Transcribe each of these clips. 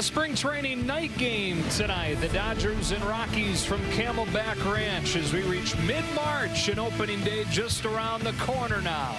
A spring training night game tonight. The Dodgers and Rockies from Camelback Ranch as we reach mid-March and opening day just around the corner now.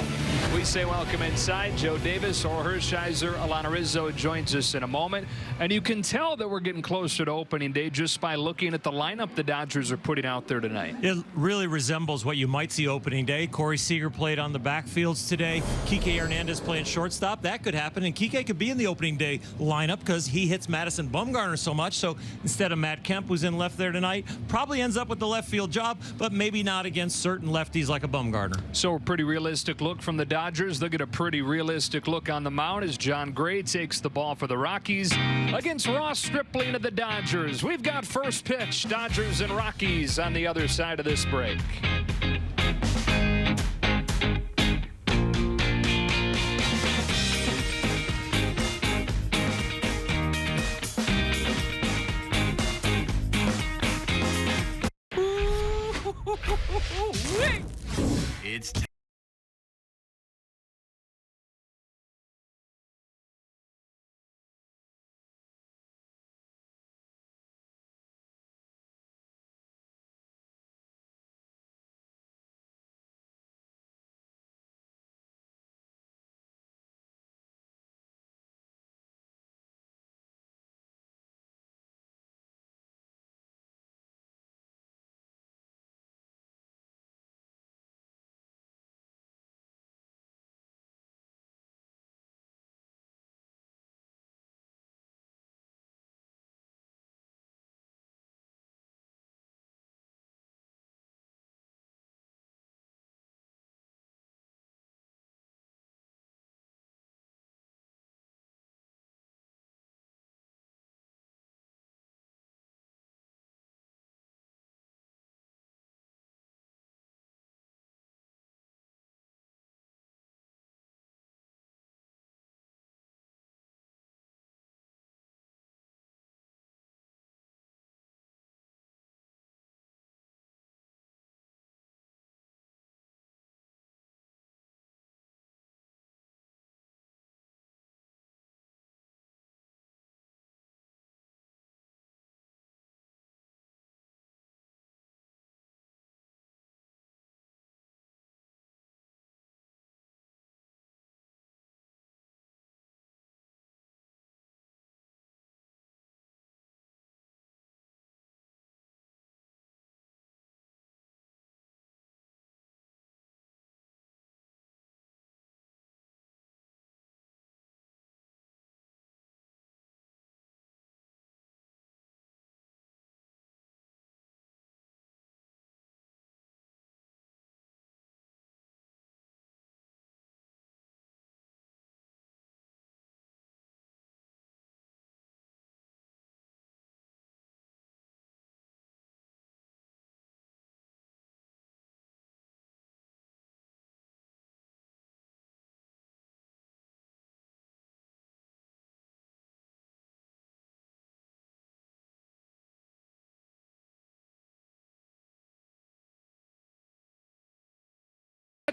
We say welcome inside. Joe Davis, Or Hershiser, Alana Rizzo joins us in a moment. And you can tell that we're getting closer to opening day just by looking at the lineup the Dodgers are putting out there tonight. It really resembles what you might see opening day. Corey Seager played on the backfields today. Kike Hernandez playing shortstop. That could happen. And Kike could be in the opening day lineup because he hits Madison Bumgarner so much. So instead of Matt Kemp, who's in left there tonight, probably ends up with the left field job, but maybe not against certain lefties like a Bumgarner. So a pretty realistic look from the Dodgers. They'll get a pretty realistic look on the mound as John Gray takes the ball for the Rockies against Ross Stripling of the Dodgers. We've got first pitch, Dodgers and Rockies on the other side of this break. It's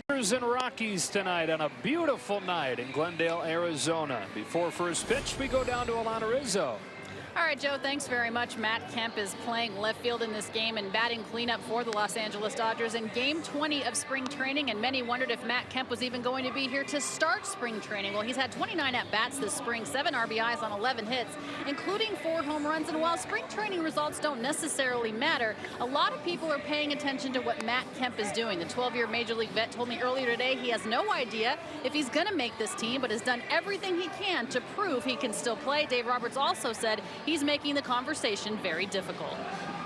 Dodgers and Rockies tonight on a beautiful night in Glendale, Arizona. Before first pitch, we go down to Alana Rizzo. All right, Joe, thanks very much. Matt Kemp is playing left field in this game and batting cleanup for the Los Angeles Dodgers in game 20 of spring training, and many wondered if Matt Kemp was even going to be here to start spring training. Well, he's had 29 at-bats this spring, 7 RBIs on 11 hits, including 4 home runs, and while spring training results don't necessarily matter, a lot of people are paying attention to what Matt Kemp is doing. The 12-year Major League vet told me earlier today he has no idea if he's going to make this team, but has done everything he can to prove he can still play. Dave Roberts also said he's making the conversation very difficult.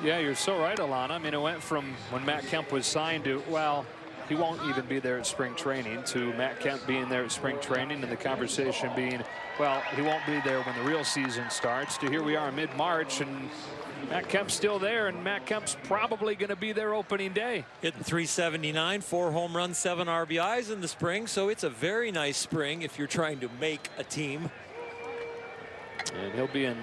Yeah, you're so right, Alana. I mean, it went from when Matt Kemp was signed to, well, he won't even be there at spring training, to Matt Kemp being there at spring training, and the conversation being, well, he won't be there when the real season starts, to here we are mid-March, and Matt Kemp's still there, and Matt Kemp's probably going to be there opening day. Hitting .379, 4 home runs, 7 RBIs in the spring, so it's a very nice spring if you're trying to make a team. And he'll be in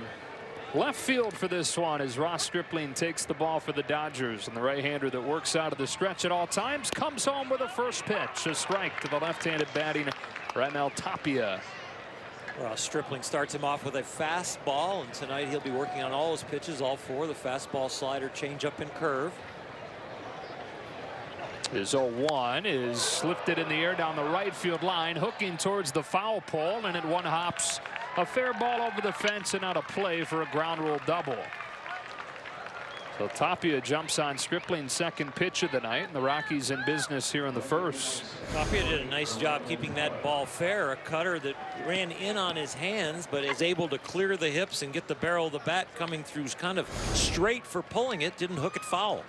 left field for this one as Ross Stripling takes the ball for the Dodgers, and the right-hander that works out of the stretch at all times comes home with a first pitch, a strike to the left-handed batting Raimel Tapia. Well, Stripling starts him off with a fastball, and tonight he'll be working on all his pitches, all four: the fastball, slider, changeup, and curve. His 0-1 is lifted in the air down the right field line, hooking towards the foul pole, and it one hops a fair ball over the fence and out of play for a ground rule double. So Tapia jumps on Stripling's second pitch of the night, and the Rockies in business here in the first. Tapia did a nice job keeping that ball fair. A cutter that ran in on his hands, but is able to clear the hips and get the barrel of the bat coming through kind of straight for pulling it. Didn't hook it foul.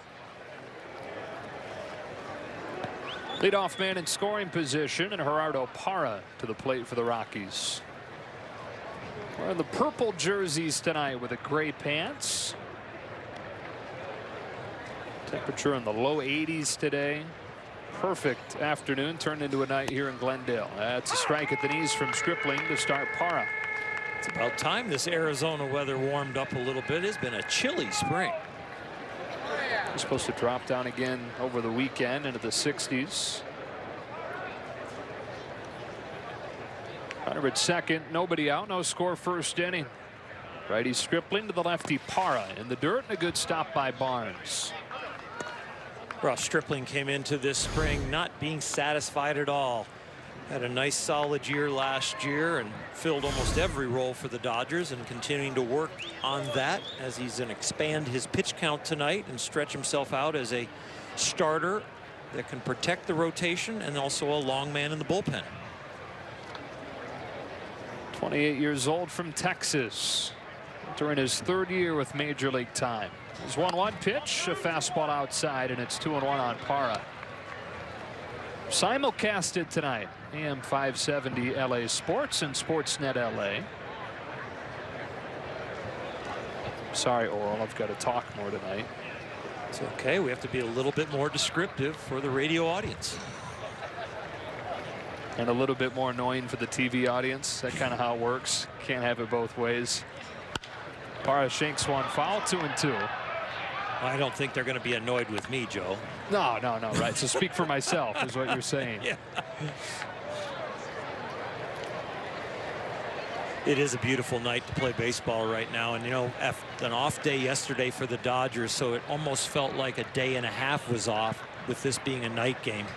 Leadoff man in scoring position, and Gerardo Parra to the plate for the Rockies. Wearing the purple jerseys tonight with the gray pants. Temperature in the low 80s today. Perfect afternoon turned into a night here in Glendale. That's a strike at the knees from Stripling to start Parra. It's about time this Arizona weather warmed up a little bit. It's been a chilly spring. It's supposed to drop down again over the weekend into the 60s. Runner at second, nobody out, no score first inning. Righty Stripling to the lefty Parra in the dirt, and a good stop by Barnes. Well, Stripling came into this spring not being satisfied at all. Had a nice solid year last year and filled almost every role for the Dodgers, and continuing to work on that as he's going to expand his pitch count tonight and stretch himself out as a starter that can protect the rotation and also a long man in the bullpen. 28 years old from Texas, during his third year with Major League time. His 1-1 pitch, a fastball outside, and it's 2-1 on Parra. Simulcasted tonight, AM 570 LA Sports and Sportsnet LA. Sorry, Oral, I've got to talk more tonight. It's okay. We have to be a little bit more descriptive for the radio audience. And a little bit more annoying for the TV audience. That's kind of how it works. Can't have it both ways. Parra shanks one foul, 2-2. I don't think they're going to be annoyed with me, Joe. No, right. So speak for myself is what you're saying. Yeah. It is a beautiful night to play baseball right now. And, you know, an off day yesterday for the Dodgers, so it almost felt like a day and a half was off with this being a night game.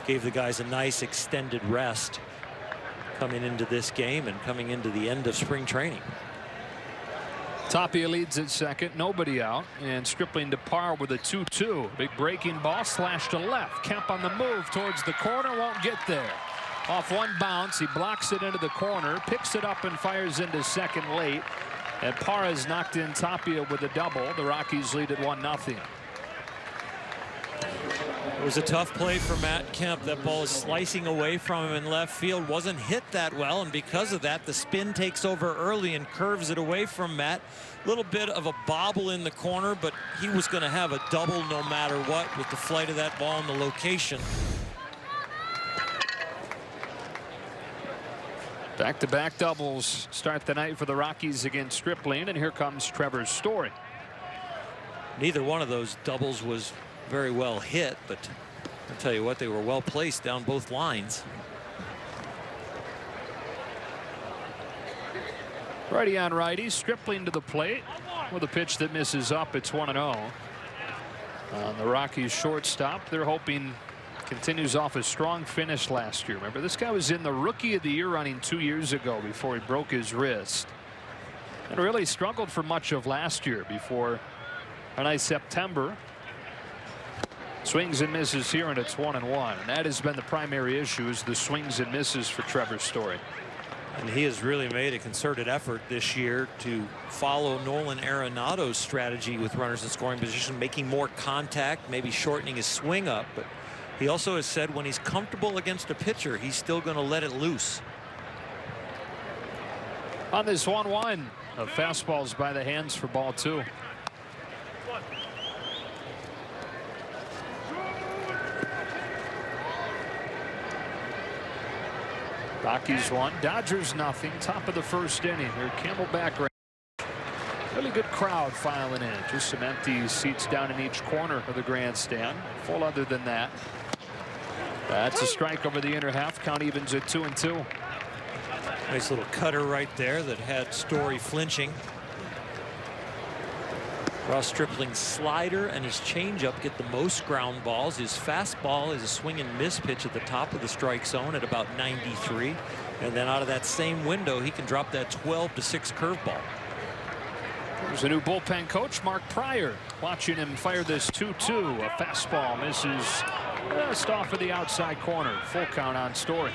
Gave the guys a nice extended rest coming into this game and coming into the end of spring training. Tapia leads at second, nobody out, and Stripling to Parra with a 2-2. Big breaking ball slashed to left. Kemp on the move towards the corner, won't get there. Off one bounce, he blocks it into the corner, picks it up and fires into second late. And Parra's knocked in Tapia with a double. The Rockies lead at 1-0. It was a tough play for Matt Kemp. That ball is slicing away from him in left field. Wasn't hit that well, and because of that, the spin takes over early and curves it away from Matt. A little bit of a bobble in the corner, but he was going to have a double no matter what with the flight of that ball and the location. Back-to-back doubles start the night for the Rockies against Stripling, and here comes Trevor's Story. Neither one of those doubles was very well hit, but I'll tell you what, they were well placed down both lines. Righty on righty, Stripling to the plate with a pitch that misses up. It's 1-0. On the Rockies shortstop, they're hoping continues off a strong finish last year. Remember, this guy was in the Rookie of the Year running 2 years ago before he broke his wrist, and really struggled for much of last year before a nice September. Swings and misses here, and it's 1-1. And that has been the primary issue, is the swings and misses for Trevor Story. And he has really made a concerted effort this year to follow Nolan Arenado's strategy with runners in scoring position, making more contact, maybe shortening his swing up. But he also has said when he's comfortable against a pitcher, he's still going to let it loose. On this 1-1, of fastballs by the hands for ball 2. Rockies 1, Dodgers nothing. Top of the first inning here. Camelback Ranch. Really good crowd filing in. Just some empty seats down in each corner of the grandstand. Full other than that. That's a strike over the inner half. Count evens at 2-2. Nice little cutter right there that had Story flinching. Ross Stripling's slider and his changeup get the most ground balls. His fastball is a swing and miss pitch at the top of the strike zone at about 93. And then out of that same window, he can drop that 12-6 curveball. There's a new bullpen coach, Mark Pryor. Watching him fire this 2-2. A fastball misses just off of the outside corner. Full count on Story.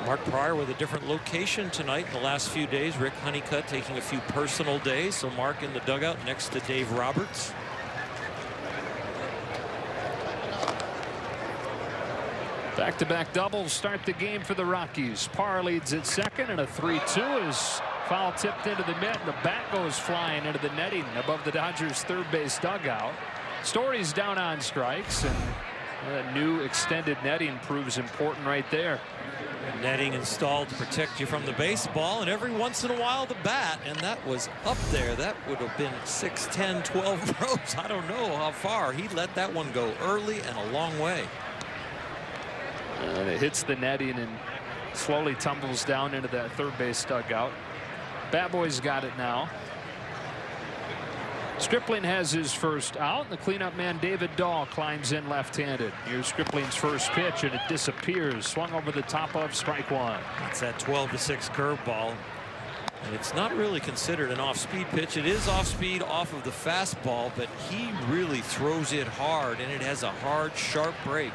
Mark Pryor with a different location tonight in the last few days. Rick Honeycutt taking a few personal days. So Mark in the dugout next to Dave Roberts. Back-to-back doubles start the game for the Rockies. Parr leads at second, and a 3-2 is foul tipped into the mitt. The bat goes flying into the netting above the Dodgers' third base dugout. Story's down on strikes, and that new extended netting proves important right there. Netting installed to protect you from the baseball, and every once in a while the bat, and that was up there. That would have been 6, 10, 12 rows. I don't know how far. He let that one go early and a long way. And it hits the netting and slowly tumbles down into that third base dugout. Bat Boy's got it now. Stripling has his first out. The cleanup man David Dahl climbs in left-handed. Here's Stripling's first pitch, and it disappears. Swung over the top of strike one. It's that 12-6 curveball. And it's not really considered an off-speed pitch. It is off-speed off of the fastball, but he really throws it hard, and it has a hard, sharp break.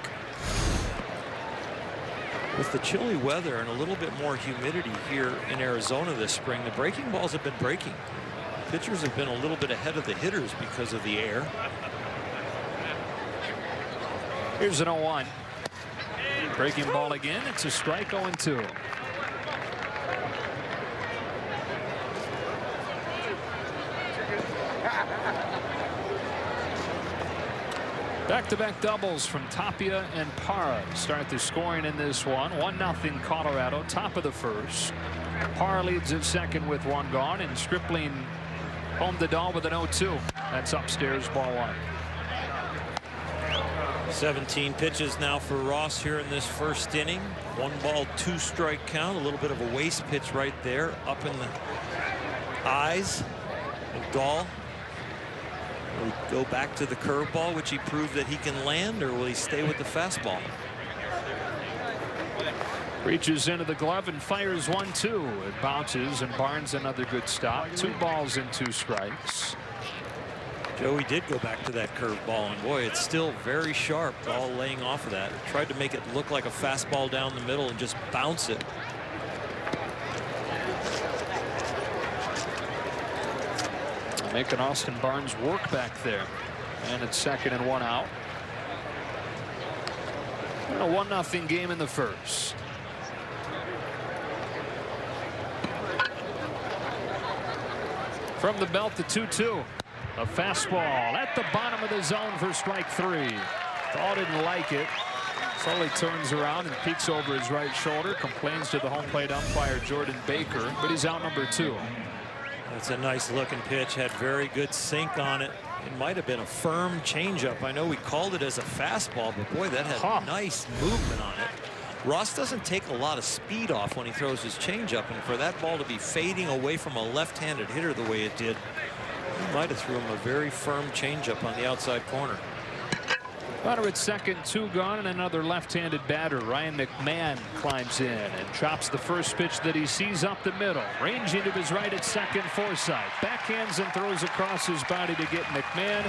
With the chilly weather and a little bit more humidity here in Arizona this spring, the breaking balls have been breaking. Pitchers have been a little bit ahead of the hitters because of the air. Here's an 0-1. Breaking ball again. It's a strike. 0-2. Back-to-back doubles from Tapia and Parra start the scoring in this one. 1-0 Colorado, top of the first. Parra leads at second with one gone, and Stripling home the Dahl with an 0-2. That's upstairs, ball one. 17 pitches now for Ross here in this first inning. 1 ball, 2 strike count. A little bit of a waste pitch right there, up in the eyes of Dahl. Will he go back to the curveball, which he proved that he can land, or will he stay with the fastball? Reaches into the glove and fires 1-2. It bounces, and Barnes another good stop. 2 balls and 2 strikes. Joey did go back to that curveball, and boy, it's still very sharp. All laying off of that. Tried to make it look like a fastball down the middle and just bounce it. Making Austin Barnes work back there. And it's second and 1 out. And a 1-0 game in the first. From the belt, the 2-2. A fastball at the bottom of the zone for strike 3. Dahl didn't like it. Slowly turns around and peeks over his right shoulder. Complains to the home plate umpire Jordan Baker, but he's out number 2. That's a nice looking pitch. Had very good sink on it. It might have been a firm changeup. I know we called it as a fastball, but boy, that had nice movement on it. Ross doesn't take a lot of speed off when he throws his changeup, and for that ball to be fading away from a left-handed hitter the way it did, he might have threw him a very firm changeup on the outside corner. Runner at second, 2 gone, and another left-handed batter. Ryan McMahon climbs in and chops the first pitch that he sees up the middle. Ranging to his right at second, Forsythe. Backhands and throws across his body to get McMahon,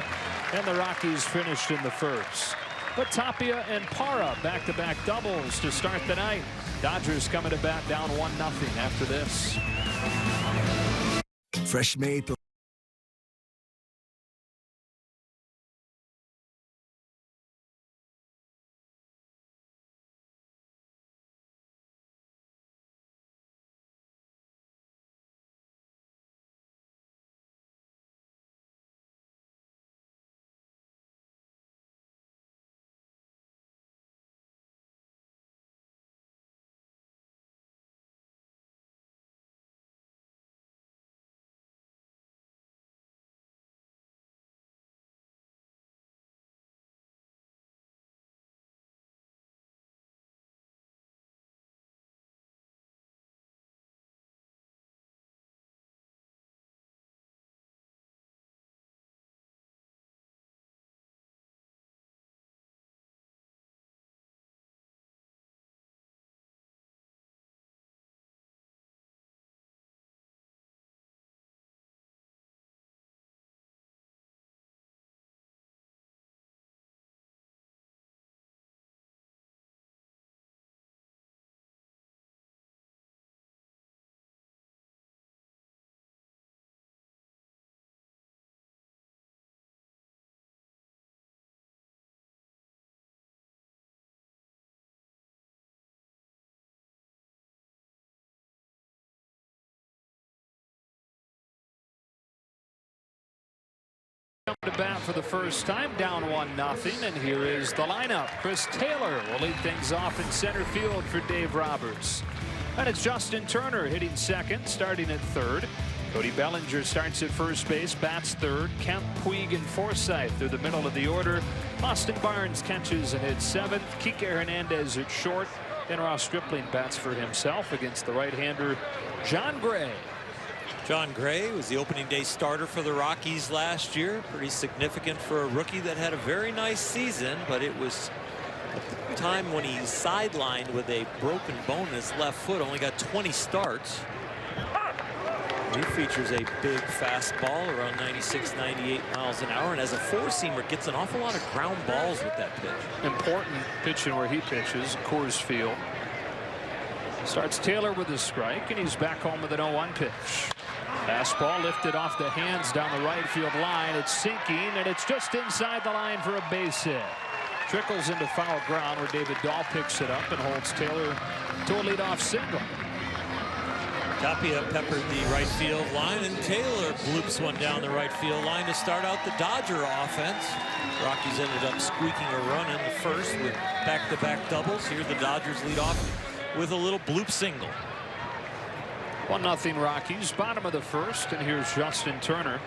and the Rockies finished in the first. But Tapia and Parra back-to-back doubles to start the night. Dodgers coming to bat down 1-0 after this. Fresh made to bat for the first time, down 1-0, and here is the lineup. Chris Taylor will lead things off in center field for Dave Roberts. And it's Justin Turner hitting second, starting at third. Cody Bellinger starts at first base, bats third. Kemp, Puig, and Forsythe through the middle of the order. Austin Barnes catches and hits seventh. Kike Hernandez at short. And Ross Stripling bats for himself against the right-hander John Gray. John Gray was the opening day starter for the Rockies last year. Pretty significant for a rookie that had a very nice season, but it was a time when he sidelined with a broken bone in his left foot. Only got 20 starts. He features a big fastball around 96, 98 miles an hour, and as a four-seamer gets an awful lot of ground balls with that pitch. Important pitching where he pitches, Coors Field. Starts Taylor with a strike, and he's back home with an 0-1 pitch. Fastball lifted off the hands down the right field line. It's sinking, and it's just inside the line for a base hit. Trickles into foul ground where David Dahl picks it up and holds Taylor to a leadoff single. Tapia peppered the right field line, and Taylor bloops one down the right field line to start out the Dodger offense. Rockies ended up squeaking a run in the first with back-to-back doubles. Here the Dodgers lead off with a little bloop single. 1-0 Rockies, bottom of the first, and here's Justin Turner.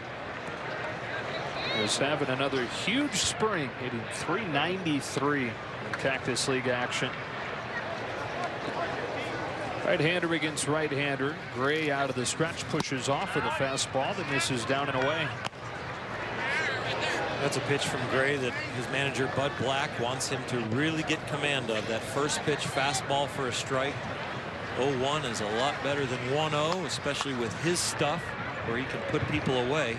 Is having another huge spring, hitting .393 in Cactus League action. Right-hander against right-hander. Gray out of the stretch, pushes off with a fastball that misses down and away. That's a pitch from Gray that his manager Bud Black wants him to really get command of. That first pitch fastball for a strike. 0-1 is a lot better than 1-0, especially with his stuff where he can put people away.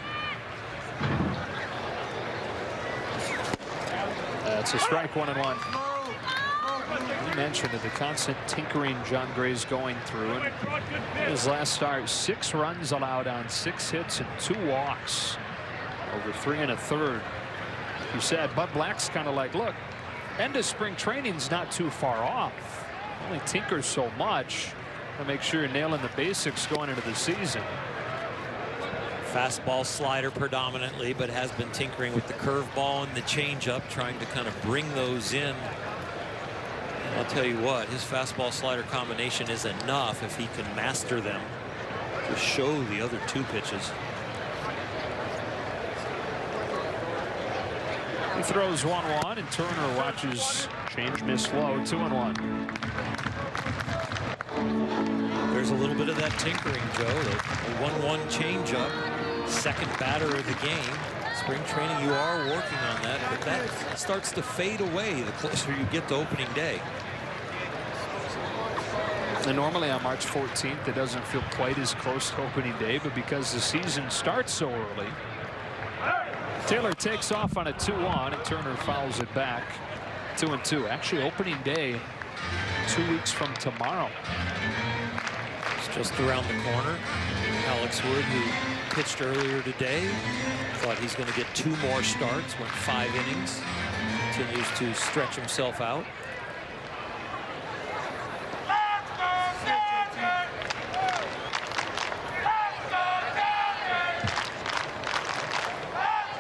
That's a strike, 1-1. You mentioned the constant tinkering John Gray's going through. And his last start, 6 runs allowed on 6 hits and 2 walks over 3 1/3. You said Bud Black's kind of like, look, end of spring training's not too far off. Only tinker so much to make sure you're nailing the basics going into the season. Fastball slider predominantly, but has been tinkering with the curveball and the changeup, trying to kind of bring those in. And I'll tell you what, his fastball slider combination is enough if he can master them to show the other 2 pitches. He throws 1-1, and Turner watches change miss low, 2-1. There's a little bit of that tinkering, Joe. The 1-1 changeup, second batter of the game. Spring training, you are working on that, but that starts to fade away the closer you get to opening day. And normally on March 14th, it doesn't feel quite as close to opening day, but because the season starts so early, Taylor takes off on a 2-1, and Turner fouls it back. 2-2. Actually, opening day 2 weeks from tomorrow. It's just around the corner. Alex Wood, who pitched earlier today, thought he's going to get 2 more starts, went 5 innings, continues to stretch himself out.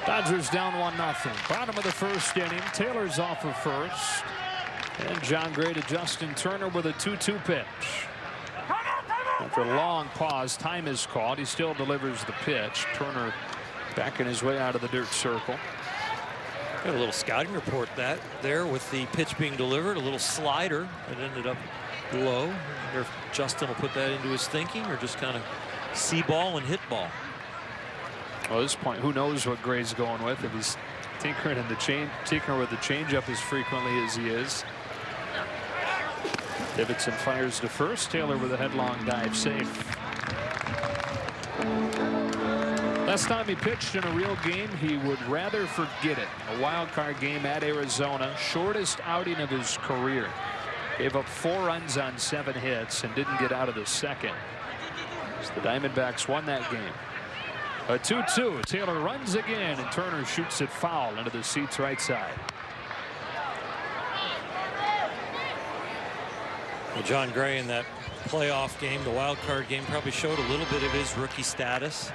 Dodgers down 1-0. Bottom of the first inning. Taylor's off of first. And John Gray to Justin Turner with a 2-2 pitch. After a long pause, time is called. He still delivers the pitch. Turner backing his way out of the dirt circle. Got a little scouting report there with the pitch being delivered. A little slider that ended up low. I wonder if Justin will put that into his thinking or just kind of see ball and hit ball. Well, at this point, who knows what Gray's going with, if he's tinkering with the changeup as frequently as he is. Davidson fires to first. Taylor with a headlong dive safe. Last time he pitched in a real game, he would rather forget it. A wild card game at Arizona, shortest outing of his career. Gave up 4 runs on 7 hits and didn't get out of the second. As the Diamondbacks won that game. A 2-2. Taylor runs again, and Turner shoots it foul into the seats right side. Well, John Gray in that playoff game, the wild card game, probably showed a little bit of his rookie status.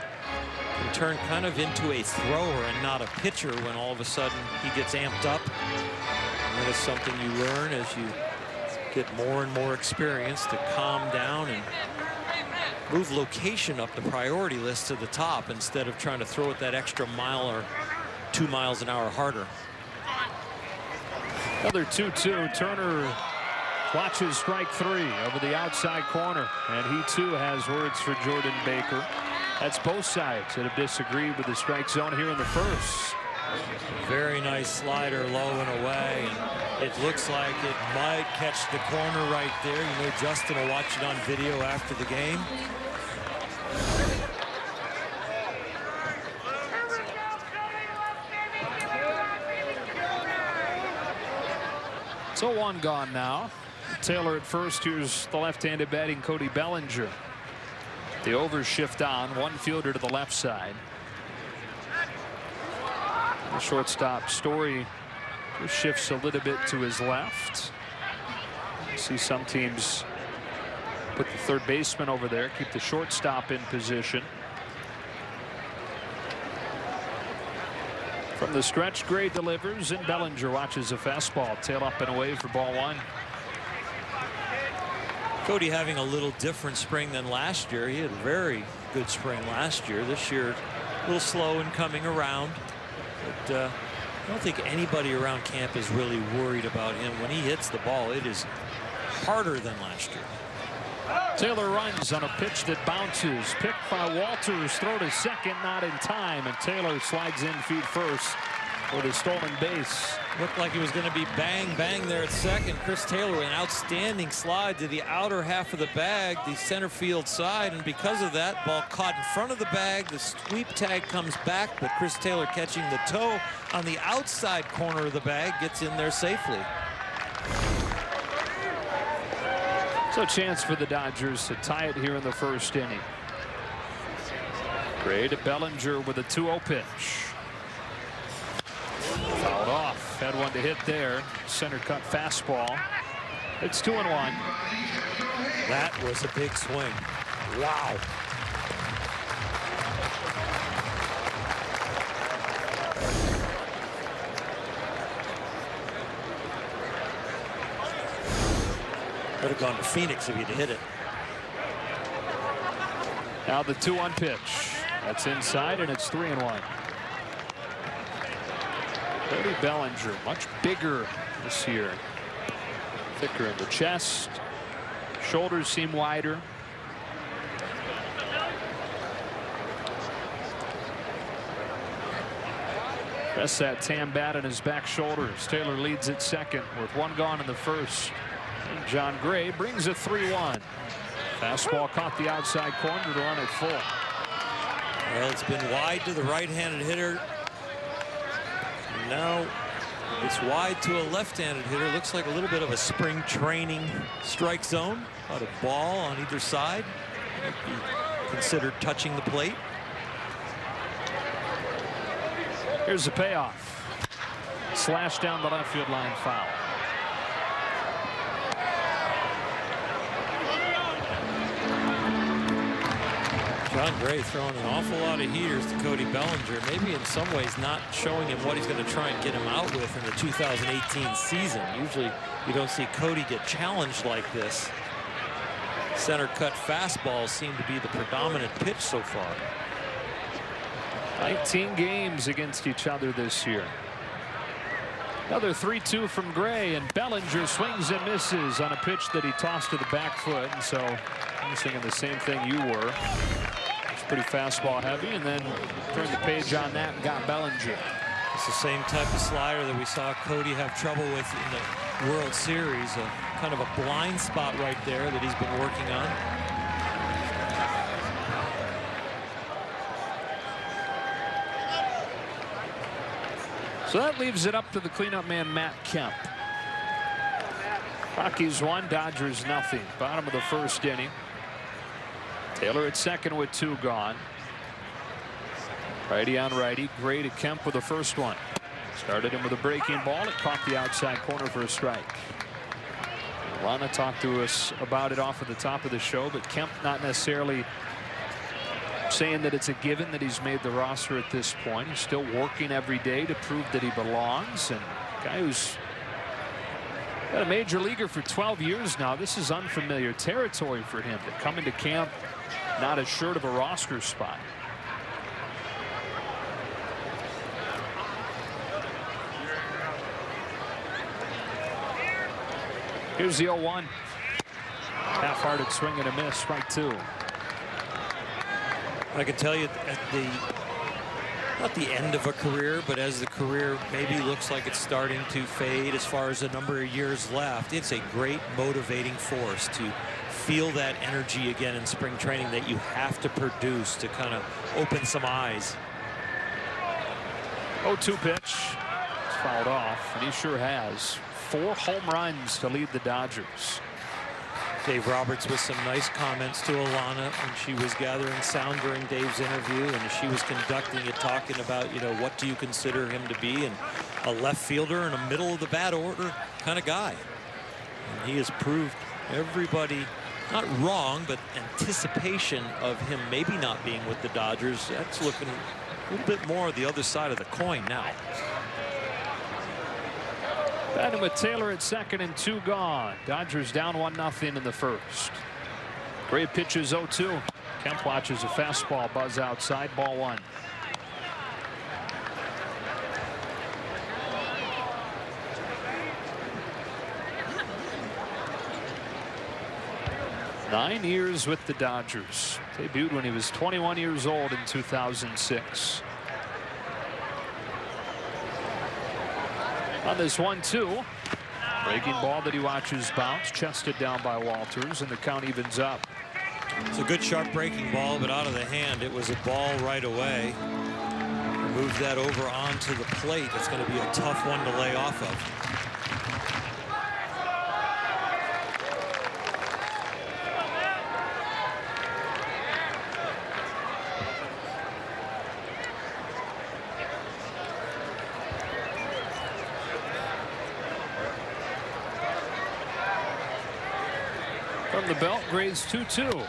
can turn kind of into a thrower and not a pitcher when all of a sudden he gets amped up. And that is something you learn as you get more and more experience, to calm down and move location up the priority list to the top instead of trying to throw it that extra mile or 2 miles an hour harder. Another 2-2. Turner watches strike 3 over the outside corner, and he too has words for Jordan Baker. That's both sides that have disagreed with the strike zone here in the first. Very nice slider, low and away, and it looks like it might catch the corner right there. You know, Justin will watch it on video after the game. So 1 gone now. Taylor at first. Here's the left-handed batting Cody Bellinger. The overs shift on. 1 fielder to the left side. The shortstop Story shifts a little bit to his left. You see some teams put the third baseman over there, keep the shortstop in position. From the stretch, Gray delivers, and Bellinger watches a fastball tail up and away for ball 1. Cody having a little different spring than last year. He had a very good spring last year. This year a little slow in coming around, but I don't think anybody around camp is really worried about him. When he hits the ball, it is harder than last year. Taylor runs on a pitch that bounces, picked by Walters, throw to second, not in time, and Taylor slides in feet first for the stolen base. Looked like he was going to be bang bang there at second. Chris Taylor with an outstanding slide to the outer half of the bag, the center field side, and because of that, ball caught in front of the bag. The sweep tag comes back, but Chris Taylor, catching the toe on the outside corner of the bag, gets in there safely. So a chance for the Dodgers to tie it here in the first inning. Gray to Bellinger with a 2-0 pitch. Fouled off. Had one to hit there. Center cut fastball. It's 2-1. That was a big swing. Wow. Could have gone to Phoenix if he'd hit it. Now the 2-1 pitch. That's inside, and it's 3-1. Cody Bellinger, much bigger this year. Thicker in the chest. Shoulders seem wider. Rests that tan bat on his back shoulders. Taylor leads at second with 1 gone in the first. And John Gray brings a 3-1. Fastball caught the outside corner to run it full. Well, it's been wide to the right-handed hitter. And now it's wide to a left-handed hitter. Looks like a little bit of a spring training strike zone. About a ball on either side. Might be considered touching the plate. Here's the payoff. Slash down the left field line, foul. John Gray throwing an awful lot of heaters to Cody Bellinger, maybe in some ways not showing him what he's going to try and get him out with in the 2018 season. Usually you don't see Cody get challenged like this. Center cut fastballs seem to be the predominant pitch so far. 19 games against each other this year. Another 3-2 from Gray, and Bellinger swings and misses on a pitch that he tossed to the back foot. And so I'm thinking the same thing you were. It's pretty fastball heavy, and then turned the page on that and got Bellinger. It's the same type of slider that we saw Cody have trouble with in the World Series. A kind of a blind spot right there that he's been working on. So that leaves it up to the cleanup man, Matt Kemp. Rockies 1, Dodgers nothing. Bottom of the first inning. Taylor at second with 2 gone. Righty on righty. Gray to Kemp with the first one. Started him with a breaking ball. It caught the outside corner for a strike. Lana talked to us about it off at the top of the show, but Kemp not necessarily saying that it's a given that he's made the roster at this point. He's still working every day to prove that he belongs, and a guy who's been a major leaguer for 12 years now. This is unfamiliar territory for him to come into camp not as short of a roster spot. Here's the 0-1. Half-hearted swing and a miss, strike two. I can tell you at the, not the end of a career, but as the career maybe looks like it's starting to fade as far as the number of years left, it's a great motivating force to feel that energy again in spring training that you have to produce to kind of open some eyes. 0-2 pitch. It's fouled off, and he sure has. 4 home runs to lead the Dodgers. Dave Roberts with some nice comments to Alana when she was gathering sound during Dave's interview, and she was conducting it, talking about, you know, what do you consider him to be, and a left fielder and a middle of the bat order kind of guy. And he has proved everybody not wrong, but anticipation of him maybe not being with the Dodgers, that's looking a little bit more the other side of the coin now. Batting with Taylor at second and 2 gone. Dodgers down 1-0 in the first. Great pitches 0-2. Kemp watches a fastball buzz outside, ball 1. Nine years with the Dodgers. Debuted when he was 21 years old in 2006. On this 1-2, breaking ball that he watches bounce, chested down by Walters, and the count evens up. It's a good sharp breaking ball, but out of the hand, it was a ball right away. Move that over onto the plate. It's going to be a tough one to lay off of. From the belt, grades 2-2.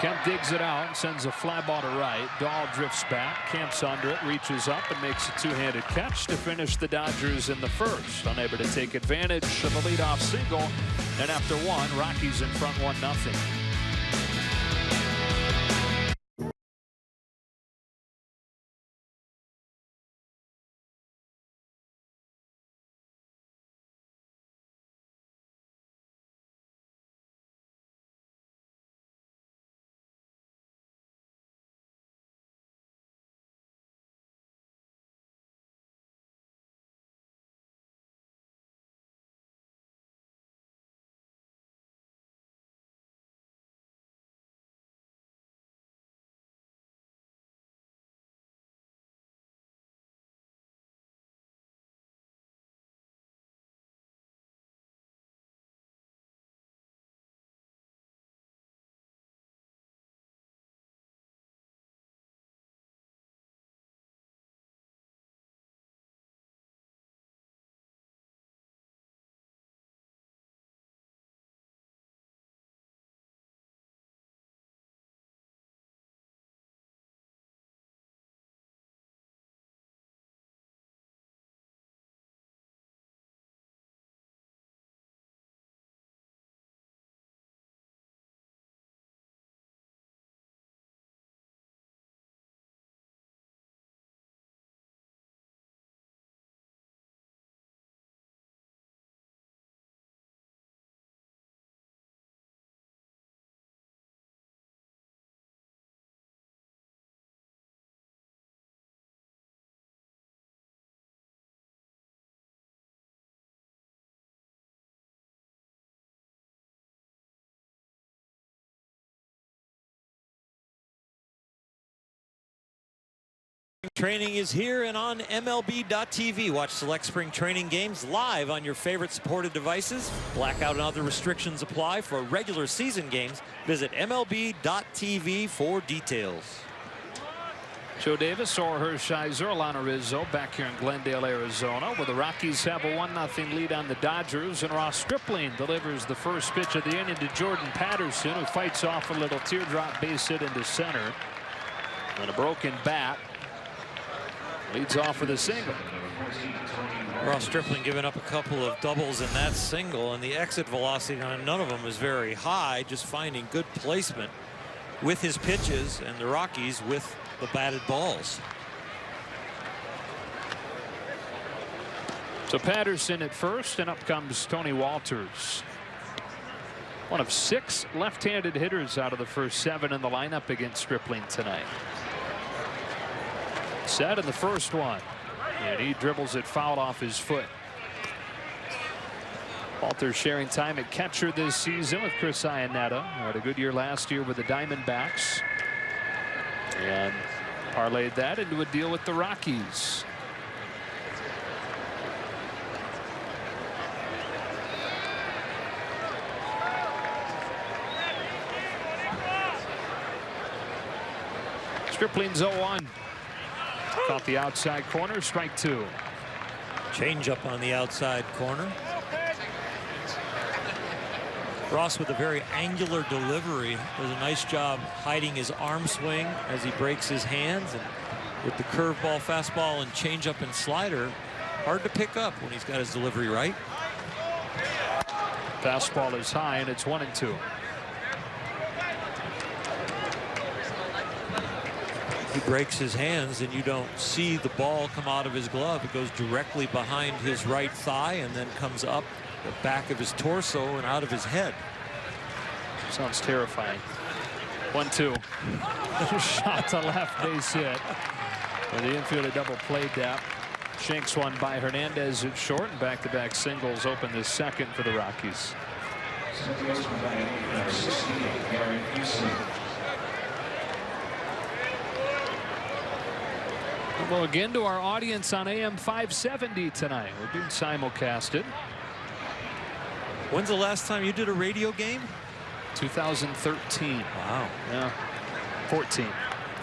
Kemp digs it out and sends a fly ball to right. Dahl drifts back. Kemp's under it, reaches up and makes a two-handed catch to finish the Dodgers in the first. Unable to take advantage of a leadoff single. And after one, Rockies in front 1-0. Training is here and on MLB.tv. Watch select spring training games live on your favorite supported devices. Blackout and other restrictions apply for regular season games. Visit MLB.tv for details. Joe Davis, Or Hershiser, Alana Rizzo back here in Glendale, Arizona, where the Rockies have a 1-0 lead on the Dodgers, and Ross Stripling delivers the first pitch of the inning to Jordan Patterson, who fights off a little teardrop base hit into center. And a broken bat. Leads off with a single. Ross Stripling giving up a couple of doubles in that single, and the exit velocity on none of them is very high, just finding good placement with his pitches, and the Rockies with the batted balls. So Patterson at first, and up comes Tony Walters. One of 6 left-handed hitters out of the first 7 in the lineup against Stripling tonight. Set in the first one, and he dribbles it foul off his foot. Walters sharing time at catcher this season with Chris Iannetta. Had a good year last year with the Diamondbacks, and parlayed that into a deal with the Rockies. Stripling's 0-1. Caught the outside corner, strike 2. Change up on the outside corner. Ross with a very angular delivery does a nice job hiding his arm swing as he breaks his hands, and with the curveball, fastball, and changeup and slider, hard to pick up when he's got his delivery right. Fastball is high, and it's 1-2. He breaks his hands, and you don't see the ball come out of his glove. It goes directly behind his right thigh and then comes up the back of his torso and out of his head. Sounds terrifying. 1-2. Shot to left, base hit. And the infielder double played that. Shanks one by Hernandez at short, and back-to-back singles open the second for the Rockies. Well, again to our audience on AM 570 tonight. We're being simulcasted. When's the last time you did a radio game? 2013. Wow. Yeah. 14.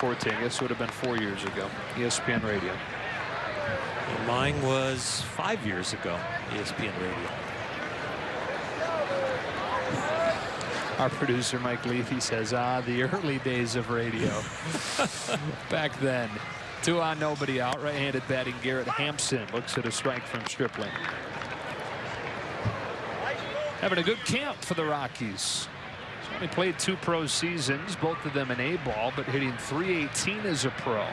I guess it would have been 4 years ago. ESPN Radio. And mine was 5 years ago. ESPN Radio. Our producer Mike Leafy says, the early days of radio. Back then. 2 on, nobody out. Right-handed batting Garrett Hampson looks at a strike from Stripling. Having a good camp for the Rockies. He's only played 2 pro seasons, both of them in A-ball, but hitting .318 as a pro.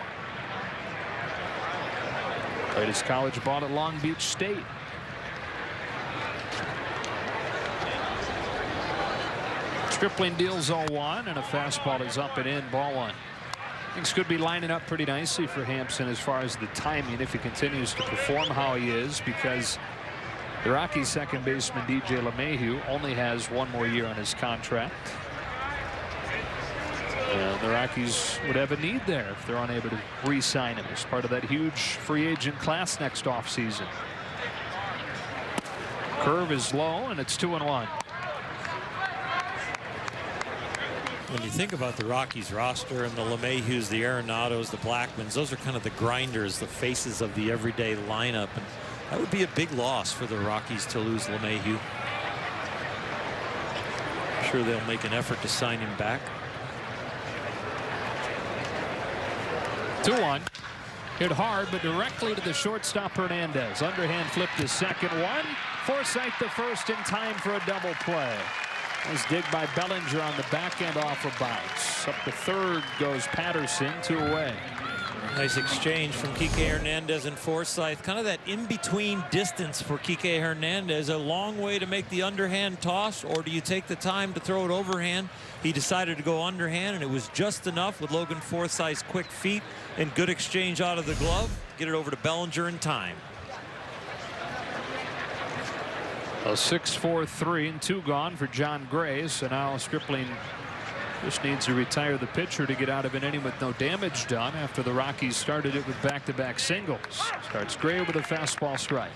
Played his college ball at Long Beach State. Stripling deals 0-1, and a fastball is up and in, ball 1. Things could be lining up pretty nicely for Hampson as far as the timing if he continues to perform how he is, because the Rockies' second baseman DJ LeMahieu only has 1 more year on his contract. And the Rockies would have a need there if they're unable to re-sign him as part of that huge free agent class next offseason. Curve is low, and it's 2-1. When you think about the Rockies roster and the LeMahieu's, the Arenados, the Blackmans, those are kind of the grinders, the faces of the everyday lineup. And that would be a big loss for the Rockies to lose LeMahieu. I'm sure they'll make an effort to sign him back. 2-1. Hit hard, but directly to the shortstop Hernandez. Underhand flipped to second. 1. Forsythe the first in time for a double play. Nice dig by Bellinger on the back end off a bounce. Up to third goes Patterson, 2 away. Nice exchange from Kike Hernandez and Forsythe. Kind of that in-between distance for Kike Hernandez. A long way to make the underhand toss, or do you take the time to throw it overhand? He decided to go underhand, and it was just enough with Logan Forsythe's quick feet and good exchange out of the glove. Get it over to Bellinger in time. A 6-4, 3 and 2 gone for John Gray. So now Stripling just needs to retire the pitcher to get out of an inning with no damage done after the Rockies started it with back-to-back singles. Starts Gray with a fastball strike.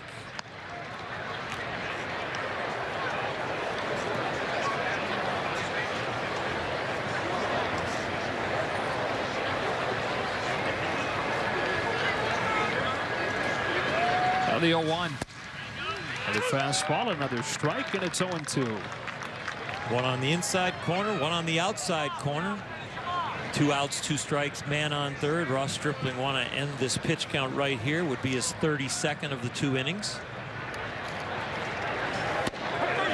Now the 0-1. Another fastball, another strike, and it's 0-2. One on the inside corner, one on the outside corner. 2 outs, 2 strikes, man on third. Ross Stripling want to end this pitch count right here. Would be his 32nd of the 2 innings.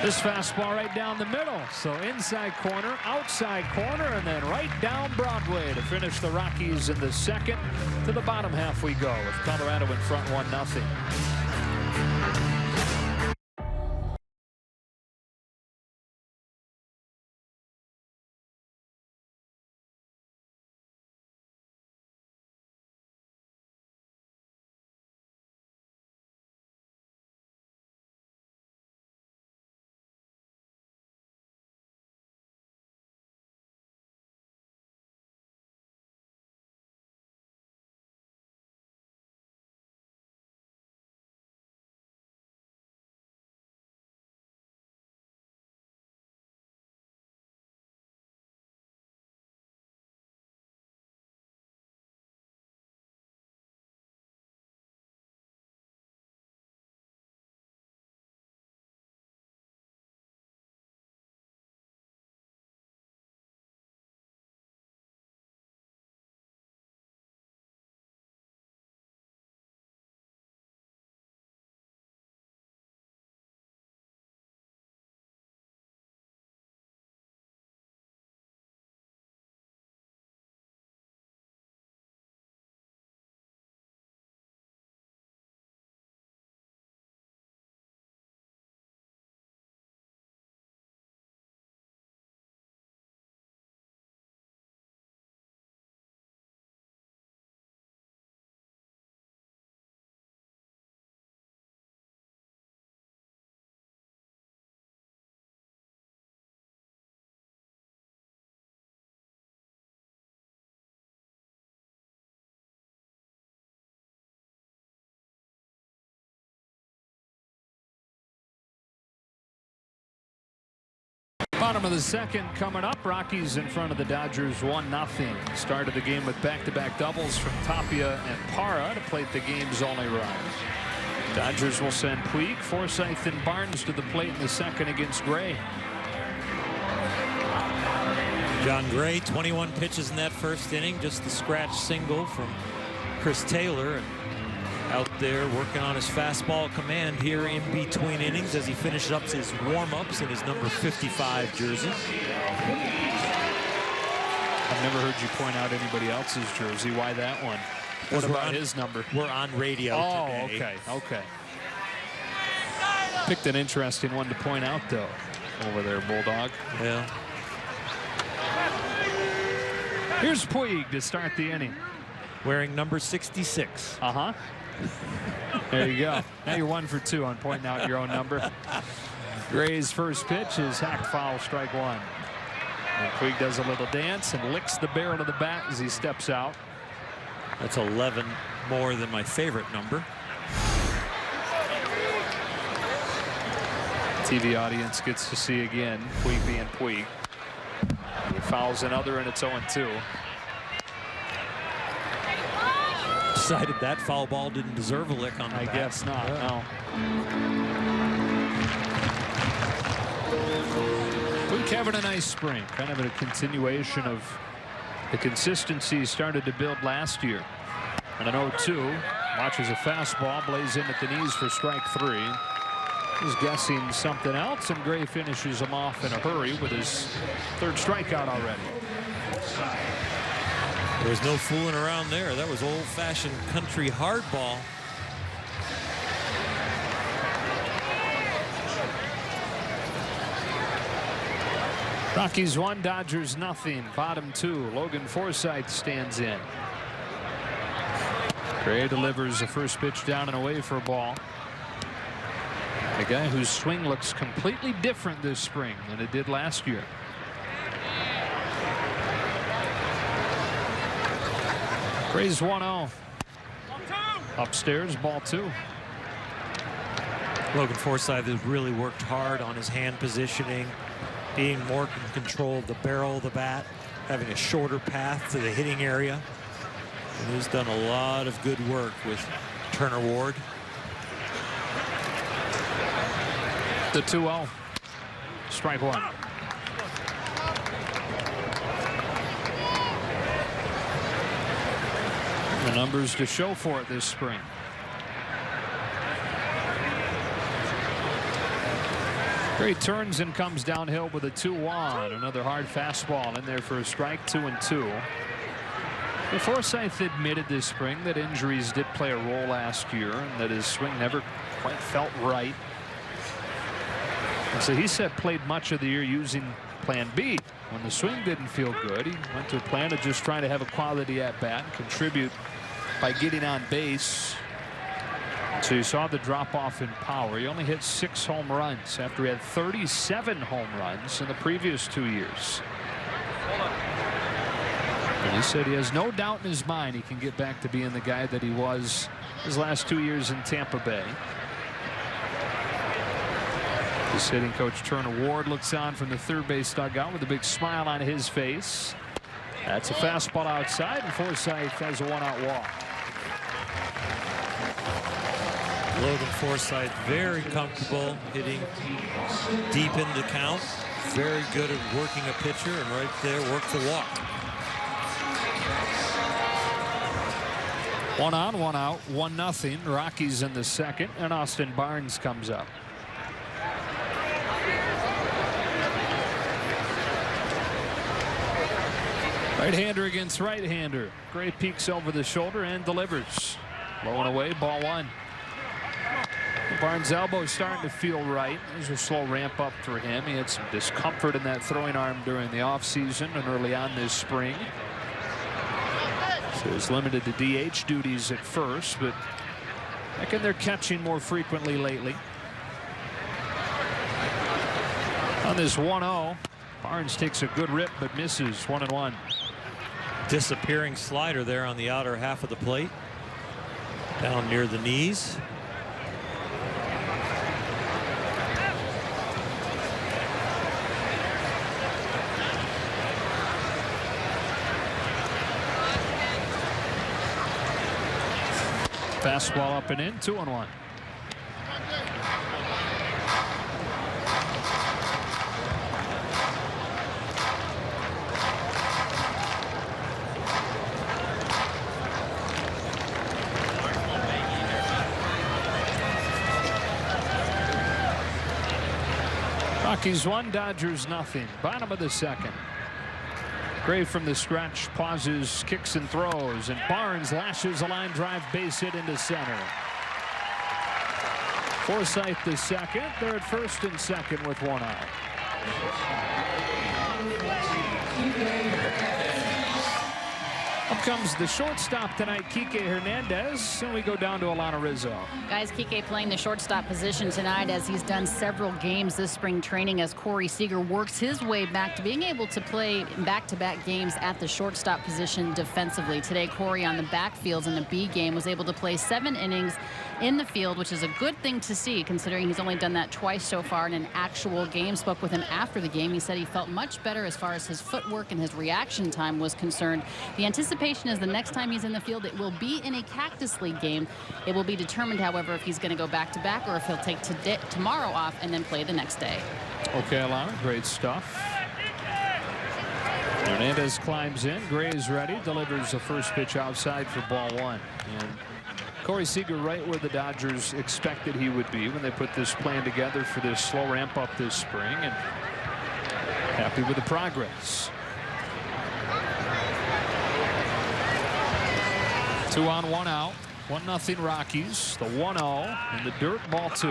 This fastball right down the middle. So inside corner, outside corner, and then right down Broadway to finish the Rockies in the second. To the bottom half we go with Colorado in front 1-0. Bottom of the second coming up. Rockies in front of the Dodgers 1-0. Started the game with back-to-back doubles from Tapia and Parra to plate the game's only run. Dodgers will send Puig, Forsythe, and Barnes to the plate in the second against Gray. John Gray, 21 pitches in that first inning. Just the scratch single from Chris Taylor. Out there working on his fastball command here in between innings as he finishes up his warm-ups in his number 55 jersey. I've never heard you point out anybody else's jersey. Why that one? What about his number? We're on radio today. Okay. Picked an interesting one to point out, though, over there, Bulldog. Yeah. Here's Puig to start the inning. Wearing number 66. Uh-huh. There you go. Now you're 1 for 2 on pointing out your own number. Gray's first pitch is hacked foul, strike 1. And Puig does a little dance and licks the barrel of the bat as he steps out. That's 11 more than my favorite number. TV audience gets to see again Puig being Puig. He fouls another and it's 0-2. Decided that foul ball didn't deserve a lick on the bat. I guess not. No. Puig having a nice spring, kind of a continuation of the consistency started to build last year. And an 0-2, watches a fastball blaze in at the knees for strike 3. He's guessing something else, and Gray finishes him off in a hurry with his 3rd strikeout already. There was no fooling around there. That was old-fashioned country hardball. Rockies 1, Dodgers 0. Bottom 2. Logan Forsythe stands in. Gray delivers the first pitch down and away for a ball. A guy whose swing looks completely different this spring than it did last year. Gray's 1-0. Upstairs, ball 2. Logan Forsythe has really worked hard on his hand positioning, being more in control of the barrel of the bat, having a shorter path to the hitting area. And he's done a lot of good work with Turner Ward. The 2-0. Strike 1. The numbers to show for it this spring. Gray turns and comes downhill with a 2-1. Another hard fastball in there for a strike. 2-2. Forsythe admitted this spring that injuries did play a role last year and that his swing never quite felt right. And so he said played much of the year using plan B. When the swing didn't feel good, he went to a plan of just trying to have a quality at bat and contribute by getting on base. So you saw the drop off in power. He only hit 6 home runs after he had 37 home runs in the previous 2 years. And he said he has no doubt in his mind he can get back to being the guy that he was his last 2 years in Tampa Bay. His hitting coach Turner Ward looks on from the third base dugout with a big smile on his face. That's a fastball outside, and Forsythe has a 1-out walk. Logan Forsythe very comfortable hitting deep in the count. Very good at working a pitcher, and right there worked the walk. 1 on, 1 out, 1-0. Rockies in the second, and Austin Barnes comes up. Right-hander against right-hander. Gray peeks over the shoulder and delivers. Low and away, ball 1. Barnes' elbow is starting to feel right. There's a slow ramp up for him. He had some discomfort in that throwing arm during the offseason and early on this spring. So he's limited to DH duties at first, but I reckon they're catching more frequently lately. On this 1-0, Barnes takes a good rip but misses. 1-1. Disappearing slider there on the outer half of the plate. Down near the knees. Fastball up and in. 2-1. Rockies 1, Dodgers 0. Bottom of the second. Gray from the stretch pauses, kicks and throws, and Barnes lashes a line drive base hit into center. Forsythe the second. They're at first and second with 1 out. Up comes the shortstop tonight, Kike Hernandez, and we go down to Alana Rizzo. Guys, Kike playing the shortstop position tonight as he's done several games this spring training as Corey Seager works his way back to being able to play back-to-back games at the shortstop position defensively. Today, Corey on the backfields in the B game was able to play 7 innings in the field, which is a good thing to see considering he's only done that twice so far in an actual game. Spoke with him after the game. He said he felt much better as far as his footwork and his reaction time was concerned. The anticipation is the next time he's in the field, it will be in a Cactus League game. It will be determined, however, if he's going to go back-to-back or if he'll take tomorrow off and then play the next day. Okay, Alana, great stuff. Hernandez climbs in. Gray is ready. Delivers the first pitch outside for ball 1. And Corey Seager right where the Dodgers expected he would be when they put this plan together for this slow ramp up this spring, and happy with the progress. 2 on, 1 out. 1-0 Rockies. The 1-0 in the dirt, ball 2.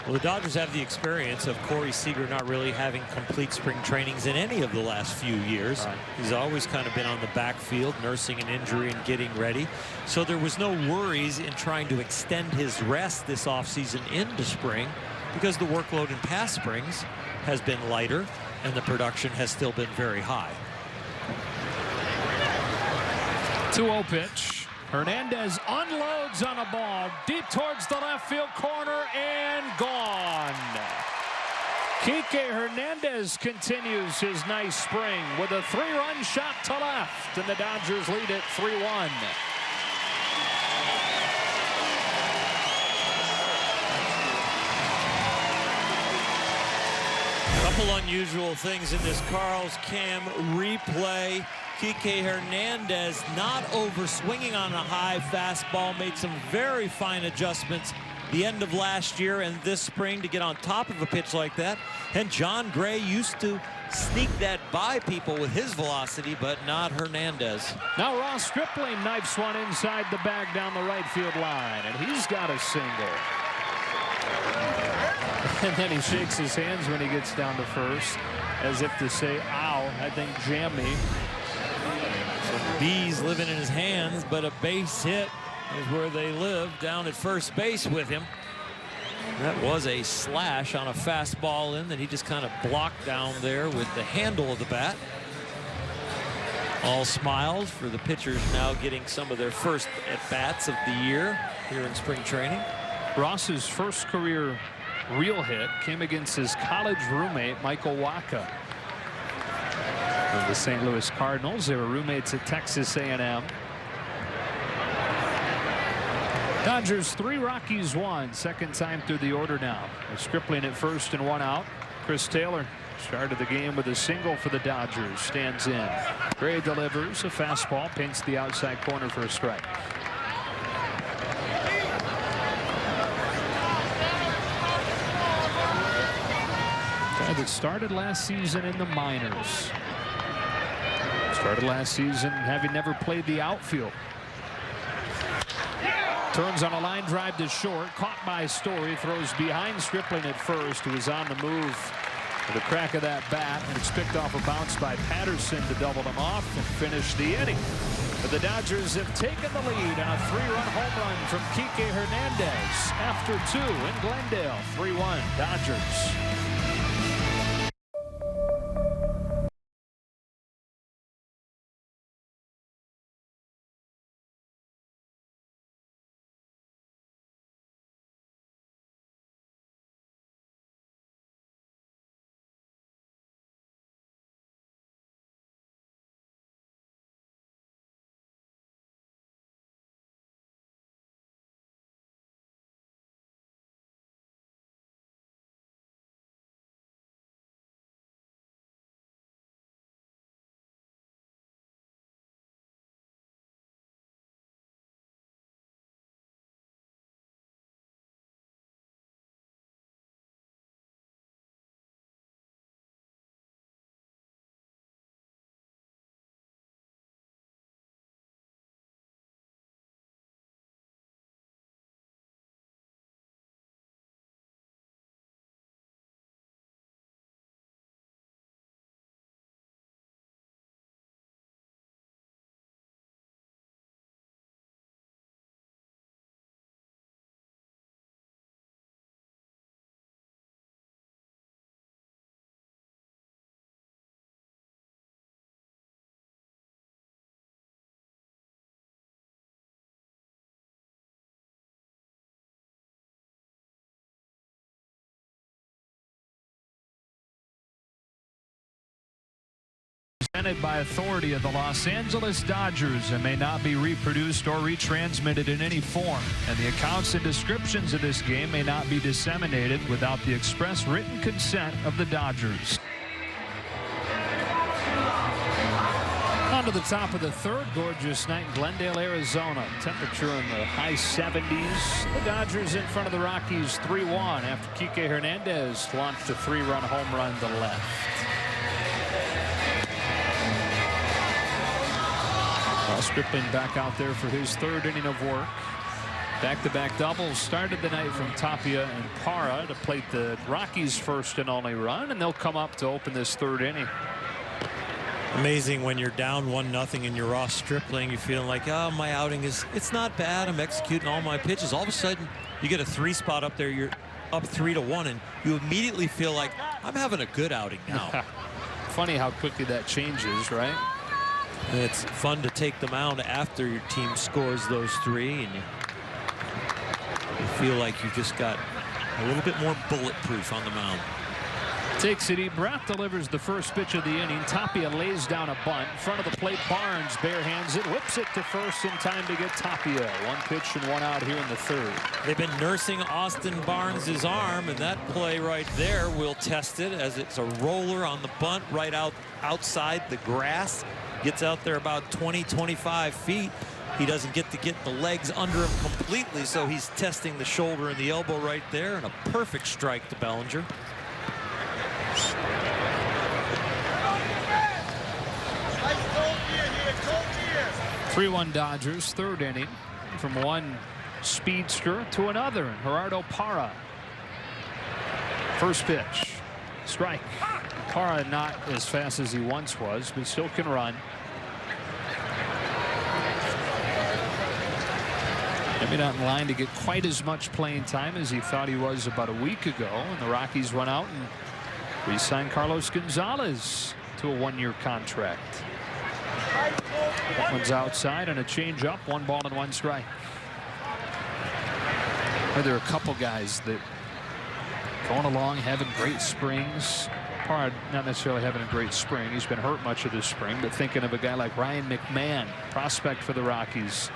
Well, the Dodgers have the experience of Corey Seager not really having complete spring trainings in any of the last few years. Right. He's always kind of been on the backfield, nursing an injury and getting ready. So there was no worries in trying to extend his rest this offseason into spring because the workload in past springs has been lighter and the production has still been very high. 2-0 pitch. Hernandez unloads on a ball deep towards the left field corner and gone. Kike Hernandez continues his nice spring with a 3-run shot to left, and the Dodgers lead it 3-1. Couple unusual things in this Carl's Cam replay. Kike Hernandez not over swinging on a high fastball, made some very fine adjustments the end of last year and this spring to get on top of a pitch like that. And John Gray used to sneak that by people with his velocity, but not Hernandez. Now Ross Stripling knifes one inside the bag down the right field line, and he's got a single. And then he shakes his hands when he gets down to first, as if to say, ow, I think jam me. Some bees living in his hands, but a base hit is where they live, down at first base with him. That was a slash on a fastball in that he just kind of blocked down there with the handle of the bat. All smiles for the pitchers now getting some of their first at-bats of the year here in spring training. Ross's first career real hit came against his college roommate, Michael Wacha. Of the St. Louis Cardinals. They were roommates at Texas A&M. Dodgers 3, Rockies 1. Second time through the order now. Stripling at first and 1 out. Chris Taylor started the game with a single for the Dodgers. Stands in. Gray delivers a fastball, paints the outside corner for a strike. Guy that started last season in the minors. Started last season having never played the outfield. Turns on a line drive to short, caught by Story, throws behind Stripling at first, who is on the move with the crack of that bat, and it's picked off a bounce by Patterson to double them off and finish the inning. But the Dodgers have taken the lead on a 3-run home run from Kike Hernandez after 2 in Glendale. 3-1 Dodgers. Presented by authority of the Los Angeles Dodgers and may not be reproduced or retransmitted in any form. And the accounts and descriptions of this game may not be disseminated without the express written consent of the Dodgers. On to the top of the third. Gorgeous night in Glendale, Arizona. Temperature in the high 70s. The Dodgers in front of the Rockies 3-1 after Kike Hernandez launched a 3-run home run to left. Stripling back out there for his third inning of work. Back-to-back doubles started the night from Tapia and Parra to plate the Rockies' first and only run, and they'll come up to open this third inning. Amazing when you're down 1-0 and you're Ross Stripling, you're feeling like, oh, my outing it's not bad. I'm executing all my pitches. All of a sudden, you get a 3 spot up there. You're up 3-1, and you immediately feel like I'm having a good outing now. Funny how quickly that changes, right? And it's fun to take the mound after your team scores those 3, and you feel like you've just got a little bit more bulletproof on the mound. Takes a deep breath, delivers the first pitch of the inning. Tapia lays down a bunt. In front of the plate, Barnes bare hands it, whips it to first in time to get Tapia. One pitch and one out here in the third. They've been nursing Austin Barnes' arm, and that play right there will test it as it's a roller on the bunt right outside the grass. Gets out there about 20-25 feet. He doesn't get the legs under him completely, so he's testing the shoulder and the elbow right there, and a perfect strike to Bellinger. 3-1 Dodgers, third inning. From one speedster to another, Gerardo Parra. First pitch, strike. Parra not as fast as he once was, but still can run. Maybe not in line to get quite as much playing time as he thought he was about a week ago. And the Rockies went out and re-signed Carlos Gonzalez to a one-year contract. That one's outside and a change-up. 1 ball and 1 strike. There are a couple guys that going along, having great springs. Parra not necessarily having a great spring. He's been hurt much of this spring, but thinking of a guy like Ryan McMahon, prospect for the Rockies,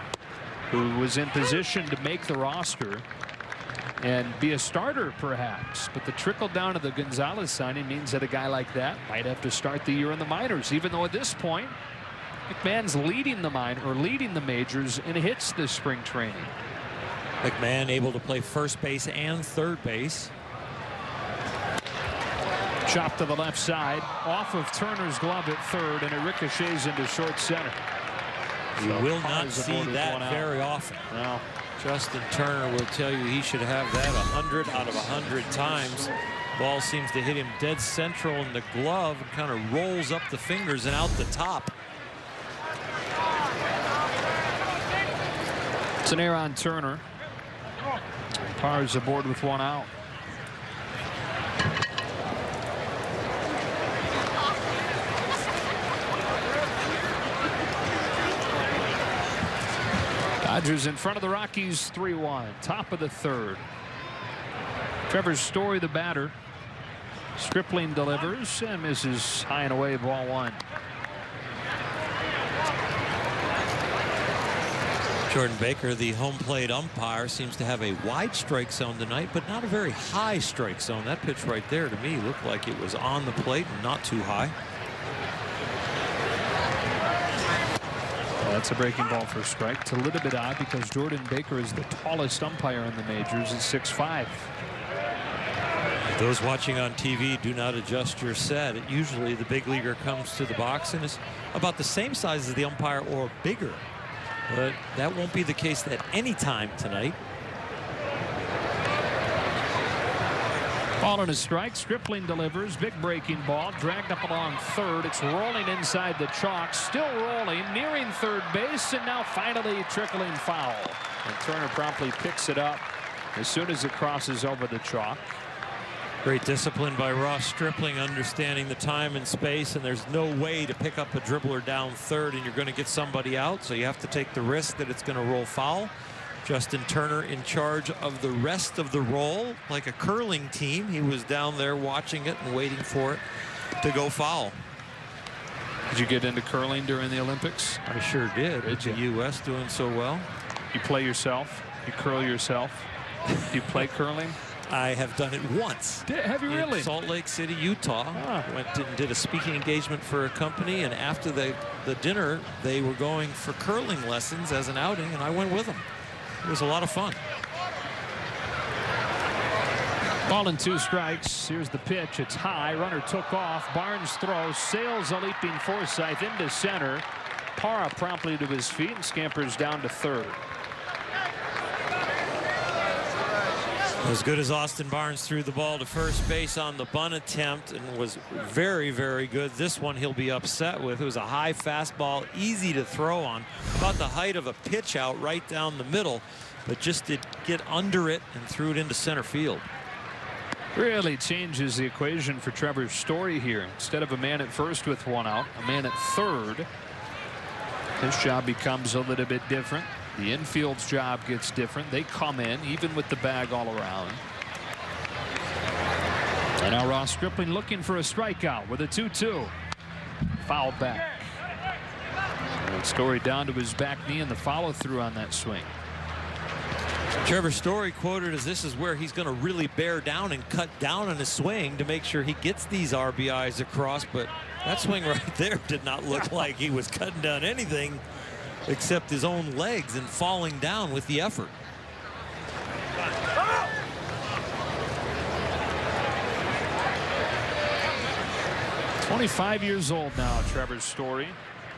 who was in position to make the roster and be a starter perhaps, but the trickle down of the Gonzalez signing means that a guy like that might have to start the year in the minors, even though at this point McMahon's leading the majors in hits this spring training. McMahon able to play first base and third base. Chop to the left side, off of Turner's glove at third, and it ricochets into short center. You will not see that very often. No. Justin Turner will tell you he should have that 100 out of 100 times. Ball seems to hit him dead central in the glove and kind of rolls up the fingers and out the top. It's an error on Turner. Parra's aboard with 1 out. Dodgers in front of the Rockies 3-1. Top of the third. Trevor Story, the batter. Stripling delivers and misses high and away, ball 1. Jordan Baker, the home plate umpire, seems to have a wide strike zone tonight, but not a very high strike zone. That pitch right there to me looked like it was on the plate and not too high. That's a breaking ball for a strike. It's a little bit odd because Jordan Baker is the tallest umpire in the majors at 6'5". Those watching on TV, do not adjust your set. Usually the big leaguer comes to the box and is about the same size as the umpire or bigger. But that won't be the case at any time tonight. Ball and a strike. Stripling delivers. Big breaking ball. Dragged up along third. It's rolling inside the chalk. Still rolling. Nearing third base. And now finally trickling foul. And Turner promptly picks it up as soon as it crosses over the chalk. Great discipline by Ross Stripling, understanding the time and space, and there's no way to pick up a dribbler down third and you're going to get somebody out, so you have to take the risk that it's going to roll foul. Justin Turner in charge of the rest of the roll, like a curling team. He was down there watching it and waiting for it to go foul. Did you get into curling during the Olympics? I sure did. With the U.S. doing so well. You play yourself? You curl yourself? You play curling? I have done it once. Have you really? In Salt Lake City, Utah. Went and did a speaking engagement for a company, and after the dinner, they were going for curling lessons as an outing, and I went with them. It was a lot of fun. Ball and 2 strikes. Here's the pitch. It's high. Runner took off. Barnes throws. Sails a leaping Forsythe into center. Parra promptly to his feet and scampers down to third. As good as Austin Barnes threw the ball to first base on the bunt attempt and was very, very good. This one he'll be upset with. It was a high fastball, easy to throw on, about the height of a pitch out right down the middle, but just did get under it and threw it into center field. Really changes the equation for Trevor Story here. Instead of a man at first with 1 out, a man at third. His job becomes a little bit different. The infield's job gets different. They come in even with the bag all around. And now Ross Stripling looking for a strikeout with a 2-2. Foul back. And Story down to his back knee and the follow through on that swing. Trevor Story quoted as this is where he's going to really bear down and cut down on his swing to make sure he gets these RBIs across. But that swing right there did not look like he was cutting down anything except his own legs and falling down with the effort. "25 years old now, Trevor Story."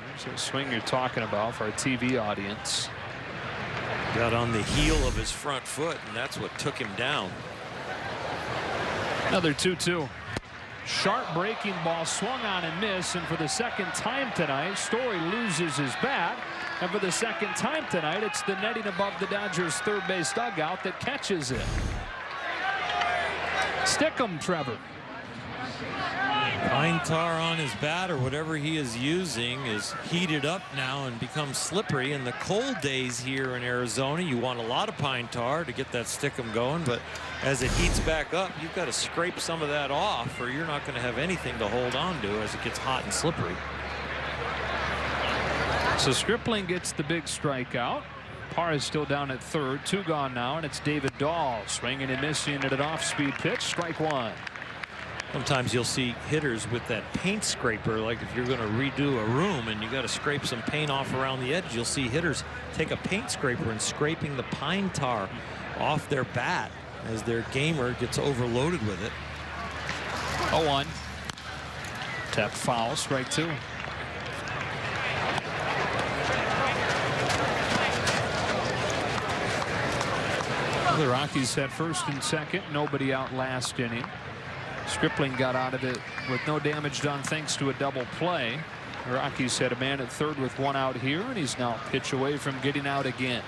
There's a swing you're talking about for our TV audience. Got on the heel of his front foot, and that's what took him down. Another 2-2. Sharp breaking ball swung on and missed, and for the second time tonight, Story loses his bat. And for the second time tonight, it's the netting above the Dodgers' third base dugout that catches it. Stick 'em, Trevor. Pine tar on his bat or whatever he is using is heated up now and becomes slippery. In the cold days here in Arizona, you want a lot of pine tar to get that stickum going, but as it heats back up, you've got to scrape some of that off or you're not going to have anything to hold on to as it gets hot and slippery. So Stripling gets the big strikeout. Parr is still down at third. 2 gone now, and it's David Dahl swinging and missing at an off-speed pitch. Strike 1. Sometimes you'll see hitters with that paint scraper, like if you're going to redo a room and you got to scrape some paint off around the edge, you'll see hitters take a paint scraper and scraping the pine tar off their bat as their gamer gets overloaded with it. 0-1. Tap foul, strike 2. The Rockies had first and second, nobody out last inning. Stripling got out of it with no damage done thanks to a double play. The Rockies had a man at third with 1 out here, and he's now a pitch away from getting out again.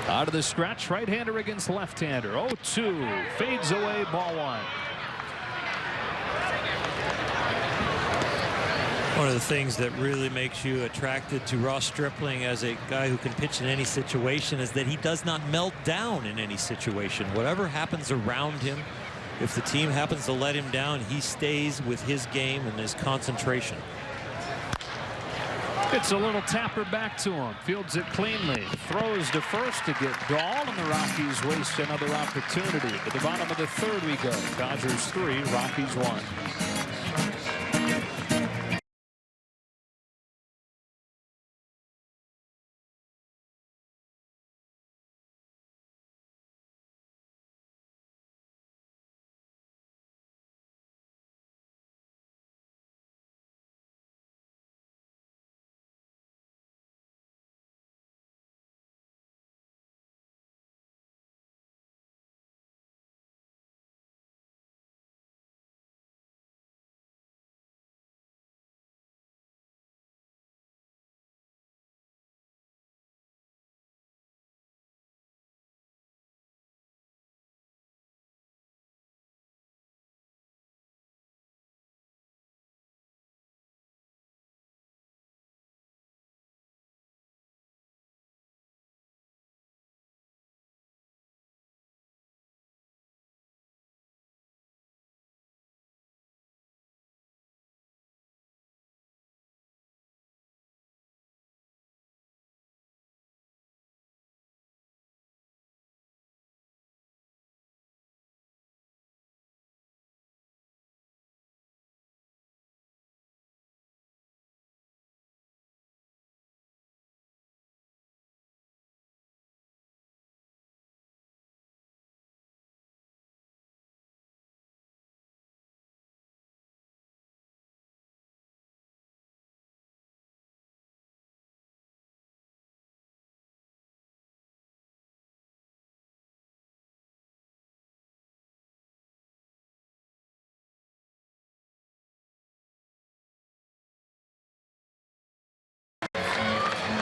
Out of the stretch, right-hander against left-hander. 0-2, fades away, ball 1. One of the things that really makes you attracted to Ross Stripling as a guy who can pitch in any situation is that he does not melt down in any situation. Whatever happens around him, if the team happens to let him down, he stays with his game and his concentration. It's a little tapper back to him. Fields it cleanly. Throws to first to get Dahl, and the Rockies waste another opportunity. To the bottom of the third we go. Dodgers 3, Rockies 1.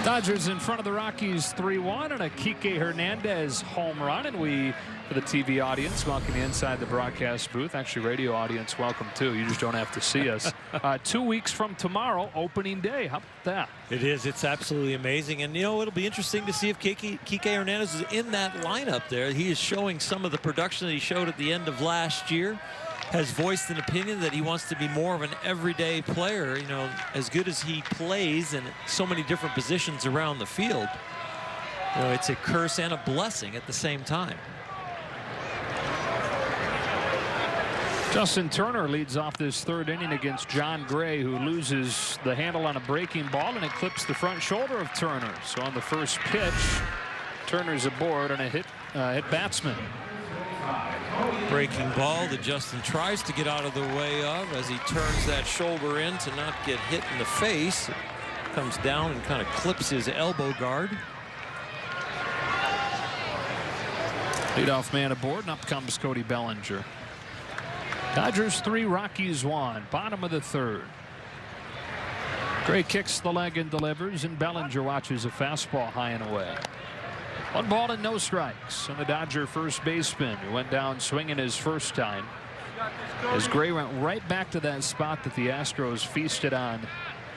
Dodgers in front of the Rockies 3-1 and a Kike Hernandez home run. And we, for the TV audience, welcome you inside the broadcast booth. Actually, radio audience, welcome too. You just don't have to see us. 2 weeks from tomorrow, opening day. How about that? It is. It's absolutely amazing. And, you know, it'll be interesting to see if Kike Hernandez is in that lineup there. He is showing some of the production that he showed at the end of last year. has voiced an opinion that he wants to be more of an everyday player. You know, as good as he plays in so many different positions around the field, you know, it's a curse and a blessing at the same time. Justin Turner leads off this third inning against John Gray, who loses the handle on a breaking ball, and it clips the front shoulder of Turner. So on the first pitch, Turner's aboard on a hit batsman. Breaking ball that Justin tries to get out of the way of as he turns that shoulder in to not get hit in the face. It comes down and kind of clips his elbow guard. Leadoff man aboard, and up comes Cody Bellinger. Dodgers 3, Rockies 1, bottom of the third. Gray kicks the leg and delivers, and Bellinger watches a fastball high and away. 1 ball and no strikes, and the Dodger first baseman who went down swinging his first time, as Gray went right back to that spot that the Astros feasted on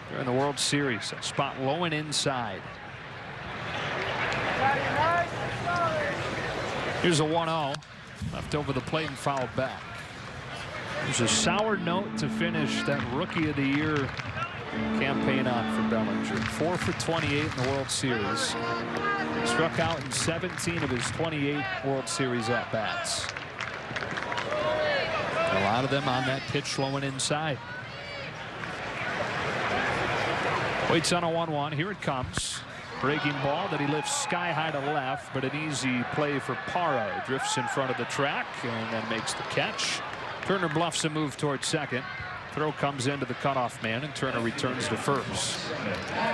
during the World Series, a spot low and inside. Here's a 1-0 left over the plate and fouled back. There's a sour note to finish that Rookie of the Year campaign on for Bellinger. 4 for 28 in the World Series. Struck out in 17 of his 28 World Series at-bats. A lot of them on that pitch low and inside. Waits on a 1-1. Here it comes. Breaking ball that he lifts sky high to left, but an easy play for Parra. Drifts in front of the track and then makes the catch. Turner bluffs a move towards second. Throw comes into the cutoff man, and Turner returns to first.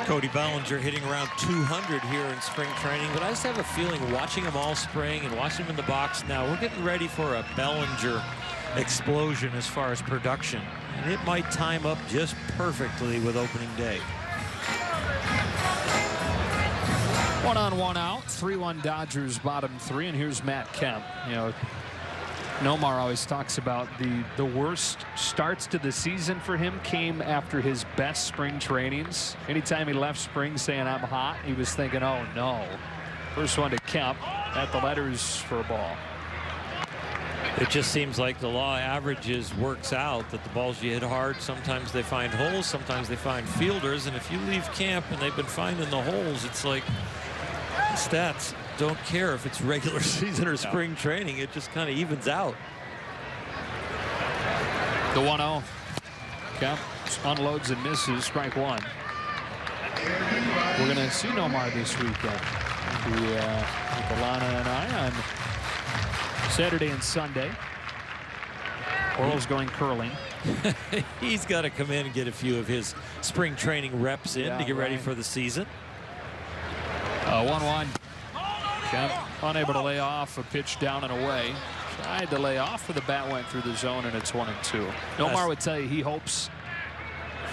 Cody Bellinger hitting around 200 here in spring training, but I just have a feeling watching him all spring and watching him in the box now, we're getting ready for a Bellinger explosion as far as production. And it might time up just perfectly with opening day. 1 on 1 out. 3-1 Dodgers bottom 3, and here's Matt Kemp. You know, Nomar always talks about the worst starts to the season for him came after his best spring trainings. Anytime he left spring saying I'm hot, he was thinking, oh no. First one to Kemp at the letters for a ball. It just seems like the law of averages works out, that the balls you hit hard, sometimes they find holes, sometimes they find fielders, and if you leave camp and they've been finding the holes, it's like the stats don't care if it's regular season or spring training. It just kind of evens out. The 1-0. Kemp unloads and misses, strike 1. We're going to see Nomar this weekend. Alana and I on Saturday and Sunday. Oral's going curling. He's got to come in and get a few of his spring training reps in to get ready for the season. 1-1. Kemp unable to lay off a pitch down and away. Tried to lay off, but the bat went through the zone, and it's 1-2. Nomar would tell you he hopes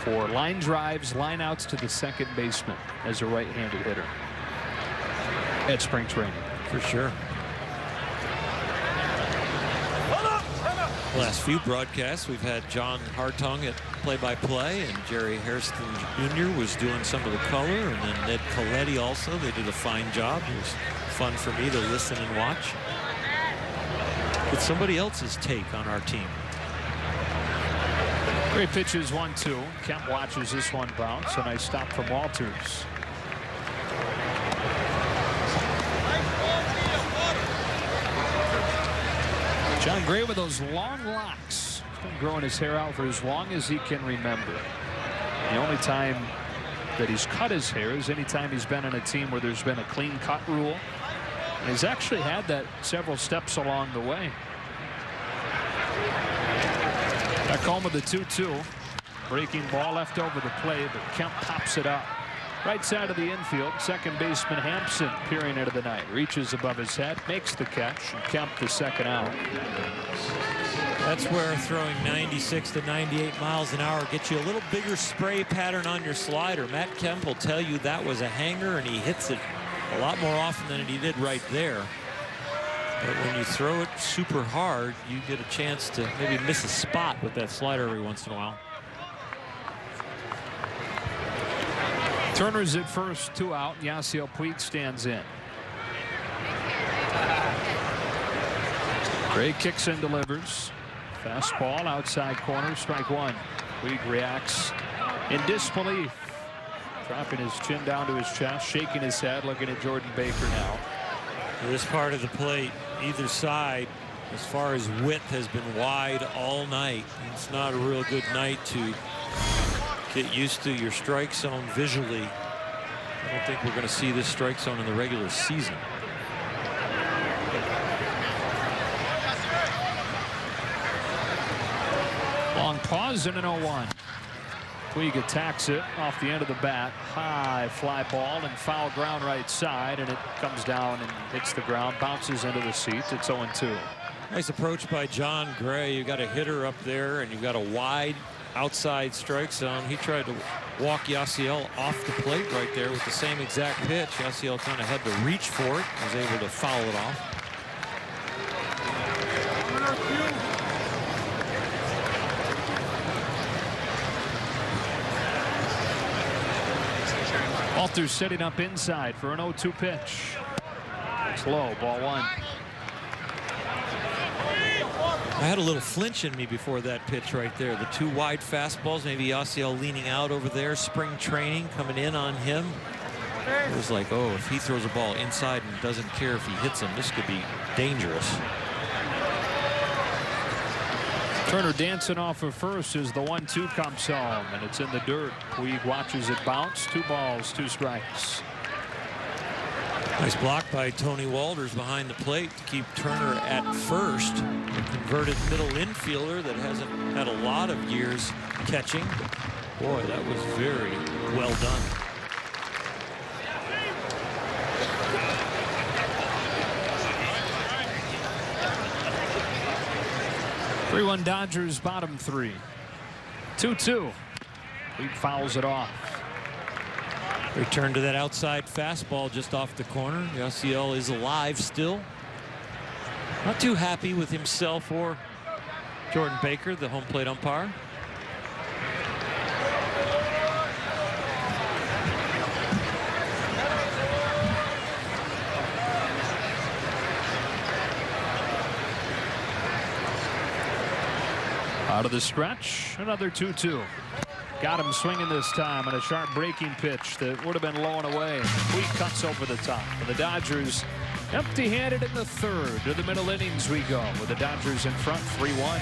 for line drives, line outs to the second baseman as a right-handed hitter at spring training. For sure. Last few broadcasts, we've had John Hartung at play-by-play, and Jerry Hairston Jr. was doing some of the color, and then Ned Coletti also. They did a fine job. It was fun for me to listen and watch. It's somebody else's take on our team. Great pitches, 1-2. Kemp watches this one bounce. A nice stop from Walters. John Gray with those long locks. He's been growing his hair out for as long as he can remember. The only time that he's cut his hair is anytime he's been in a team where there's been a clean cut rule. And he's actually had that several steps along the way. Back home with the 2-2. Breaking ball left over the plate, but Kemp pops it up. Right side of the infield, second baseman Hampson peering into the night. Reaches above his head, makes the catch, and Kemp the second out. That's where throwing 96 to 98 miles an hour gets you a little bigger spray pattern on your slider. Matt Kemp will tell you that was a hanger, and he hits it a lot more often than he did right there. But when you throw it super hard, you get a chance to maybe miss a spot with that slider every once in a while. Turner's at first, 2 out. Yasiel Puig stands in. Gray kicks and delivers. Fastball outside corner, strike one. Puig reacts in disbelief, dropping his chin down to his chest, shaking his head, looking at Jordan Baker now. This part of the plate, either side, as far as width, has been wide all night. It's not a real good night to get used to your strike zone visually. I don't think we're going to see this strike zone in the regular season. Long pause and an 0-1. Puig attacks it off the end of the bat. High fly ball and foul ground right side, and it comes down and hits the ground, bounces into the seats. It's 0-2. Nice approach by John Gray. You got a hitter up there, and you've got a wide outside strike zone. He tried to walk Yasiel off the plate right there with the same exact pitch. Yasiel kind of had to reach for it, was able to foul it off. Walters setting up inside for an 0-2 pitch. It's low, ball one. I had a little flinch in me before that pitch right there. The two wide fastballs, maybe Yasiel leaning out over there, spring training coming in on him. It was like, oh, if he throws a ball inside and doesn't care if he hits him, this could be dangerous. Turner dancing off of first as the 1-2 comes home, and it's in the dirt. Puig watches it bounce. 2 balls, 2 strikes. Nice block by Tony Walters behind the plate to keep Turner at first. A converted middle infielder that hasn't had a lot of years catching. Boy, that was very well done. Three-1 Dodgers, bottom 3. 2-2. Puig fouls it off. Return to that outside fastball just off the corner. Yasiel is alive still. Not too happy with himself or Jordan Baker, the home plate umpire. Out of the stretch, another 2-2. Got him swinging this time on a sharp breaking pitch that would have been low and away. Puig cuts over the top. And the Dodgers empty-handed in the third. To the middle innings we go with the Dodgers in front 3-1.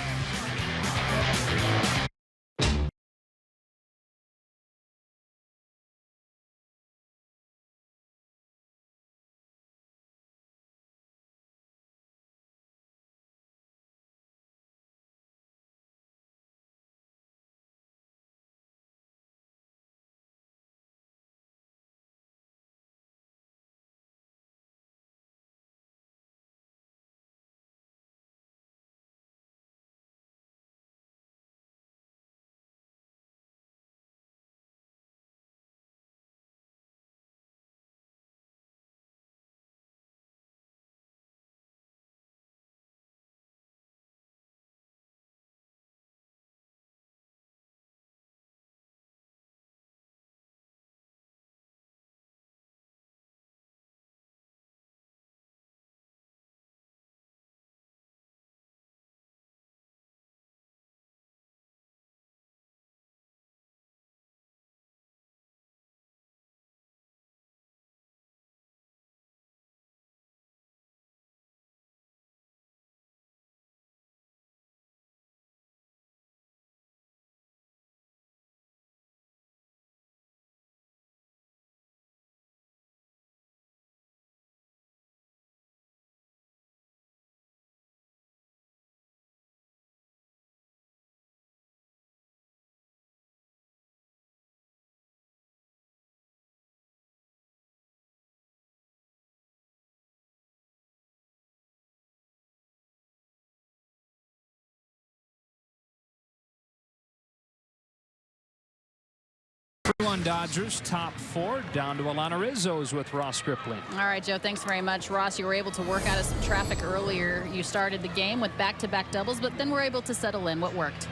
Dodgers top 4 down to Alana Rizzo's with Ross Stripling. All right, Joe, thanks very much. Ross, you were able to work out of some traffic earlier. You started the game with back-to-back doubles, but then were able to settle in. What worked?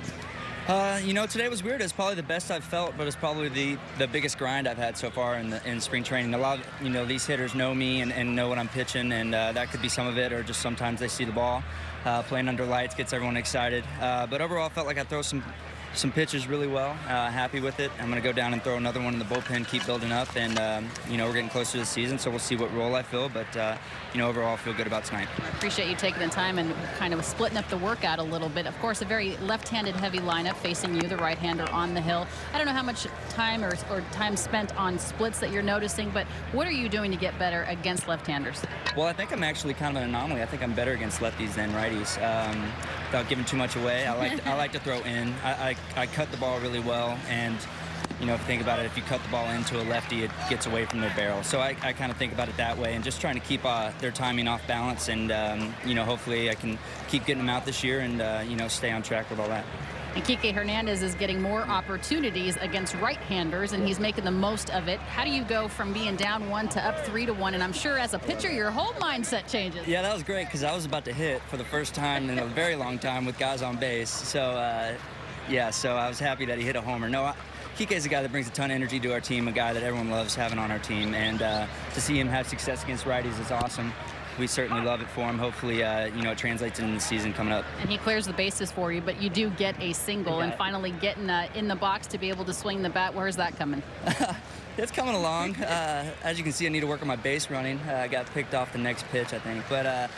You know, today was weird. It's probably the best I've felt, but it's probably the biggest grind I've had so far in spring training. A lot of, these hitters know me and know what I'm pitching, and that could be some of it, or just sometimes they see the ball. Playing under lights gets everyone excited. But overall, I felt like I throw some pitches really well. Happy with it. I'm going to go down and throw another one in the bullpen, keep building up, and we're getting closer to the season, so we'll see what role I fill. But overall, I feel good about tonight. I appreciate you taking the time and kind of splitting up the workout a little bit. Of course, a very left-handed heavy lineup facing you, the right-hander on the hill. I don't know how much time or time spent on splits that you're noticing, but what are you doing to get better against left-handers? Well, I think I'm actually kind of an anomaly. I think I'm better against lefties than righties. Without giving too much away, I like to throw in. I cut the ball really well, and if you think about it, if you cut the ball into a lefty, it gets away from their barrel. So I kind of think about it that way, and just trying to keep their timing off balance, and hopefully I can keep getting them out this year, and stay on track with all that. And Kike Hernandez is getting more opportunities against right-handers, and he's making the most of it. How do you go from being down 1 to up 3-1? And I'm sure as a pitcher, your whole mindset changes. Yeah, that was great because I was about to hit for the first time in a very long time with guys on base. So, so I was happy that he hit a homer. No, Kike is a guy that brings a ton of energy to our team, a guy that everyone loves having on our team. And to see him have success against righties is awesome. We certainly love it for him. Hopefully, it translates into the season coming up. And he clears the bases for you, but you do get a single and finally getting in the box to be able to swing the bat. Where's that coming? It's coming along. As you can see, I need to work on my base running. I got picked off the next pitch, I think. But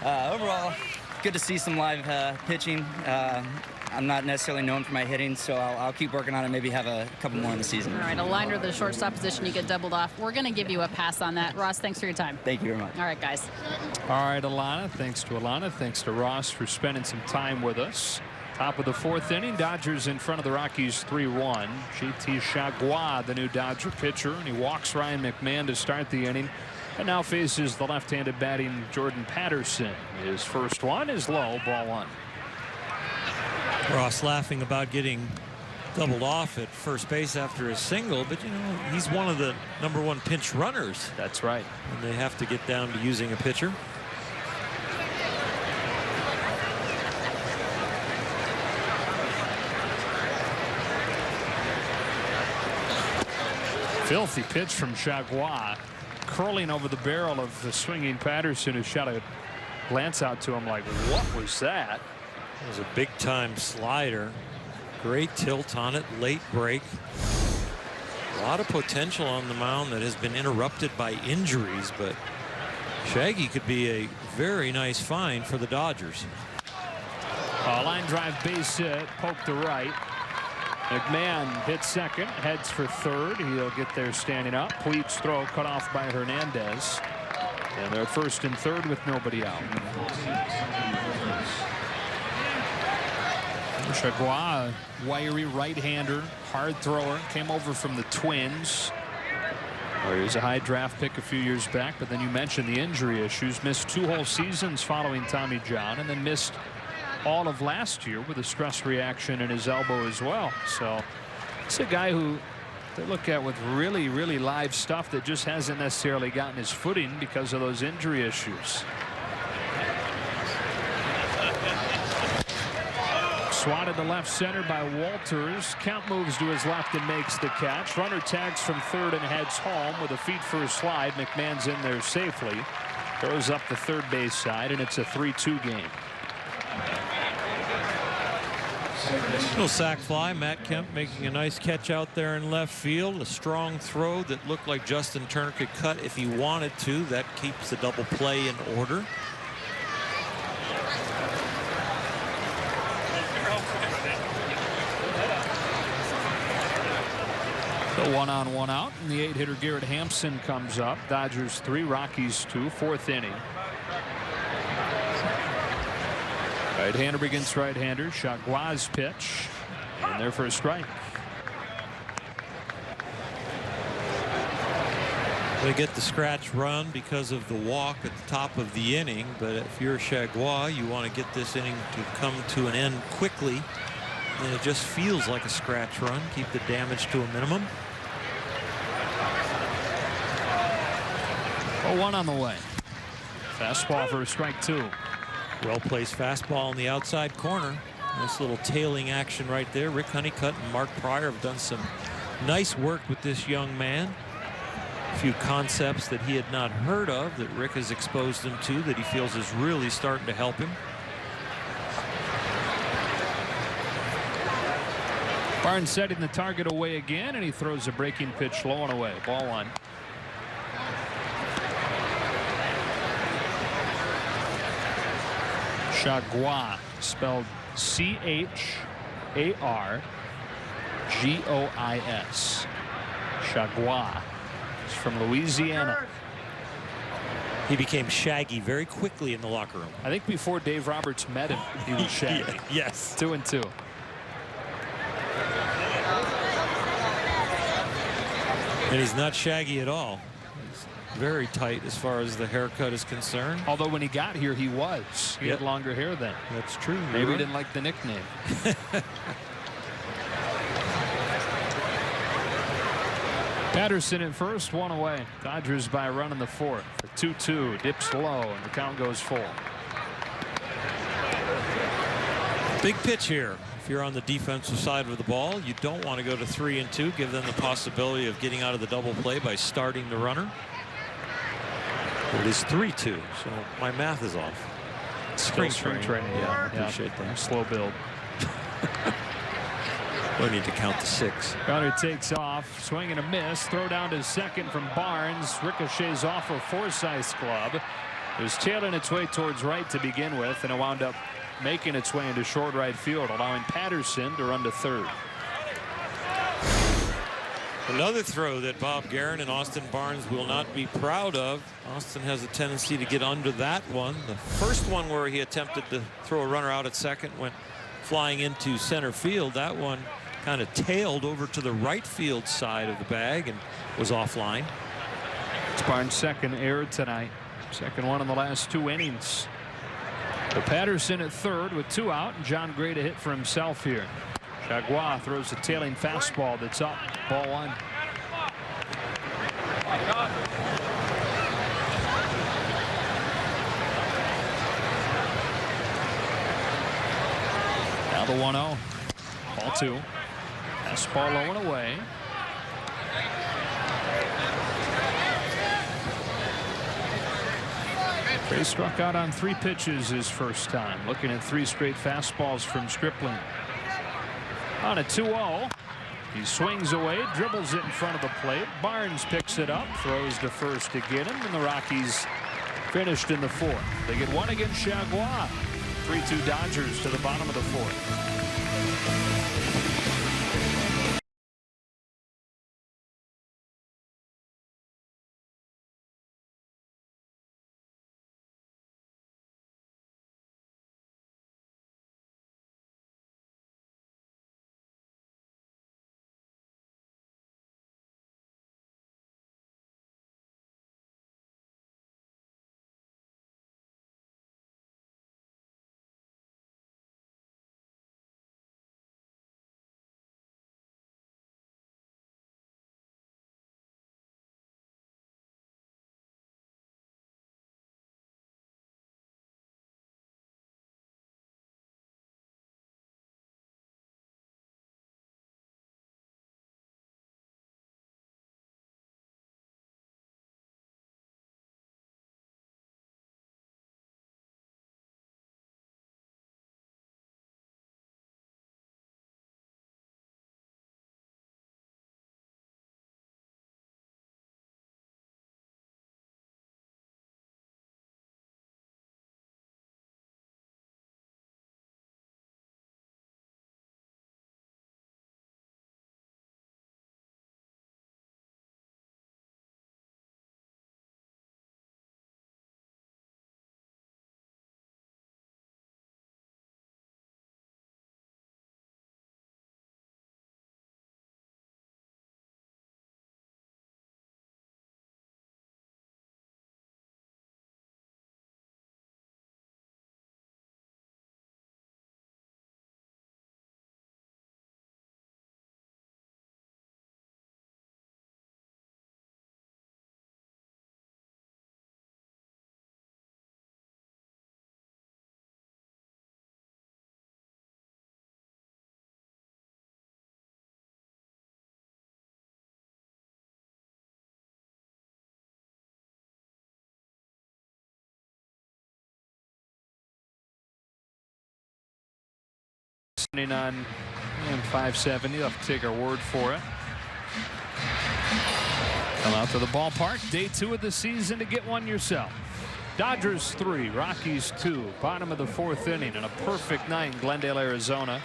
overall, good to see some live pitching. I'm not necessarily known for my hitting, so I'll keep working on it, maybe have a couple more in the season. All right, a liner to the shortstop position, you get doubled off. We're going to give you a pass on that. Ross, thanks for your time. Thank you very much. All right, guys. All right, Alana. Thanks to Alana. Thanks to Ross for spending some time with us. Top of the 4th inning, Dodgers in front of the Rockies 3-1. JT Chargois, the new Dodger pitcher, and he walks Ryan McMahon to start the inning. And now faces the left-handed batting Jordan Patterson. His first one is low, ball 1. Ross laughing about getting doubled off at first base after a single, but he's one of the #1 pinch runners. That's right. And they have to get down to using a pitcher. Filthy pitch from Chargois, curling over the barrel of the swinging Patterson, who shot a glance out to him like, what was that? It was a big-time slider. Great tilt on it, late break. A lot of potential on the mound that has been interrupted by injuries, but Shaggy could be a very nice find for the Dodgers. Line drive base hit, poke to right. McMahon hits second, heads for third. He'll get there standing up. Pleats throw cut off by Hernandez. And they're at first and third with nobody out. Chargois, wiry right-hander, hard thrower, came over from the Twins. He was a high draft pick a few years back, but then you mentioned the injury issues. Missed 2 whole seasons following Tommy John, and then missed all of last year with a stress reaction in his elbow as well. So it's a guy who they look at with really, really live stuff that just hasn't necessarily gotten his footing because of those injury issues. Swatted to left center by Walters. Count moves to his left and makes the catch. Runner tags from third and heads home with a feet first slide. McMahon's in there safely. Throws up the third base side, and it's a 3-2 game. Little sac fly. Matt Kemp making a nice catch out there in left field. A strong throw that looked like Justin Turner could cut if he wanted to. That keeps the double play in order. The 1-on, 1-out, and the 8-hitter Garrett Hampson comes up. Dodgers 3, Rockies 2, 4th inning. Right-hander against right-hander. Chargois' pitch, and there for a strike. They get the scratch run because of the walk at the top of the inning, but if you're Chargois, you want to get this inning to come to an end quickly, and it just feels like a scratch run. Keep the damage to a minimum. 0-1 on the way. Fastball for a strike 2. Well-placed fastball in the outside corner. Nice little tailing action right there. Rick Honeycutt and Mark Pryor have done some nice work with this young man. A few concepts that he had not heard of that Rick has exposed him to that he feels is really starting to help him. Barnes setting the target away again, and he throws a breaking pitch low and away. Ball one. Chagua, spelled C-H-A-R-G-O-I-S. Chagua. He's from Louisiana. He became Shaggy very quickly in the locker room. I think before Dave Roberts met him, he was Shaggy. Yes. 2-2. And he's not shaggy at all. He's very tight as far as the haircut is concerned. Although when he got here, he was. He had longer hair then. That's true. Maybe he didn't like the nickname. Patterson at first, one away. Dodgers by a run in the fourth. The 2-2 dips low, and the count goes full. Big pitch here. If you're on the defensive side of the ball, you don't want to go to 3-2. Give them the possibility of getting out of the double play by starting the runner. It is 3-2, so my math is off. Spring training. Yeah, appreciate that. Slow build. We need to count to 6. Gunner takes off, swing and a miss. Throw down to second from Barnes. Ricochets off of Forsythe's glove. It was tailing its way towards right to begin with, and it wound up making its way into short right field, allowing Patterson to run to third. Another throw that Bob Guerin and Austin Barnes will not be proud of. Austin has a tendency to get under that one. The first one where he attempted to throw a runner out at second went flying into center field. That one kind of tailed over to the right field side of the bag and was offline. It's Barnes' second error tonight. Second one in the last 2 innings. But Patterson at third with 2 out, and John Gray to hit for himself here. Chagua throws a tailing fastball that's up. Ball one. Now the 1-0. Ball 2. Fastball low and away. Gray struck out on 3 pitches his first time. Looking at 3 straight fastballs from Stripling. On a 2-0. He swings away, dribbles it in front of the plate. Barnes picks it up, throws to first to get him, and the Rockies finished in the 4th. They get one against Chagua. 3-2 Dodgers to the bottom of the 4th. On And 570. You'll have to take our word for it. Come out to the ballpark. Day 2 of the season to get one yourself. Dodgers 3, Rockies 2. Bottom of the 4th inning and a perfect night in Glendale, Arizona.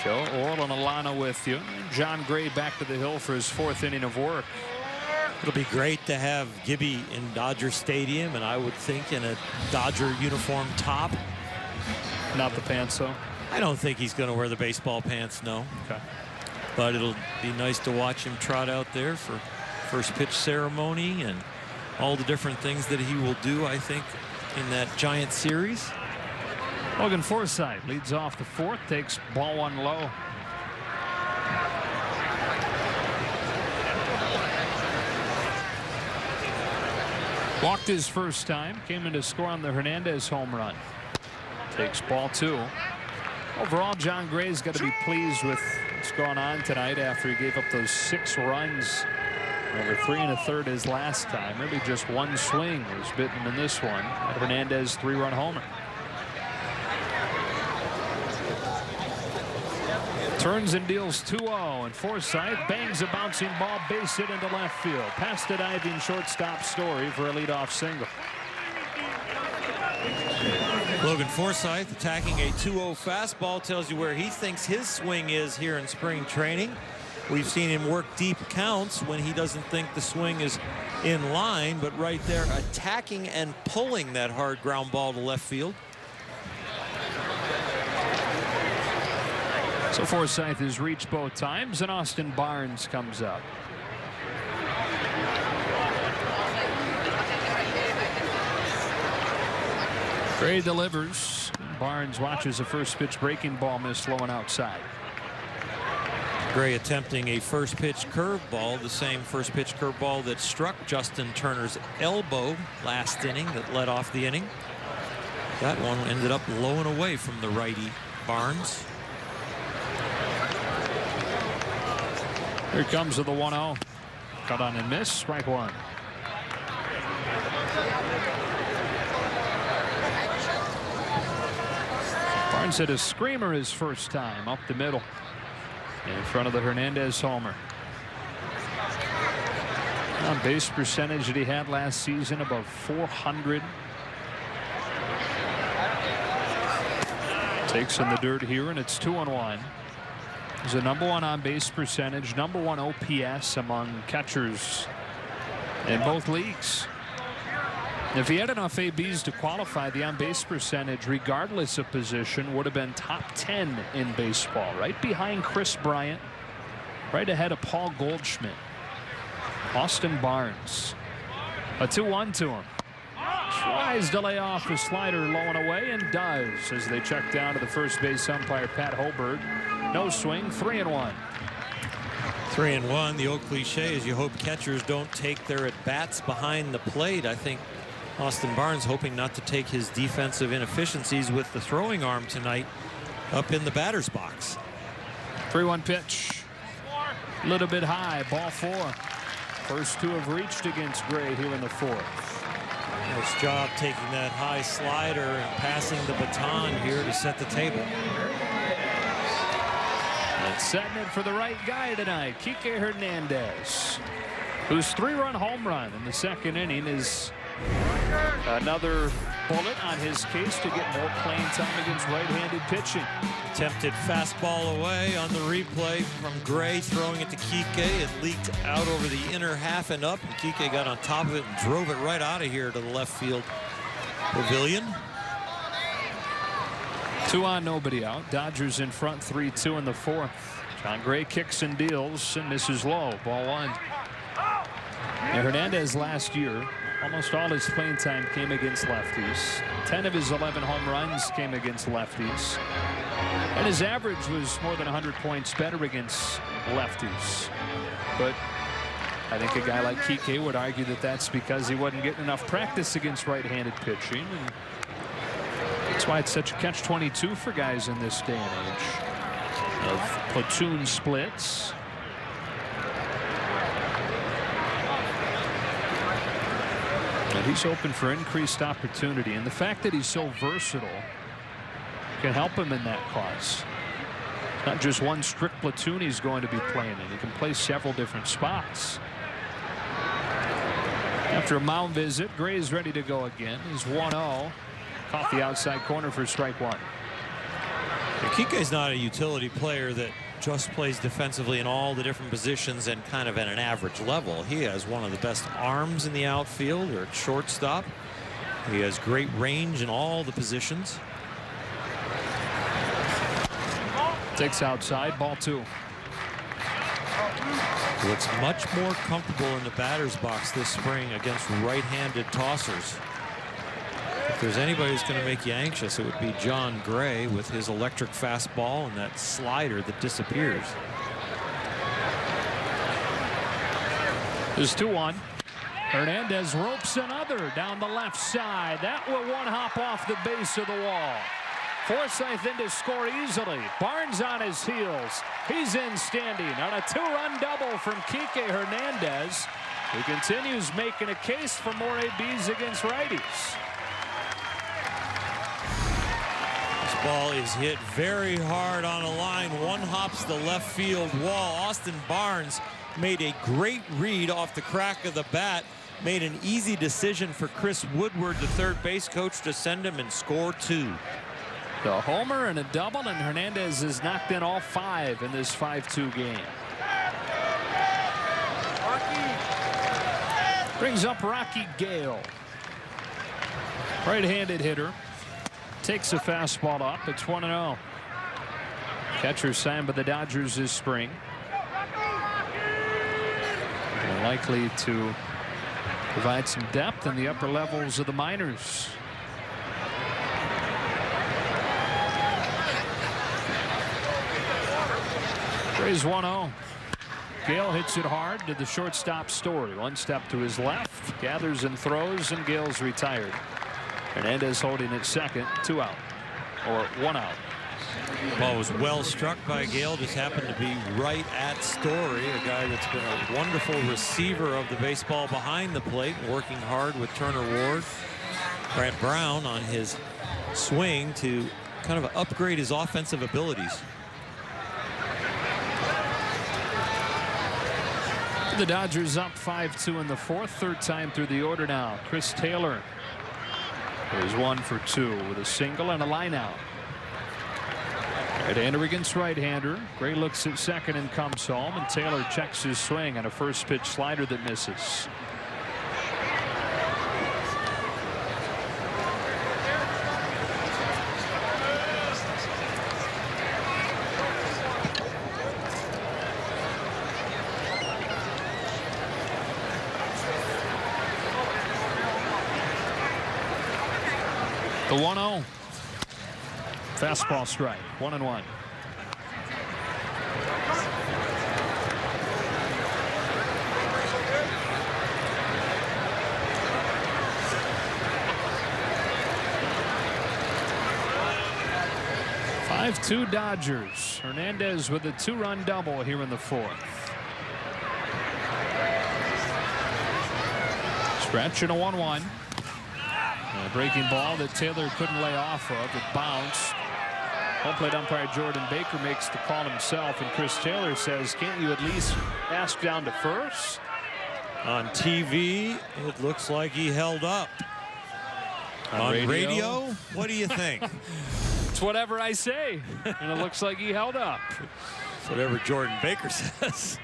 Joe, Oral, and Alana with you. John Gray back to the hill for his 4th inning of work. It'll be great to have Gibby in Dodger Stadium, and I would think in a Dodger uniform top. Not the pants, though? I don't think he's going to wear the baseball pants, no. Okay. But it'll be nice to watch him trot out there for first pitch ceremony and all the different things that he will do, I think, in that Giant series. Logan Forsythe leads off the 4th, takes ball 1 low. Walked his first time, came in to score on the Hernandez home run. Takes ball 2. Overall, John Gray's got to be pleased with what's going on tonight after he gave up those 6 runs. Over 3 1/3 his last time. Really just one swing was bitten in this one. Hernandez 3-run homer. Turns and deals 2-0, and Forsythe bangs a bouncing ball base hit into left field. Past the diving shortstop Story for a leadoff single. Logan Forsythe attacking a 2-0 fastball tells you where he thinks his swing is here in spring training. We've seen him work deep counts when he doesn't think the swing is in line, but right there attacking and pulling that hard ground ball to left field. So Forsythe has reached both times, and Austin Barnes comes up. Gray delivers. Barnes watches a first pitch breaking ball miss low and outside. Gray attempting a first pitch curveball, the same first pitch curveball that struck Justin Turner's elbow last inning that led off the inning. That one ended up low and away from the righty Barnes. Here comes to the 1-0. Cut on and miss. Strike 1. Barnes hit a screamer his first time up the middle in front of the Hernandez homer. On base percentage that he had last season above 400. Takes in the dirt here, and it's 2-1. He's a #1 on base percentage, #1 OPS among catchers in both leagues. If he had enough ABs to qualify, the on base percentage, regardless of position, would have been top 10 in baseball, right behind Chris Bryant, right ahead of Paul Goldschmidt. Austin Barnes, a 2-1 to him. Tries to lay off the slider low and away, and does as they check down to the first base umpire Pat Hoberg. No swing, 3-1. 3-1. The old cliche is you hope catchers don't take their at-bats behind the plate. I think Austin Barnes hoping not to take his defensive inefficiencies with the throwing arm tonight up in the batter's box. 3-1 pitch. A little bit high, ball 4. First 2 have reached against Gray here in the 4th. Nice job taking that high slider and passing the baton here to set the table. And setting it for the right guy tonight, Kike Hernandez, whose 3-run home run in the 2nd inning is another bullet on his case to get more playing time against right-handed pitching. Attempted fastball away on the replay from Gray, throwing it to Kike. It leaked out over the inner half and up, and Kike got on top of it and drove it right out of here to the left field pavilion. 2 on, nobody out. Dodgers in front, 3-2 in the 4th. John Gray kicks and deals and misses low. Ball 1. Now Hernandez last year, almost all his playing time came against lefties. 10 of his 11 home runs came against lefties. And his average was more than 100 points better against lefties. But I think a guy like Kike would argue that that's because he wasn't getting enough practice against right-handed pitching. And that's why it's such a catch-22 for guys in this day and age of platoon splits. And he's open for increased opportunity, and the fact that he's so versatile can help him in that cause. Not just one strict platoon he's going to be playing in. He can play several different spots. After a mound visit, Gray is ready to go again. He's 1-0. Caught the outside corner for strike one. Kike's not a utility player that just plays defensively in all the different positions and kind of at an average level. He has one of the best arms in the outfield or at shortstop. He has great range in all the positions. Takes outside, ball 2. Looks much more comfortable in the batter's box this spring against right-handed tossers. If there's anybody who's going to make you anxious, it would be John Gray with his electric fastball and that slider that disappears. There's 2-1. Hernandez ropes another down the left side. That will one hop off the base of the wall. Forsythe in to score easily. Barnes on his heels. He's in standing on a 2-run double from Kike Hernandez, who continues making a case for more ABs against righties. This ball is hit very hard on a line. One hops the left field wall. Austin Barnes made a great read off the crack of the bat. Made an easy decision for Chris Woodward, the third base coach, to send him and score 2. A homer and a double, and Hernandez has knocked in all 5 in this 5-2 game. Brings up Rocky Gale. Right-handed hitter. Takes a fastball up. It's 1-0. Catcher signed by the Dodgers this spring. And likely to provide some depth in the upper levels of the minors. Rays 1-0. Gale hits it hard to the shortstop Story. One step to his left, gathers and throws, and Gale's retired. Hernandez holding at second, 2 out, or 1 out. Ball was well struck by Gale, just happened to be right at Story, a guy that's been a wonderful receiver of the baseball behind the plate, working hard with Turner Ward. Brant Brown on his swing to kind of upgrade his offensive abilities. The Dodgers up 5-2 in the 4th, third time through the order now. Chris Taylor is 1 for 2 with a single and a line out. Right-hander against right-hander. Gray looks at second and comes home, and Taylor checks his swing on a first pitch slider that misses. The 1-0. Fastball strike. 1-1. Five-2 Dodgers. Hernandez with a 2-run double here in the 4th. Stretch and a 1-1. A breaking ball that Taylor couldn't lay off of. It bounced. Home plate umpire Jordan Baker makes the call himself, and Chris Taylor says, can't you at least ask down to first? On TV, it looks like he held up. On radio, what do you think? It's whatever I say, and it looks like he held up. It's whatever Jordan Baker says.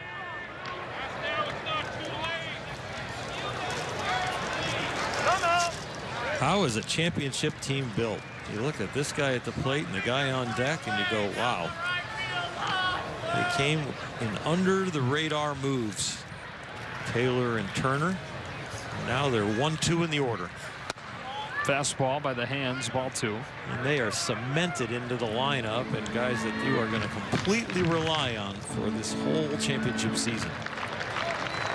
How is a championship team built? You look at this guy at the plate and the guy on deck, and you go, wow. They came in under the radar moves. Taylor and Turner. Now they're 1-2 in the order. Fastball by the hands, ball 2. And they are cemented into the lineup, and guys that you are going to completely rely on for this whole championship season.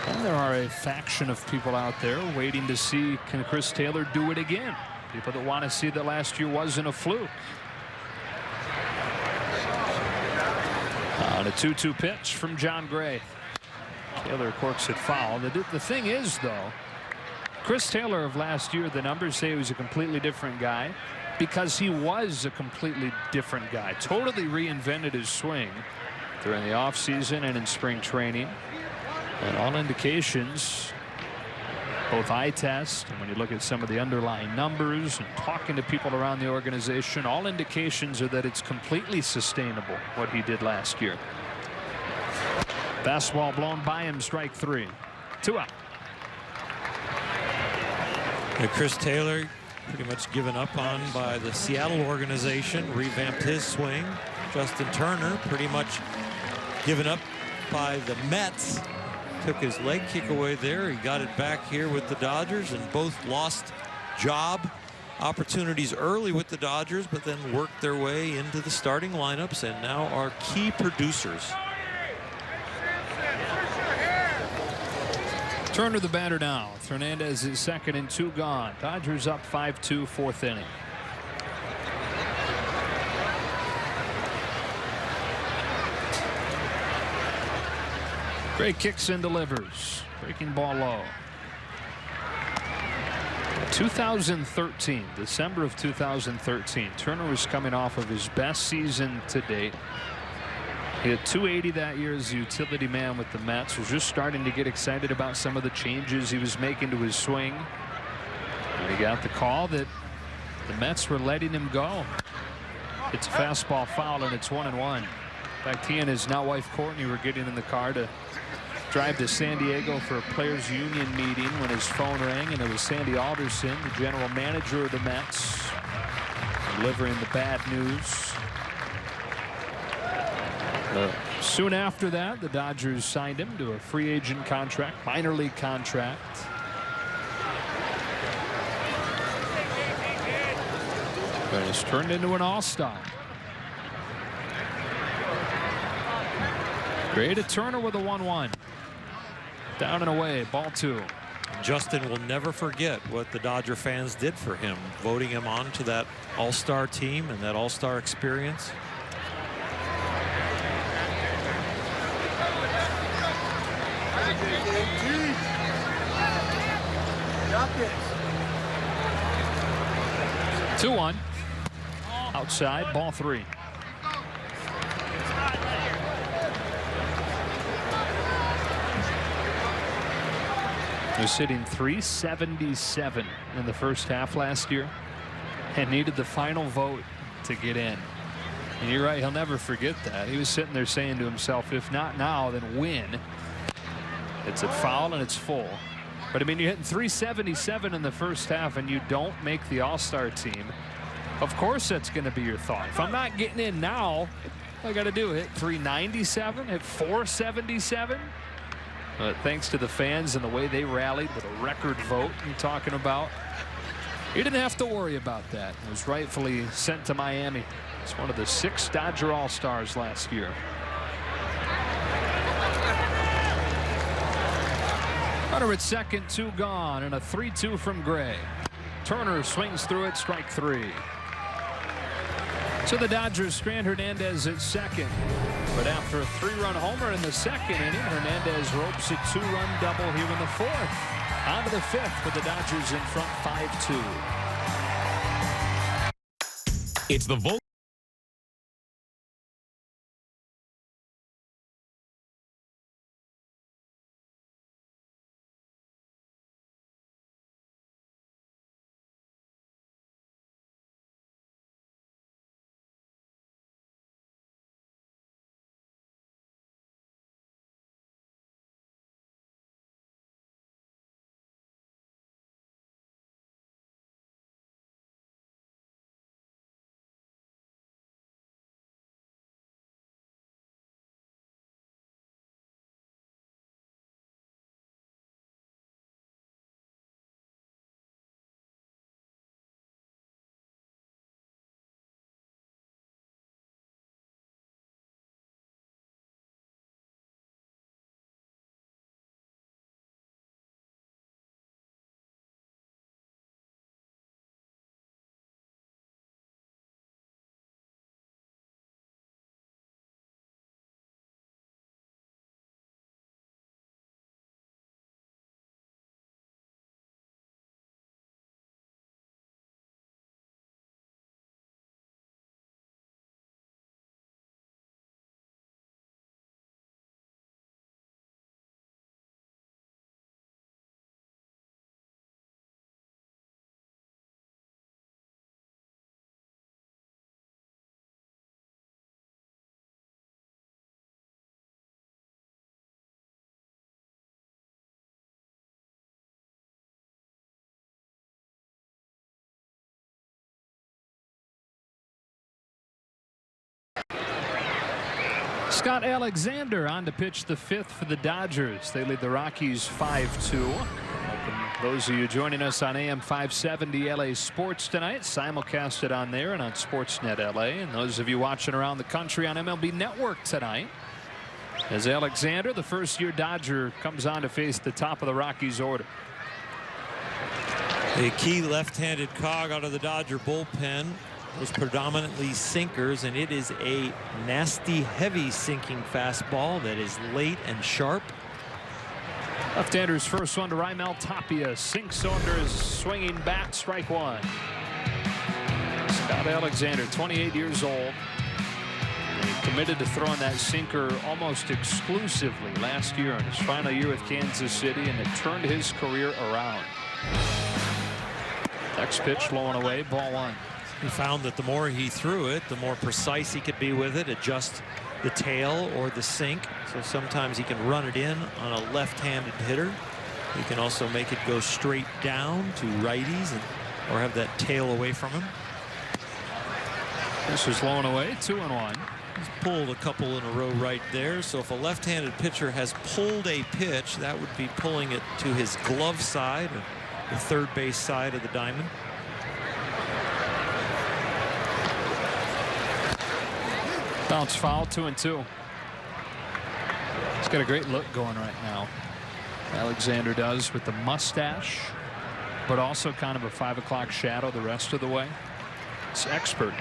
And there are a faction of people out there waiting to see, can Chris Taylor do it again? People that want to see that last year wasn't a fluke. On a 2-2 pitch from John Gray. Taylor corks it foul. The thing is, though, Chris Taylor of last year, the numbers say he was a completely different guy. because he was a completely different guy. Totally reinvented his swing during the offseason and in spring training. And all indications, both eye test and when you look at some of the underlying numbers and talking to people around the organization, all indications are that it's completely sustainable what he did last year. Fastball blown by him, strike 3. 2 out. And Chris Taylor pretty much given up on by the Seattle organization, revamped his swing. Justin Turner pretty much given up by the Mets. Took his leg kick away there. He got it back here with the Dodgers, and both lost job opportunities early with the Dodgers, but then worked their way into the starting lineups and now are key producers. Turner the batter now. Hernandez is second and 2 gone. Dodgers up 5-2, 4th inning. Gray kicks and delivers. Breaking ball low. 2013, December of 2013. Turner was coming off of his best season to date. He had 280 that year as a utility man with the Mets. Was just starting to get excited about some of the changes he was making to his swing. And he got the call that the Mets were letting him go. It's a fastball foul, and it's 1-1. In fact, he and his now wife Courtney were getting in the car to drive to San Diego for a players union meeting when his phone rang, and it was Sandy Alderson, the general manager of the Mets, delivering the bad news. Soon after that, the Dodgers signed him to a free agent contract, minor league contract. But it's turned into an all-star. Gray to Turner with a 1-1. Down and away, ball 2. Justin will never forget what the Dodger fans did for him, voting him on to that all-star team and that all-star experience. Two 2-1. Outside, ball 3. He was hitting .377 in the first half last year and needed the final vote to get in. And you're right, he'll never forget that. He was sitting there saying to himself, if not now, then when? It's a foul and it's full. But I mean, you're hitting .377 in the first half and you don't make the all-star team. Of course that's going to be your thought. If I'm not getting in now, all I got to do hit .397, hit .477. But thanks to the fans and the way they rallied with a record vote you're talking about, he didn't have to worry about that. He was rightfully sent to Miami. It's one of the 6 Dodger All-Stars last year. Runner at second, 2 gone, and a 3-2 from Gray. Turner swings through it, strike 3. So the Dodgers strand Hernandez at second. But after a 3-run homer in the second inning, Hernandez ropes a 2-run double here in the 4th. On to the 5th with the Dodgers in front 5-2. It's the Scott Alexander on to pitch the 5th for the Dodgers. They lead the Rockies 5-2. Those of you joining us on AM 570 LA Sports tonight, simulcasted on there and on Sportsnet LA. And those of you watching around the country on MLB Network tonight, as Alexander, the first-year Dodger, comes on to face the top of the Rockies order. A key left-handed cog out of the Dodger bullpen was predominantly sinkers, and it is a nasty, heavy sinking fastball that is late and sharp. Left-hander's first one to Raimel Tapia. Sinks under his swinging bat. Strike one. Scott Alexander, 28 years old. He committed to throwing that sinker almost exclusively last year in his final year with Kansas City, and it turned his career around. Next pitch low and away, ball one. He found that the more he threw it, the more precise he could be with it, adjust the tail or the sink. So sometimes he can run it in on a left-handed hitter. He can also make it go straight down to righties or have that tail away from him. This was low and away, 2-1. He's pulled a couple in a row right there. So if a left-handed pitcher has pulled a pitch, that would be pulling it to his glove side, or the third base side of the diamond. Bounce foul, 2-2. He's got a great look going right now. Alexander does, with the mustache, but also kind of a 5 o'clock shadow the rest of the way. It's expert.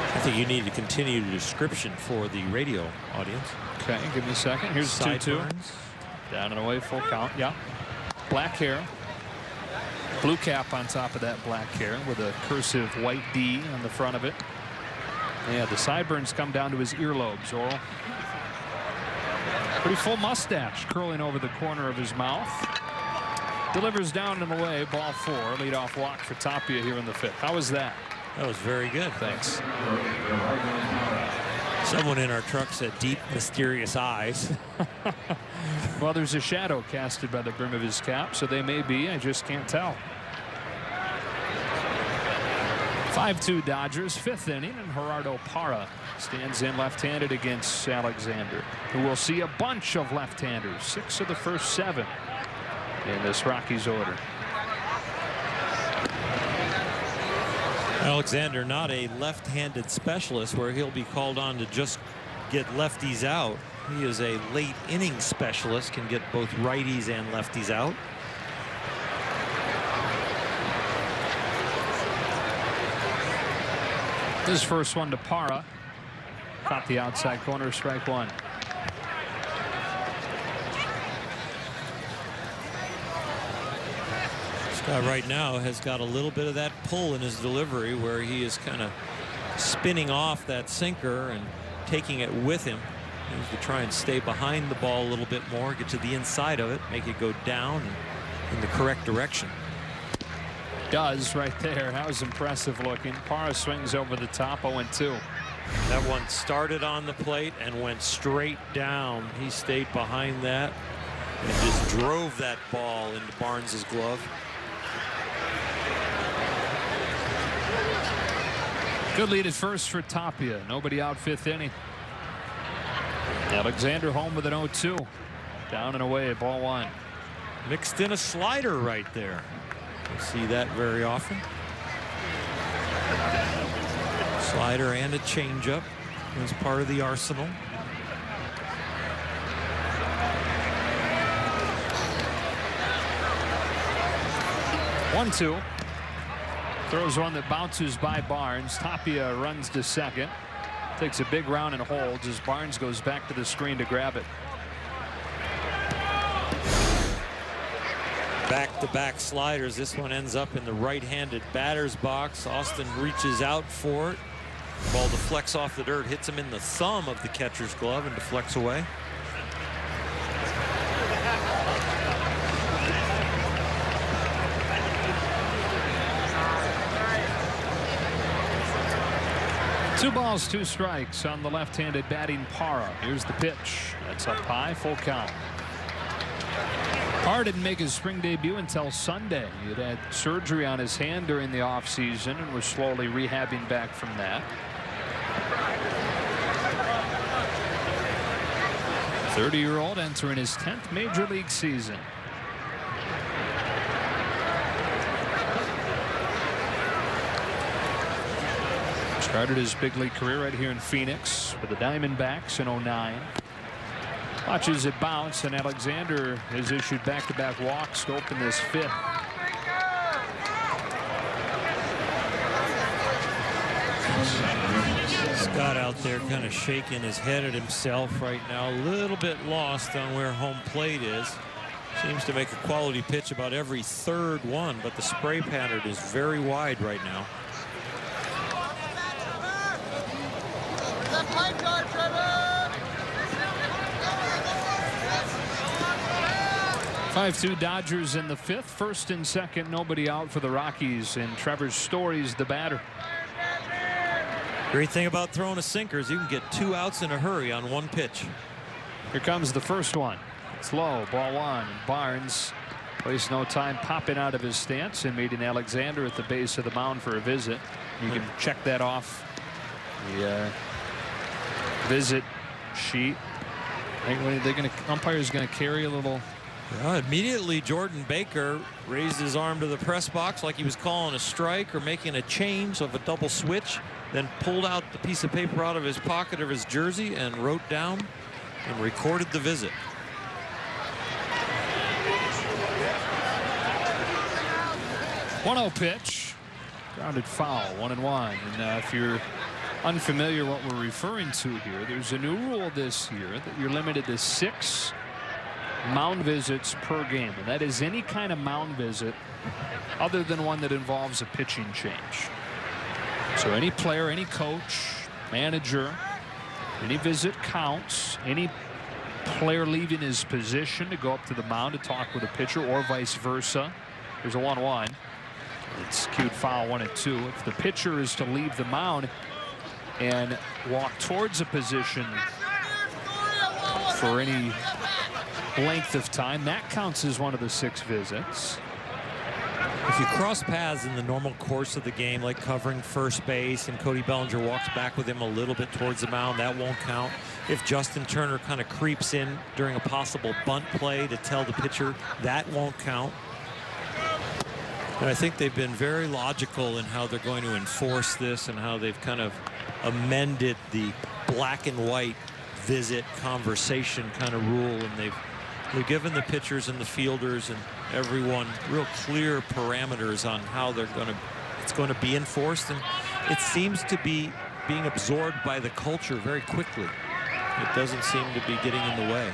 I think you need to continue the description for the radio audience. Okay, give me a second. Here's the 2-2. Sideburns. Down and away, full count. Yeah. Black hair. Blue cap on top of that black hair with a cursive white D on the front of it. Yeah, the sideburns come down to his earlobes, Oral. Pretty full mustache curling over the corner of his mouth. Delivers down and away, ball 4. Leadoff walk for Tapia here in the 5th. How was that? That was very good. Thanks. Someone in our truck said deep, mysterious eyes. Well, there's a shadow casted by the brim of his cap, so they may be. I just can't tell. 5-2 Dodgers, 5th inning, and Gerardo Parra stands in left-handed against Alexander, who will see a bunch of left-handers, 6 of the first 7 in this Rockies order. Alexander, not a left-handed specialist where he'll be called on to just get lefties out. He is a late inning specialist, can get both righties and lefties out. This first one to Parra. Caught the outside corner, strike one. Scott right now has got a little bit of that pull in his delivery where he is kind of spinning off that sinker and taking it with him. He needs to try and stay behind the ball a little bit more, get to the inside of it, make it go down in the correct direction. Does right there. That was impressive looking. Parra swings over the top, 0-2. That one started on the plate and went straight down. He stayed behind that and just drove that ball into Barnes's glove. Good lead at first for Tapia. Nobody out, 5th inning. Alexander home with an 0-2. Down and away, ball 1. Mixed in a slider right there. You see that very often. Slider and a changeup as part of the arsenal. One, 2. Throws one that bounces by Barnes. Tapia runs to second. Takes a big round and holds as Barnes goes back to the screen to grab it. Back-to-back sliders. This one ends up in the right-handed batter's box. Austin reaches out for it. Ball deflects off the dirt, hits him in the thumb of the catcher's glove and deflects away. Two balls, 2 strikes on the left-handed batting Parra. Here's the pitch. That's up high, full count. Parra didn't make his spring debut until Sunday. He had surgery on his hand during the offseason and was slowly rehabbing back from that. 30-year-old entering his 10th major league season. Started his big league career right here in Phoenix with the Diamondbacks in '09. Watches it bounce, and Alexander has issued back-to-back walks to open this fifth. Scott out there kind of shaking his head at himself right now, a little bit lost on where home plate is. Seems to make a quality pitch about every third one, but the spray pattern is very wide right now. 5-2 Dodgers in the fifth. First and second, nobody out for the Rockies, and Trevor Story's the batter. Great thing about throwing a sinker is you can get 2 outs in a hurry on 1 pitch. Here comes the first one. It's low, ball 1. And Barnes wastes no time popping out of his stance and meeting Alexander at the base of the mound for a visit. You can check that off the visit sheet. I think umpire's going to carry a little. Immediately Jordan Baker raised his arm to the press box like he was calling a strike or making a change of a double switch, then pulled out the piece of paper out of his pocket of his jersey and wrote down and recorded the visit. One-0 pitch, grounded foul, 1-1. And if you're unfamiliar what we're referring to here, there's a new rule this year that you're limited to 6 mound visits per game, and that is any kind of mound visit other than one that involves a pitching change. So any player, any coach, manager, any visit counts. Any player leaving his position to go up to the mound to talk with a pitcher or vice versa. There's a 1-1. It's cued foul 1-2. If the pitcher is to leave the mound and walk towards a position for any length of time, that counts as one of the 6 visits. If you cross paths in the normal course of the game, like covering first base and Cody Bellinger walks back with him a little bit towards the mound, that won't count. If Justin Turner kind of creeps in during a possible bunt play to tell the pitcher, that won't count. And I think they've been very logical in how they're going to enforce this and how they've kind of amended the black and white visit conversation kind of rule, and they've given the pitchers and the fielders and everyone real clear parameters on how it's going to be enforced, and it seems to be being absorbed by the culture very quickly. It doesn't seem to be getting in the way.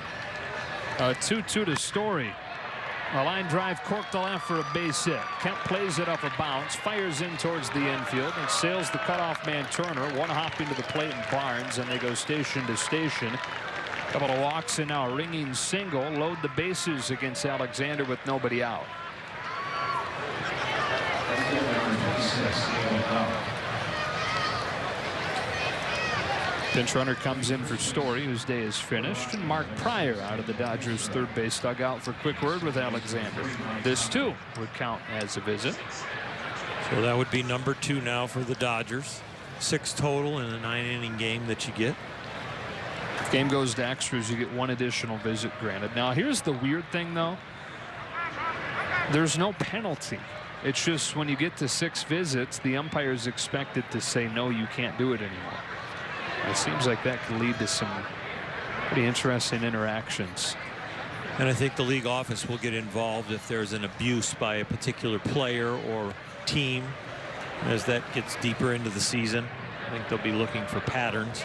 2-2 to Story. A line drive corked to left for a base hit. Kemp plays it up a bounce, fires in towards the infield, and sails the cutoff man Turner. One hop into the plate and Barnes, and they go station to station. A couple of walks and now a ringing single. Load the bases against Alexander with nobody out. Pinch runner comes in for Story, whose day is finished, and Mark Pryor out of the Dodgers' third base dugout for a quick word with Alexander. This too would count as a visit. So that would be number 2 now for the Dodgers. 6 total in a 9-inning game that you get. If game goes to extras, you get 1 additional visit granted. Now here's the weird thing though. There's no penalty. It's just when you get to 6 visits, the umpire is expected to say, no, you can't do it anymore. It seems like that could lead to some pretty interesting interactions. And I think the league office will get involved if there's an abuse by a particular player or team as that gets deeper into the season. I think they'll be looking for patterns.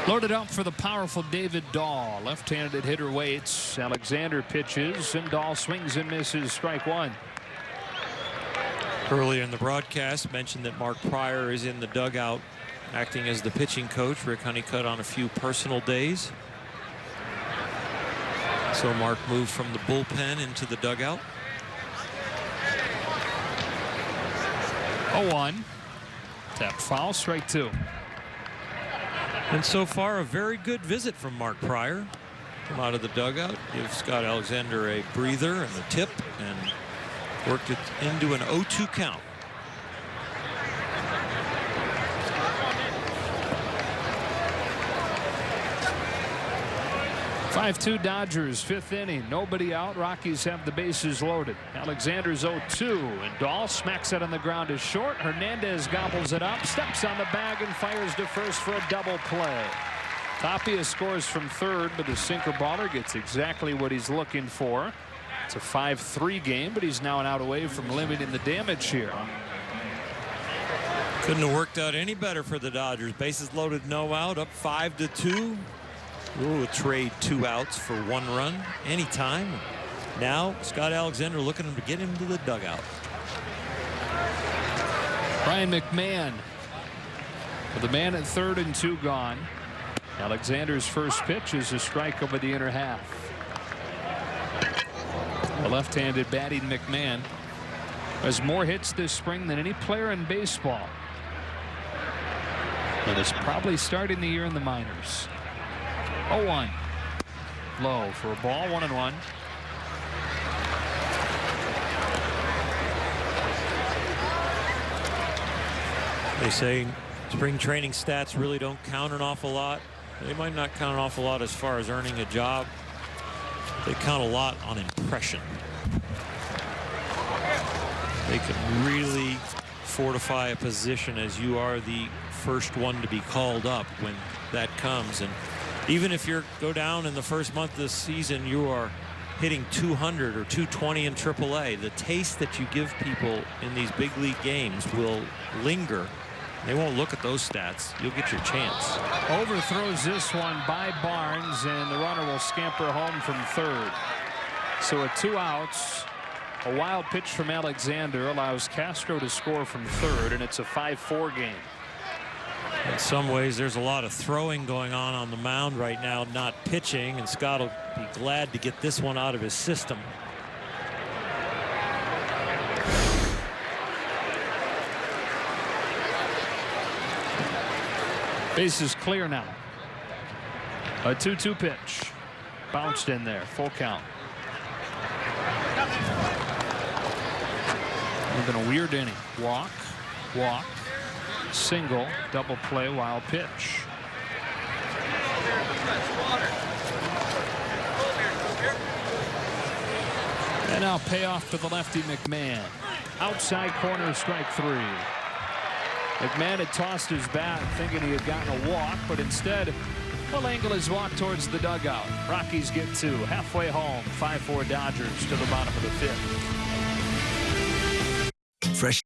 Loaded up for the powerful David Dahl. Left-handed hitter waits. Alexander pitches, and Dahl swings and misses. Strike 1. Earlier in the broadcast, mentioned that Mark Pryor is in the dugout acting as the pitching coach. Rick Honeycutt on a few personal days. So Mark moved from the bullpen into the dugout. 0-1. Tap foul, strike 2. And so far, a very good visit from Mark Pryor. Come out of the dugout, give Scott Alexander a breather and a tip, and worked it into an 0-2 count. 5-2 Dodgers, 5th inning. Nobody out. Rockies have the bases loaded. Alexander's 0-2, and Dahl smacks it on the ground is short. Hernandez gobbles it up, steps on the bag, and fires to first for a double play. Tapia scores from third, but the sinker baller gets exactly what he's looking for. It's a 5-3 game, but he's now an out away from limiting the damage here. Couldn't have worked out any better for the Dodgers. Bases loaded, no out, up 5-2. Ooh, a trade 2 outs for 1 run anytime. Now Scott Alexander looking to get him to the dugout. Brian McMahon with the man at third and 2 gone. Alexander's first pitch is a strike over the inner half. A left-handed batting McMahon has more hits this spring than any player in baseball, and is probably starting the year in the minors. 0-1. Low for a ball, 1-1. They say spring training stats really don't count an awful lot. They might not count an awful lot as far as earning a job. They count a lot on impression. They can really fortify a position as you are the first one to be called up when that comes. And even if you go down in the first month of this season, you are hitting 200 or 220 in AAA. The taste that you give people in these big league games will linger. They won't look at those stats. You'll get your chance. Overthrows this one by Barnes, and the runner will scamper home from third. So at 2 outs, a wild pitch from Alexander allows Castro to score from third, and it's a 5-4 game. In some ways, there's a lot of throwing going on the mound right now, not pitching, and Scott will be glad to get this one out of his system. Base is clear now. A 2-2 pitch. Bounced in there. Full count. It's been a weird inning. Walk, walk, single, double play, wild pitch. And now payoff to the lefty McMahon. Outside corner, strike 3. McMahon had tossed his bat thinking he had gotten a walk, but instead will angle his walk towards the dugout. Rockies get 2. Halfway home. 5-4 Dodgers to the bottom of the 5th. Fresh.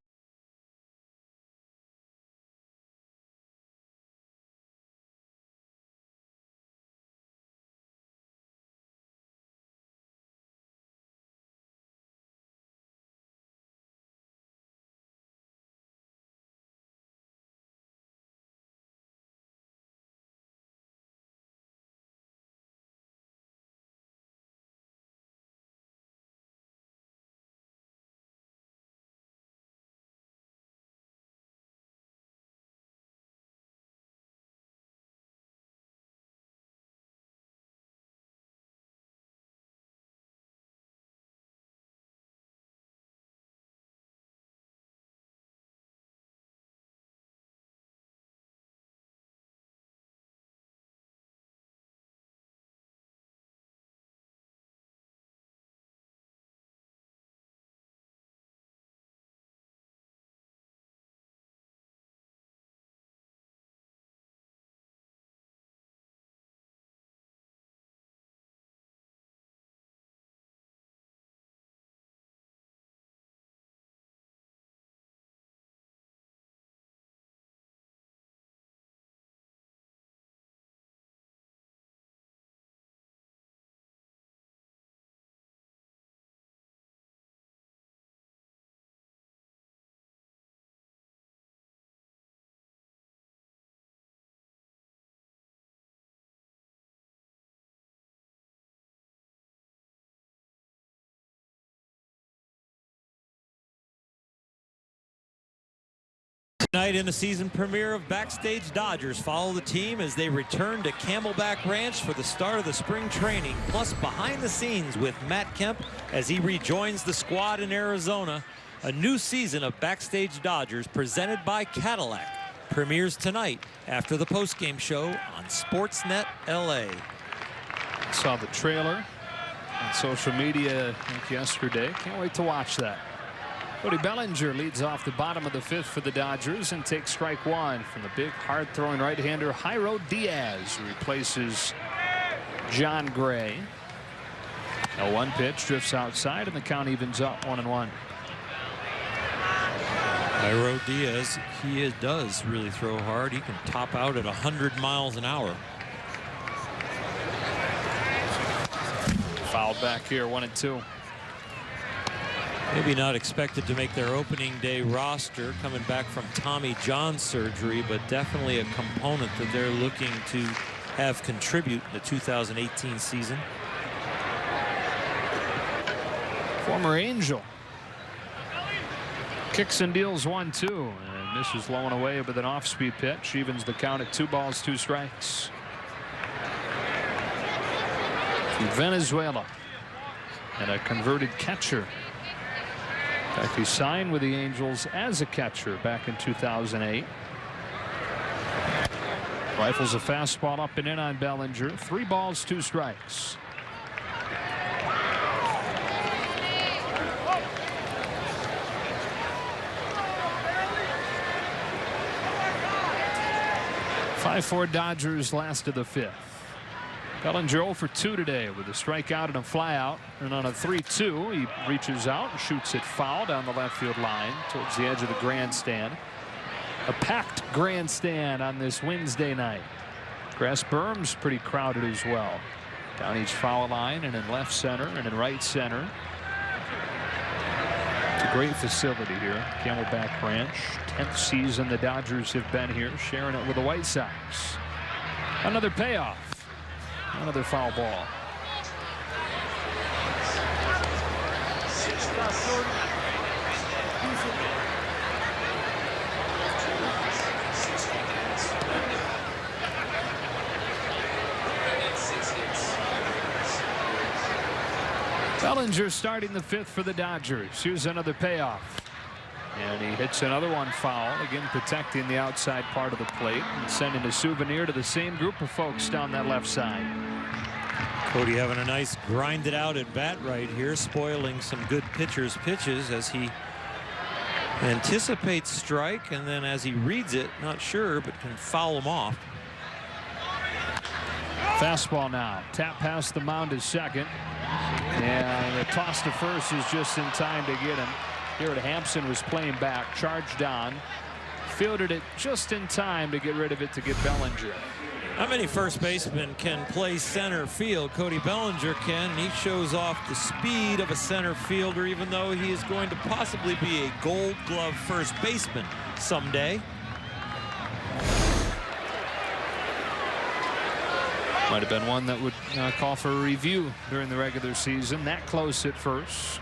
Tonight in the season premiere of Backstage Dodgers, follow the team as they return to Camelback Ranch for the start of the spring training, plus behind the scenes with Matt Kemp as he rejoins the squad in Arizona. A new season of Backstage Dodgers presented by Cadillac premieres tonight after the postgame show on Sportsnet LA. Saw the trailer on social media I think yesterday. Can't wait to watch that. Cody Bellinger leads off the bottom of the 5th for the Dodgers and takes strike 1 from the big hard-throwing right-hander Jairo Diaz, who replaces John Gray. A 1 pitch drifts outside and the count evens up 1-1. Jairo Diaz, does really throw hard. He can top out at 100 miles an hour. Fouled back here, 1-2. Maybe not expected to make their opening day roster coming back from Tommy John surgery, but definitely a component that they're looking to have contribute in the 2018 season. Former Angel kicks and deals 1-2 and misses low and away with an off-speed pitch. Evens the count at 2 balls 2 strikes. From Venezuela and a converted catcher. In fact, he signed with the Angels as a catcher back in 2008. Rifles a fastball up and in on Bellinger. 3 balls 2 strikes. .54 Dodgers last of the 5th. Bellinger 0 for 2 today with a strikeout and a flyout, and on a 3-2 he reaches out and shoots it foul down the left field line towards the edge of the grandstand. A packed grandstand on this Wednesday night. Grass berm's pretty crowded as well. Down each foul line and in left center and in right center. It's a great facility here, Camelback Ranch. 10th season the Dodgers have been here, sharing it with the White Sox. Another payoff. Another foul ball. Bellinger starting the 5th for the Dodgers. Here's another payoff. And he hits another one foul, again protecting the outside part of the plate and sending a souvenir to the same group of folks down that left side. Cody having a nice grinded out at bat right here, spoiling some good pitchers' pitches as he anticipates strike, and then as he reads it, not sure, but can foul him off. Fastball now. Tap past the mound to second. And the toss to first is just in time to get him. Garrett Hampson was playing back, charged on, fielded it just in time to get rid of it to get Bellinger. How many first basemen can play center field? Cody Bellinger can, and he shows off the speed of a center fielder, even though he is going to possibly be a Gold Glove first baseman someday. Might have been one that would call for a review during the regular season. That close at first.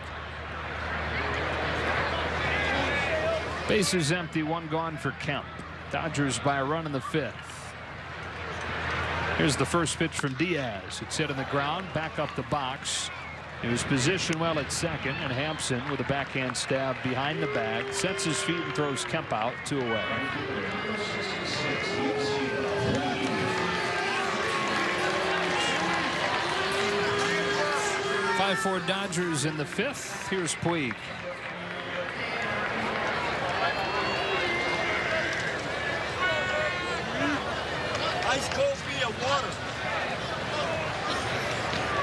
Bases empty, 1 gone for Kemp. Dodgers by a run in the 5th. Here's the first pitch from Diaz. It's hit on the ground, back up the box. He was positioned well at second, and Hampson with a backhand stab behind the bag sets his feet and throws Kemp out, 2 away. .54 Dodgers in the 5th. Here's Puig. Ice cold beer, water.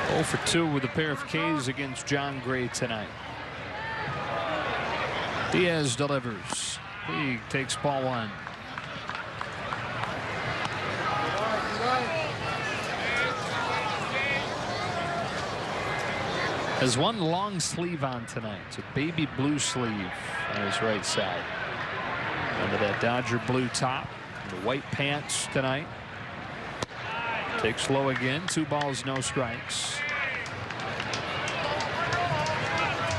0 for 2 with a pair of Ks against John Gray tonight. Diaz delivers. Puig takes ball 1. Has one long sleeve on tonight. It's a baby blue sleeve on his right side. Under that Dodger blue top. And the white pants tonight. Takes low again. 2 balls, no strikes.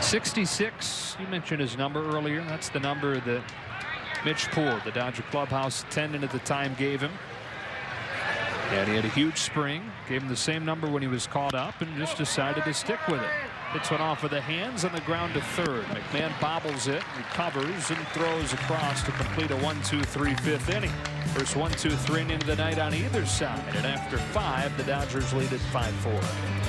66. You mentioned his number earlier. That's the number that Mitch Poole, the Dodger clubhouse attendant at the time, gave him. And he had a huge spring. Gave him the same number when he was called up and just decided to stick with it. Hits one off with the hands on the ground to third. McMahon bobbles it, recovers, and throws across to complete a 1-2-3 fifth inning. First 1-2-3 inning of the night on either side. And after 5, the Dodgers lead at 5-4.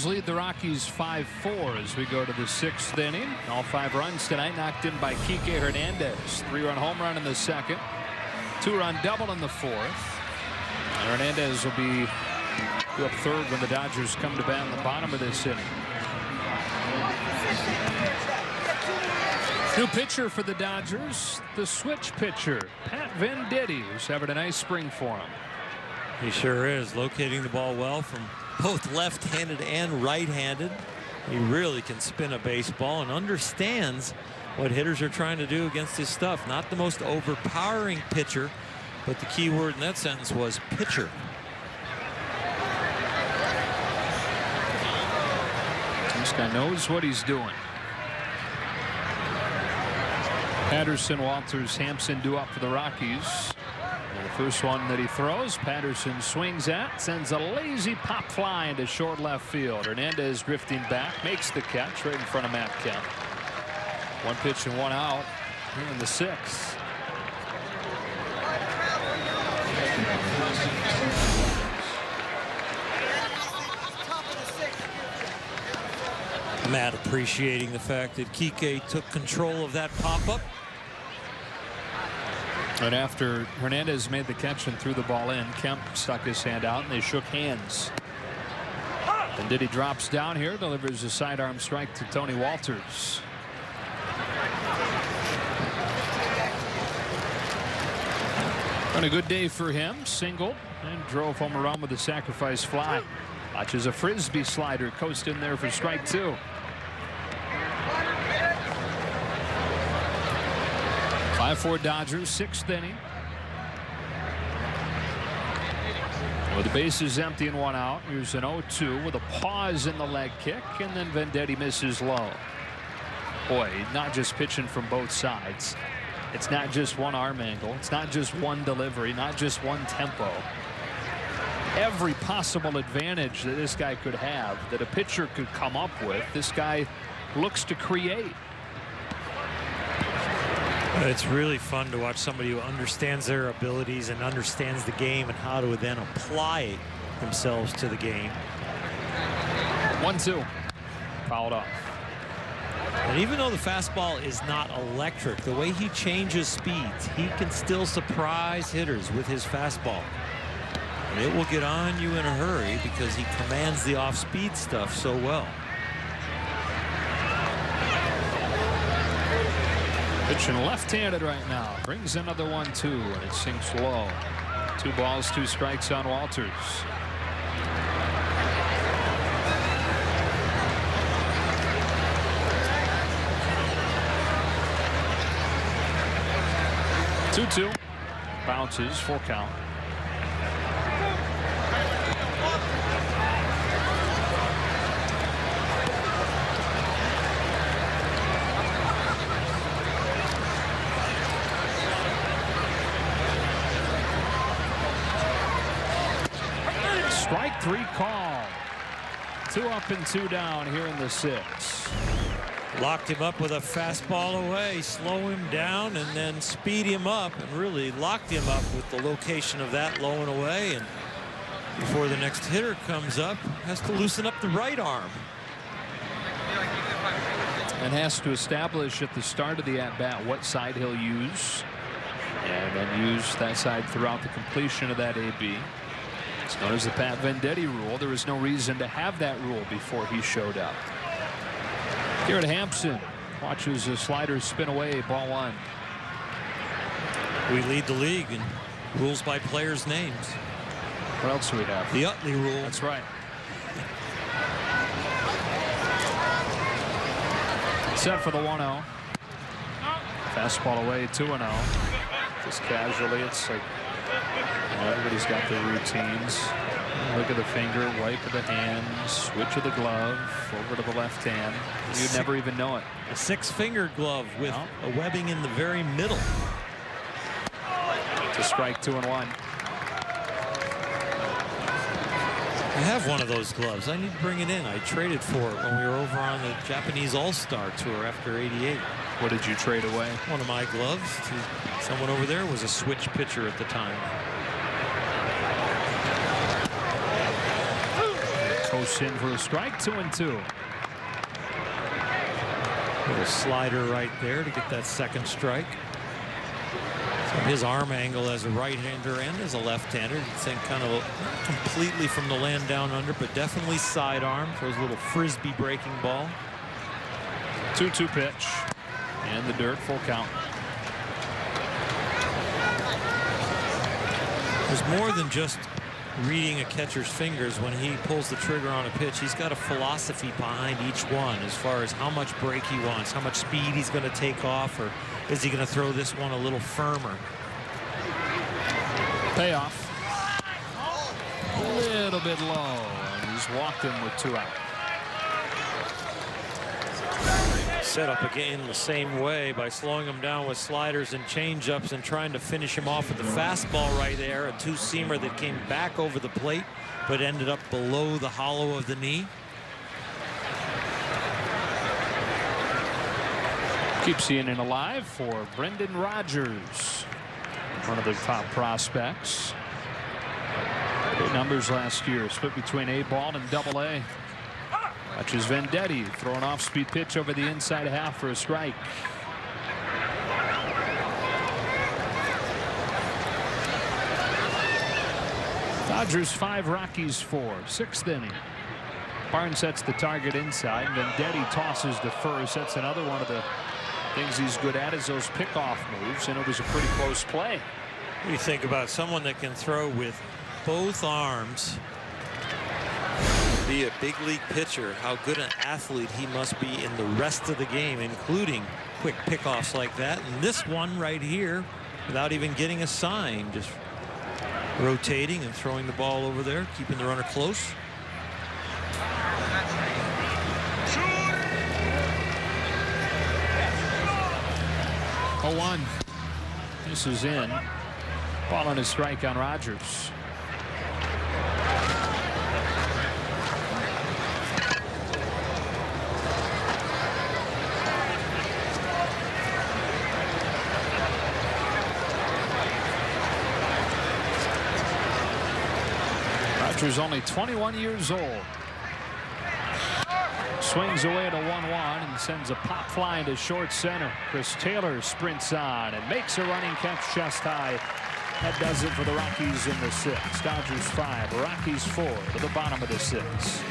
Lead the Rockies 5-4 as we go to the 6th inning. All 5 runs tonight knocked in by Kike Hernandez. 3-run home run in the 2nd. 2-run double in the 4th. And Hernandez will be up 3rd when the Dodgers come to bat in the bottom of this inning. New pitcher for the Dodgers, the switch pitcher, Pat Venditti, who's having a nice spring for him. He sure is, locating the ball well from both left-handed and right-handed. He really can spin a baseball and understands what hitters are trying to do against his stuff. Not the most overpowering pitcher, but the key word in that sentence was pitcher. This guy knows what he's doing. Patterson, Walters, Hampson due up for the Rockies. And the first one that he throws, Patterson swings at, sends a lazy pop fly into short left field. Hernandez drifting back, makes the catch right in front of Matt Kemp. 1 pitch and 1 out here in the 6th. Matt appreciating the fact that Kike took control of that pop-up. And after Hernandez made the catch and threw the ball in, Kemp stuck his hand out and they shook hands. And Diddy drops down here, delivers a sidearm strike to Tony Walters. On a good day for him, singled and drove home a run with a sacrifice fly. Watches a frisbee slider coast in there for strike 2. 5-4 Dodgers, 6th inning. With the bases empty and 1 out, here's an 0-2 with a pause in the leg kick, and then Venditti misses low. Boy, not just pitching from both sides. It's not just one arm angle. It's not just one delivery, not just one tempo. Every possible advantage that this guy could have, that a pitcher could come up with, this guy looks to create. It's really fun to watch somebody who understands their abilities and understands the game and how to then apply themselves to the game. 1-2. Fouled off. And even though the fastball is not electric, the way he changes speeds, he can still surprise hitters with his fastball. And it will get on you in a hurry because he commands the off-speed stuff so well. Pitching left-handed right now. Brings another 1-2, and it sinks low. 2 balls, 2 strikes on Walters. Two. Bounces, full count. Strike 3 call. 2 up and 2 down here in the 6th. Locked him up with a fastball away, slow him down, and then speed him up, and really locked him up with the location of that low and away. And before the next hitter comes up, has to loosen up the right arm. And has to establish at the start of the at-bat what side he'll use, and then use that side throughout the completion of that AB. It's known as the Pat Venditti rule. There was no reason to have that rule before he showed up. Garrett Hampson watches the slider spin away, ball 1. We lead the league in rules by players' names. What else do we have? The Utley rule. That's right. Set for the 1-0. Fastball away, 2-0. Just casually, it's like everybody's got their routines. Look at the finger, wipe of the hand, switch of the glove, over to the left hand. You'd never even know it. A 6-finger glove with a webbing in the very middle. To strike 2 and 1. I have one of those gloves. I need to bring it in. I traded for it when we were over on the Japanese All-Star Tour after '88. What did you trade away? One of my gloves to someone over there. Was a switch pitcher at the time. Coast in for a strike, 2 and 2. Little slider right there to get that second strike. So his arm angle as a right-hander and as a left-hander, you'd think kind of not completely from the land down under, but definitely sidearm for his little frisbee breaking ball. 2-2 pitch. And the dirt, full count. There's more than just reading a catcher's fingers when he pulls the trigger on a pitch. He's got a philosophy behind each one as far as how much break he wants, how much speed he's going to take off, or is he going to throw this one a little firmer? Payoff. A little bit low, and he's walked him with 2 out. Set up a game the same way by slowing him down with sliders and changeups and trying to finish him off with the fastball right there, a 2-seamer that came back over the plate but ended up below the hollow of the knee. Keeps the inning alive for Brendan Rodgers, one of the top prospects. Great numbers last year, split between A-ball and Double-A. Watches Venditti throw an off-speed pitch over the inside half for a strike. Dodgers 5, Rockies 4, 6th inning. Barnes sets the target inside. Venditti tosses to first. That's another one of the things he's good at, is those pickoff moves, and it was a pretty close play. You think about someone that can throw with both arms, be a big league pitcher, how good an athlete he must be in the rest of the game, including quick pickoffs like that. And this one right here, without even getting a sign, just rotating and throwing the ball over there, keeping the runner close. Oh, 1. This is in. Ball on a strike on Rodgers. Rodgers only 21 years old. Swings away to 1-1 and sends a pop fly into short center. Chris Taylor sprints on and makes a running catch chest high. That does it for the Rockies in the 6th. Dodgers 5, Rockies 4 to the bottom of the 6th.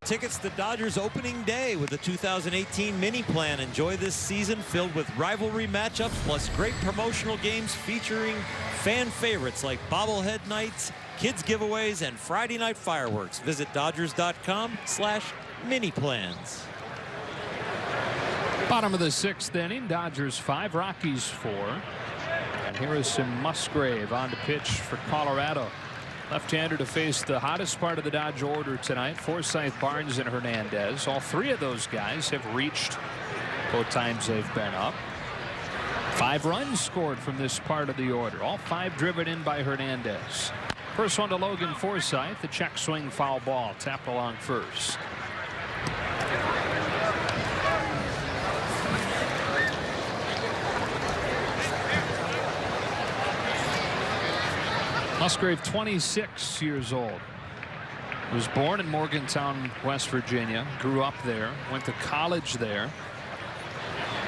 Tickets to Dodgers opening day with the 2018 mini plan. Enjoy this season filled with rivalry matchups plus great promotional games featuring fan favorites like bobblehead nights, kids giveaways, and Friday night fireworks. Visit Dodgers.com/mini plans. Bottom of the 6th inning, Dodgers 5, Rockies 4. And Harrison Musgrave on to pitch for Colorado. Left-hander to face the hottest part of the Dodge order tonight, Forsythe, Barnes, and Hernandez. All 3 of those guys have reached both times they've been up. 5 runs scored from this part of the order, all 5 driven in by Hernandez. First one to Logan Forsythe, the check swing foul ball, tapped along first. Musgrave, 26 years old. Was born in Morgantown, West Virginia. Grew up there. Went to college there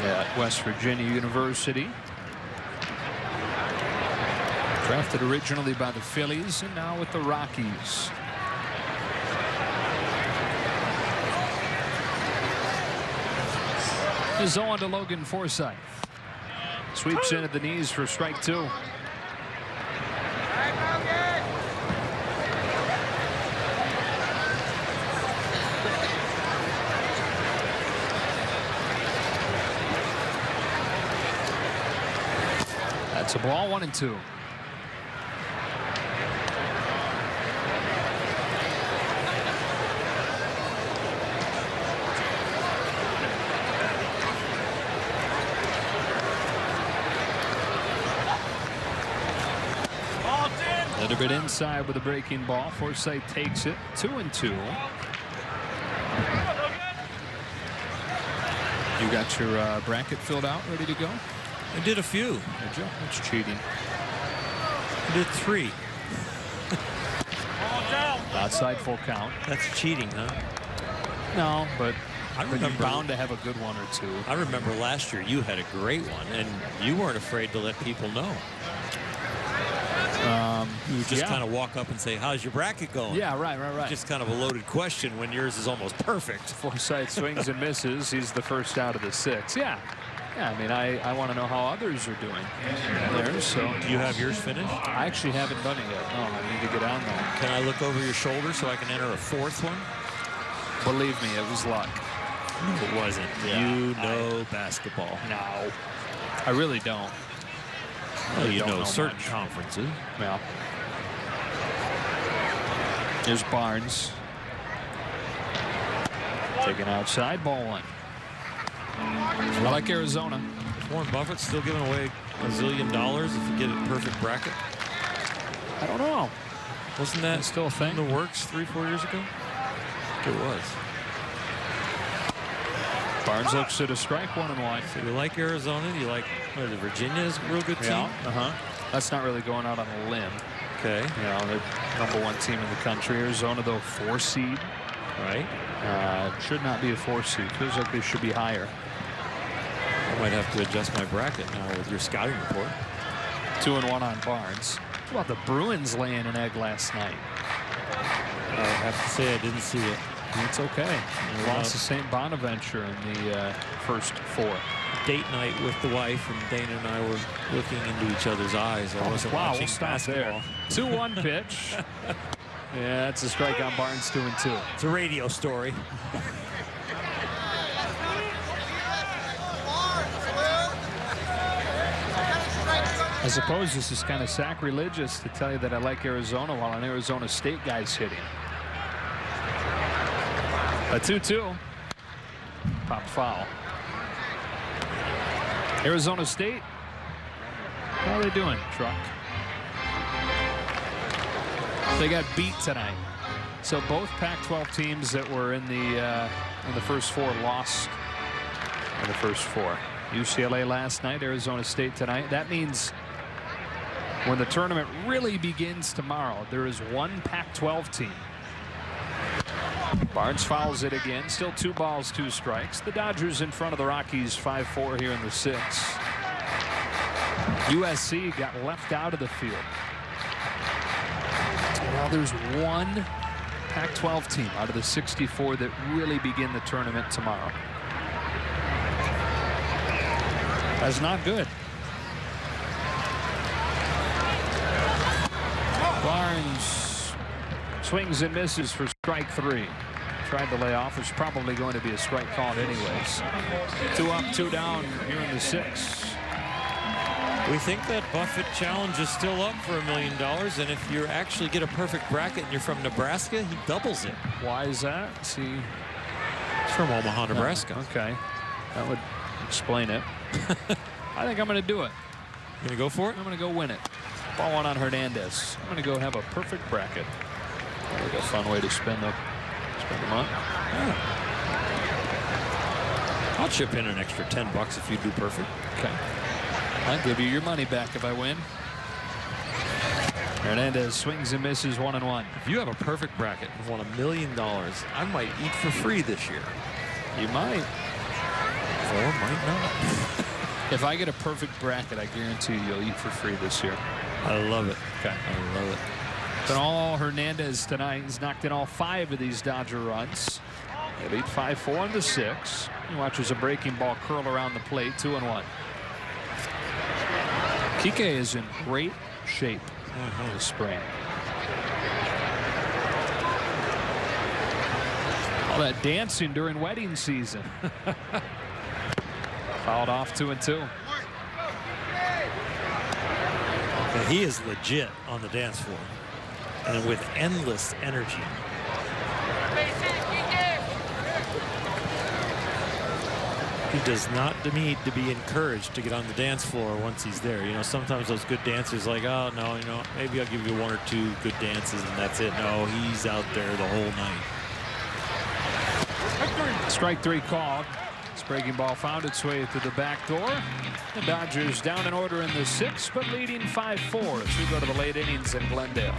at West Virginia University. Drafted originally by the Phillies and now with the Rockies. Is on to Logan Forsythe. Sweeps in at the knees for strike 2. That's a ball, 1-2. A little bit inside with a breaking ball. Forsythe takes it. 2-2. You got your bracket filled out, ready to go? I did a few. Did you? That's cheating. I did 3. Outside full count. That's cheating, huh? No, but I you're remember bound to have a good one or 2. I remember last year you had a great one, and you weren't afraid to let people know. You would just kind of walk up and say, "How's your bracket going?" Yeah, right. Just kind of a loaded question when yours is almost perfect. Forsythe swings and misses. He's the first out of the 6. Yeah. Yeah, I mean, I want to know how others are doing there. So, do you have yours finished? I actually haven't done it yet. No, I need to get on that. Can I look over your shoulder so I can enter a 4th one? Believe me, it was luck. No, it wasn't. Yeah, you know basketball. No, I really don't. Well, you don't know certain much. conferences. Yeah. Here's Barnes. Taken outside, ball 1. I like Arizona. Warren Buffett's still giving away $1 zillion if you get a perfect bracket. I don't know. Wasn't that still a thing in the works 3-4 years ago? I think it was. Barnes looks at a strike, 1-1. So you like Arizona? Do you like Virginia is a real good team? Yeah. That's not really going out on a limb. Okay. You know, the #1 team in the country. Arizona, though, 4 seed. Right. Should not be a 4 seed. Feels like they should be higher. I might have to adjust my bracket now with your scouting report. 2-1 on Barnes. How about the Bruins laying an egg last night? I have to say I didn't see it. It's okay. Lost to St. Bonaventure in the first 4. Date night with the wife, and Dana and I were looking into each other's eyes. I wasn't watching we'll stop basketball. there. 2-1 pitch. Yeah, that's a strike on Barnes, 2-2. It's a radio story. I suppose this is kind of sacrilegious to tell you that I like Arizona while an Arizona State guy's hitting. A 2-2. Pop foul. Arizona State. How are they doing, Truck? They got beat tonight. So both Pac-12 teams that were in the first 4 lost in the first 4. UCLA last night, Arizona State tonight. That means when the tournament really begins tomorrow, there is 1 Pac-12 team. Barnes fouls it again. Still 2 balls, 2 strikes. The Dodgers in front of the Rockies 5-4 here in the 6th. USC got left out of the field. Well, there's 1 Pac-12 team out of the 64 that really begin the tournament tomorrow. That's not good. Barnes swings and misses for strike 3. Tried to lay off. It's probably going to be a strike called anyways. 2 up, 2 down here in the 6th. We think that Buffett challenge is still up for $1 million, and if you actually get a perfect bracket and you're from Nebraska, he doubles it. Why is that? See, it's from Omaha, Nebraska. Okay, that would explain it. I think I'm going to do it. You gonna go for it? I'm going to go win it. Ball one on Hernandez. I'm going to go have a perfect bracket. Like a fun way to spend the month. Yeah. I'll chip in an extra $10 if you do perfect. Okay. I'll give you your money back if I win. Hernandez swings and misses 1-1. If you have a perfect bracket and won $1 million, I might eat for free this year. You might. Or might not. If I get a perfect bracket, I guarantee you'll eat for free this year. I love it. Okay. I love it. But all Hernandez tonight. He's knocked in all 5 of these Dodger runs. They lead 5-4 in the 6th. He watches a breaking ball curl around the plate. 2-1. Kike is in great shape this spring. All that dancing during wedding season. Fouled off 2-2. And he is legit on the dance floor and with endless energy. He does not need to be encouraged to get on the dance floor once he's there. You know, sometimes those good dancers like, oh, no, you know, maybe I'll give you 1 or 2 good dances and that's it. No, he's out there the whole night. Strike 3 called. This breaking ball found its way to the back door. The Dodgers down in order in the 6th, but leading 5-4 as we go to the late innings in Glendale.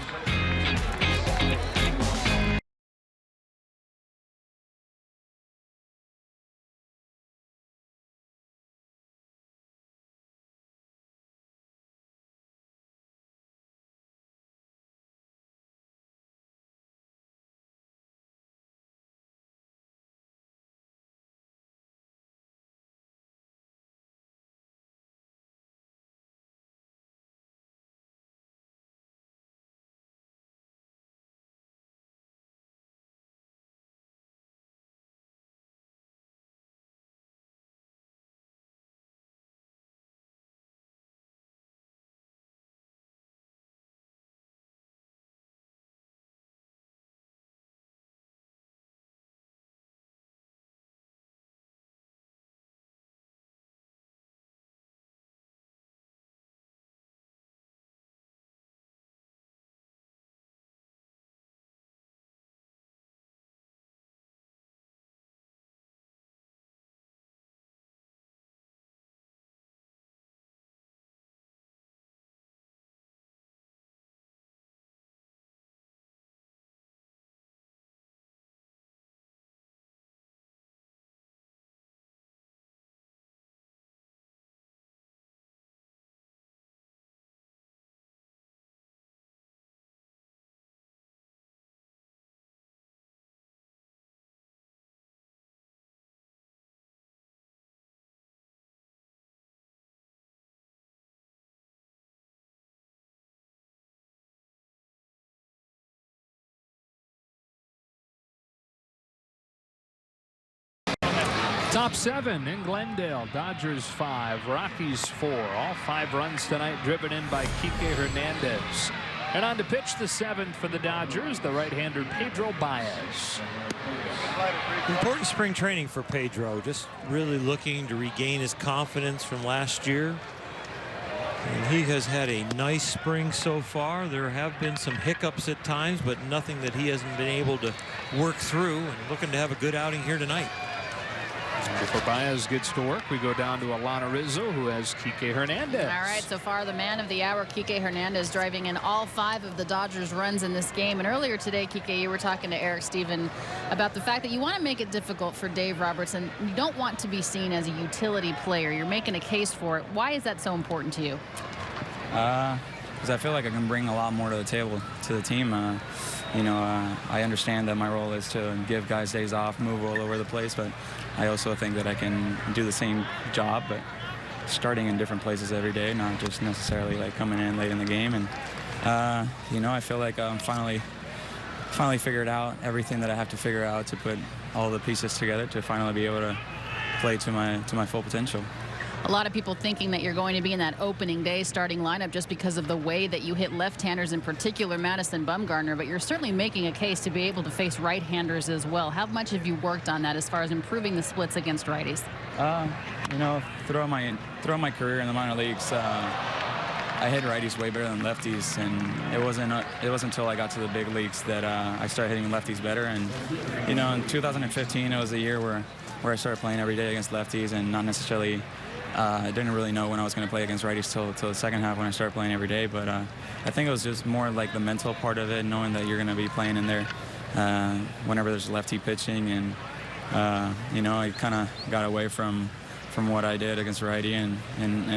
Top 7 in Glendale. Dodgers 5, Rockies 4. All 5 runs tonight driven in by Kike Hernandez. And on to pitch the 7th for the Dodgers, the right-hander Pedro Baez. Important spring training for Pedro. Just really looking to regain his confidence from last year. And he has had a nice spring so far. There have been some hiccups at times, but nothing that he hasn't been able to work through, and looking to have a good outing here tonight. Before Baez gets to work, we go down to Alana Rizzo, who has Kike Hernandez. All right, so far the man of the hour, Kike Hernandez, driving in all 5 of the Dodgers runs in this game. And earlier today, Kike, you were talking to Eric Steven about the fact that you want to make it difficult for Dave Robertson. You don't want to be seen as a utility player. You're making a case for it. Why is that so important to you? because I feel like I can bring a lot more to the table, to the team. I understand that my role is to give guys days off, move all over the place, but I also think that I can do the same job, but starting in different places every day, not just necessarily like coming in late in the game. And I feel like I'm finally figured out everything that I have to figure out to put all the pieces together to finally be able to play to my full potential. A lot of people thinking that you're going to be in that opening day starting lineup just because of the way that you hit left-handers, in particular Madison Bumgarner, but you're certainly making a case to be able to face right-handers as well. How much have you worked on that as far as improving the splits against righties? Throughout my career in the minor leagues, I hit righties way better than lefties, and it wasn't until I got to the big leagues that I started hitting lefties better. And in 2015, it was a year where I started playing every day against lefties, and not necessarily. I didn't really know when I was going to play against righties till the second half when I started playing every day. But I think it was just more like the mental part of it, knowing that you're going to be playing in there whenever there's lefty pitching. And, I kind of got away from what I did against righty and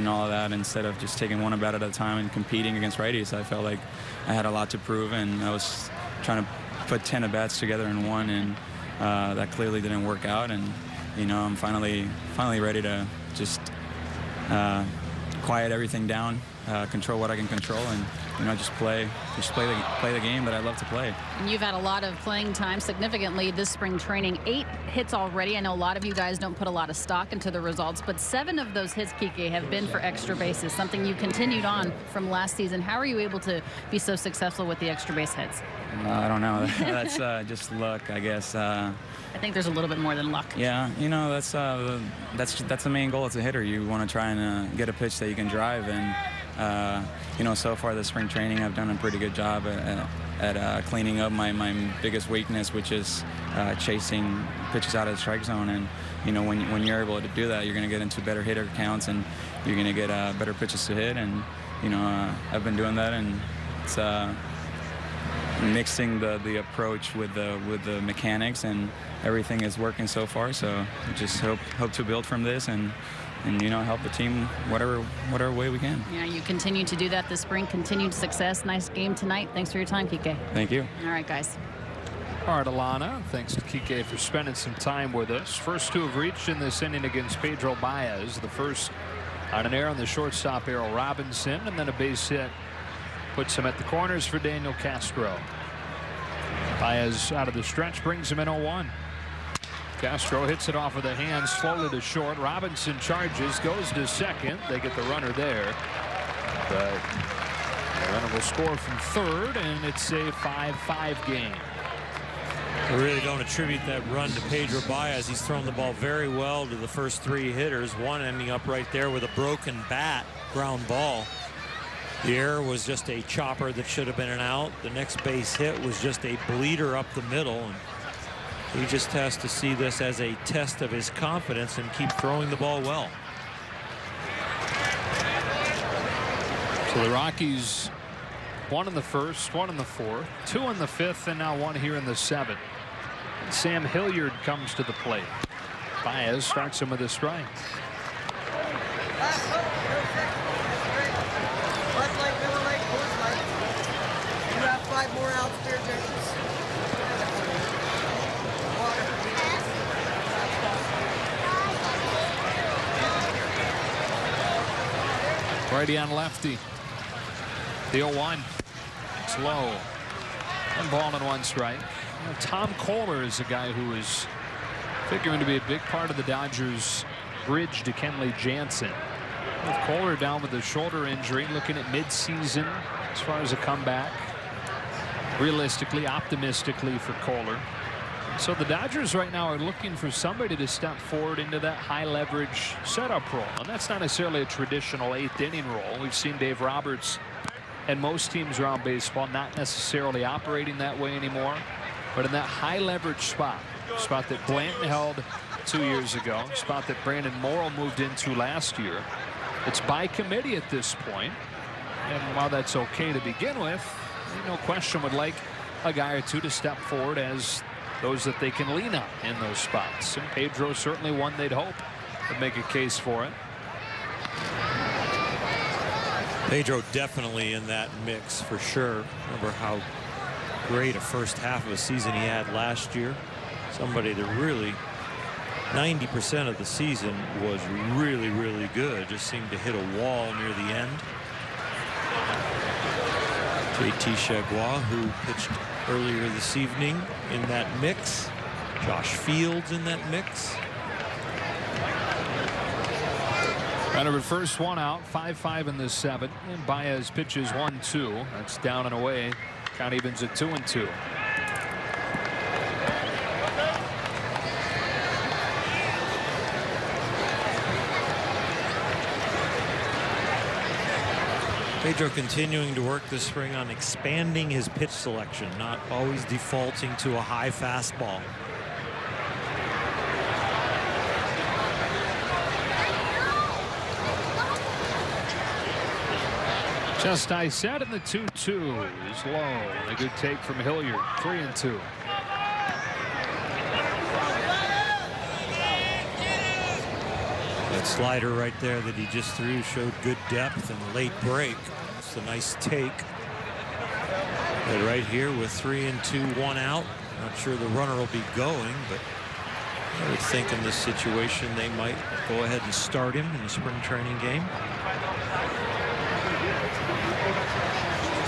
all of that. Instead of just taking one at a time and competing against righties, I felt like I had a lot to prove, and I was trying to put 10 at-bats together in one, and that clearly didn't work out. And, I'm finally ready to just quiet everything down, control what I can control, and just play the game that I love to play. And you've had a lot of playing time significantly this spring training. 8 hits already. I know a lot of you guys don't put a lot of stock into the results, but 7 of those hits, Kike, have been for extra bases, something you continued on from last season. How are you able to be so successful with the extra base hits? I don't know. That's just luck, I guess. I think there's a little bit more than luck. Yeah, that's the main goal as a hitter. You want to try and get a pitch that you can drive, and so far this spring training I've done a pretty good job at cleaning up my biggest weakness, which is chasing pitches out of the strike zone. And when you're able to do that, you're going to get into better hitter counts, and you're going to get better pitches to hit. And I've been doing that, and it's mixing the approach with the mechanics, and everything is working so far. So just hope to build from this and help the team whatever way we can. Yeah, you continue to do that this spring. Continued success. Nice game tonight. Thanks for your time, Kike. Thank you. All right, guys. All right, Alana, thanks to Kike for spending some time with us. First 2 have reached in this inning against Pedro Baez. The first on an error on the shortstop, Errol Robinson, and then a base hit puts him at the corners for Daniel Castro. Baez out of the stretch brings him in 0-1. Castro hits it off of the hand slowly to short. Robinson charges, goes to second. They get the runner there, but the runner will score from third, and it's a 5-5 game. We're really going to attribute that run to Pedro Baez. He's thrown the ball very well to the first 3 hitters, one ending up right there with a broken bat, ground ball. The error was just a chopper that should have been an out. The next base hit was just a bleeder up the middle, and he just has to see this as a test of his confidence and keep throwing the ball well. So the Rockies, 1 in the first, 1 in the fourth, 2 in the fifth, and now 1 here in the 7th. And Sam Hilliard comes to the plate. Baez starts him with a strike. You have 5 more outs there, James. Righty on lefty. The 0-1. It's low. 1 ball and 1 strike. Tom Kohler is a guy who is figuring to be a big part of the Dodgers' bridge to Kenley Jansen. With Kohler down with a shoulder injury, looking at mid-season as far as a comeback. Realistically, optimistically for Kohler. So the Dodgers right now are looking for somebody to step forward into that high leverage setup role. And that's not necessarily a traditional 8th inning role. We've seen Dave Roberts and most teams around baseball not necessarily operating that way anymore. But in that high leverage spot that Blanton held 2 years ago, spot that Brandon Morrow moved into last year, it's by committee at this point. And while that's okay to begin with, no question would like a guy or 2 to step forward as those that they can lean on in those spots. And Pedro certainly one they'd hope would make a case for it. Pedro definitely in that mix for sure. Remember how great a first half of a season he had last year. Somebody that really 90% of the season was really, really good. Just seemed to hit a wall near the end. JT Chagua, who pitched earlier this evening, in that mix. Josh Fields in that mix. Runner at first, one out, 5-5 in the 7th. And Baez pitches 1-2. That's down and away. Count evens at 2-2. Pedro continuing to work this spring on expanding his pitch selection, not always defaulting to a high fastball. Just I said, and the 2-2 is low. A good take from Hilliard. 3-2. That slider right there that he just threw showed good depth and late break. It's a nice take. But right here with 3-2, 1 out. Not sure the runner will be going, but I would think in this situation they might go ahead and start him in the spring training game.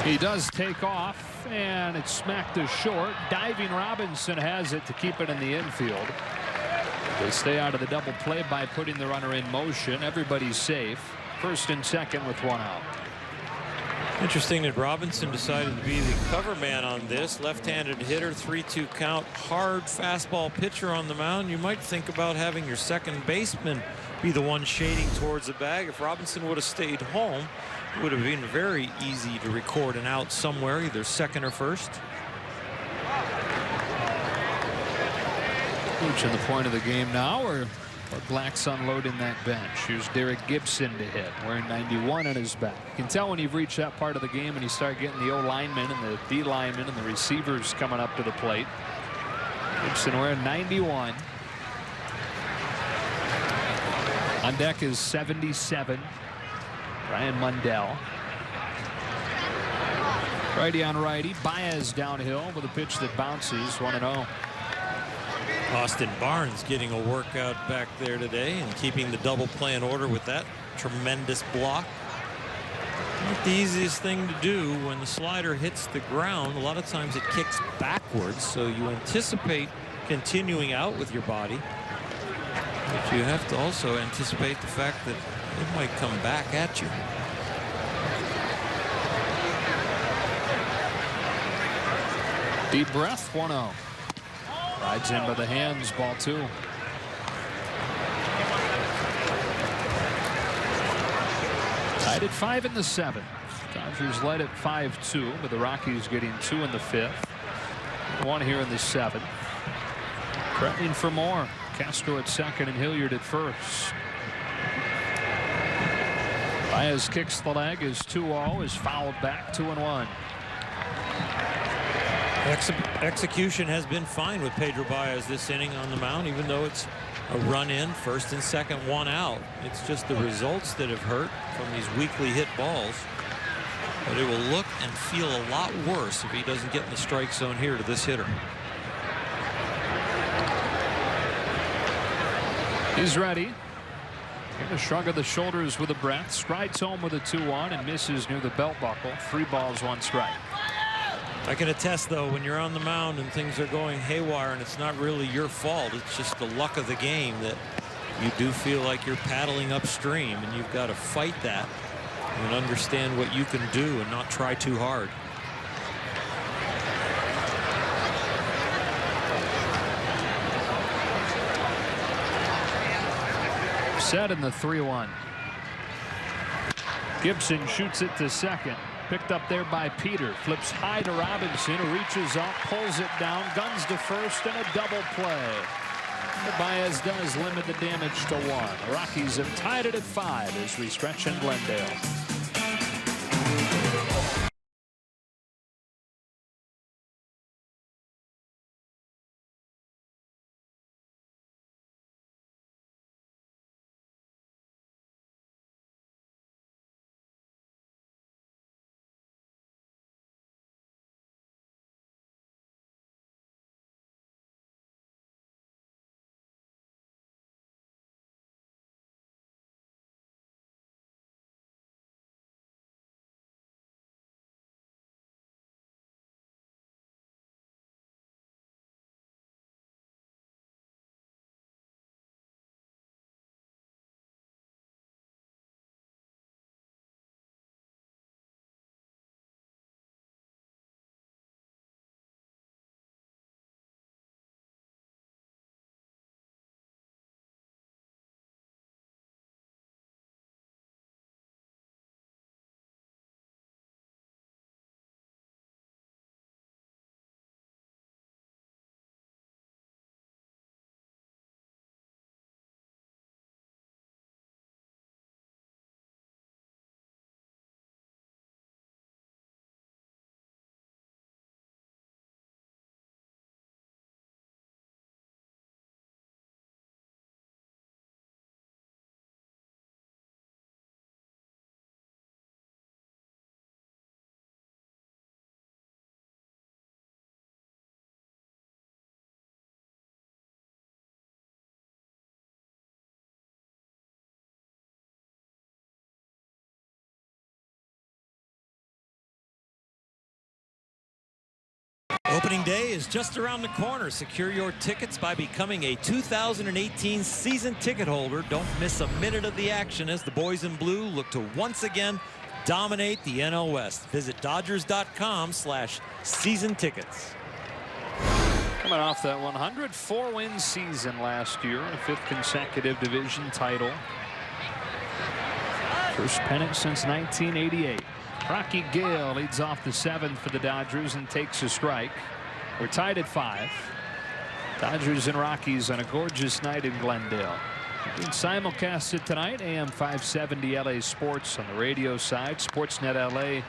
He does take off, and it's smacked to short. Diving Robinson has it to keep it in the infield. They stay out of the double play by putting the runner in motion. Everybody's safe. First and second with 1 out. Interesting that Robinson decided to be the cover man on this. Left-handed hitter, 3-2 count, hard fastball pitcher on the mound. You might think about having your second baseman be the one shading towards the bag. If Robinson would have stayed home, it would have been very easy to record an out somewhere, either second or first. Reaching the point of the game now, or Black's unloading that bench. Here's Derek Gibson to hit, wearing 91 on his back. You can tell when you've reached that part of the game and you start getting the O linemen and the D linemen and the receivers coming up to the plate. Gibson wearing 91. On deck is 77. Ryan Mundell. Righty on righty. Baez downhill with a pitch that bounces. 1-0. Austin Barnes getting a workout back there today and keeping the double play in order with that tremendous block. Not the easiest thing to do when the slider hits the ground. A lot of times it kicks backwards, so you anticipate continuing out with your body. But you have to also anticipate the fact that it might come back at you. Deep breath. 1-0. Rides in by the hands. Ball 2. Tied at 5 in the 7th. Dodgers led at 5-2, but the Rockies getting 2 in the 5th. 1 here in the 7th. Threatening for more. Castro at second and Hilliard at first. Baez kicks the leg as 2-0 is fouled back. 2-1. Execution has been fine with Pedro Baez this inning on the mound, even though it's a run in, first and second, 1 out. It's just the results that have hurt from these weakly hit balls. But it will look and feel a lot worse if he doesn't get in the strike zone here to this hitter. He's ready. And a shrug of the shoulders with a breath. Strides home with a 2-1 and misses near the belt buckle. 3 balls, 1 strike. I can attest, though, when you're on the mound and things are going haywire and it's not really your fault, it's just the luck of the game, that you do feel like you're paddling upstream, and you've got to fight that and understand what you can do and not try too hard. Set in the 3-1. Gibson shoots it to second. Picked up there by Peter. Flips high to Robinson, who reaches up, pulls it down, guns to first, and a double play. But Baez does limit the damage to 1. The Rockies have tied it at 5 as we stretch in Glendale. Opening day is just around the corner. Secure your tickets by becoming a 2018 season ticket holder. Don't miss a minute of the action as the boys in blue look to once again dominate the NL West. Visit Dodgers.com/season tickets. Coming off that 104-win season last year, a 5th consecutive division title. First pennant since 1988. Rocky Gale leads off the 7th for the Dodgers and takes a strike. We're tied at 5. Dodgers and Rockies on a gorgeous night in Glendale. Being simulcasted tonight, AM 570 LA Sports on the radio side, Sportsnet LA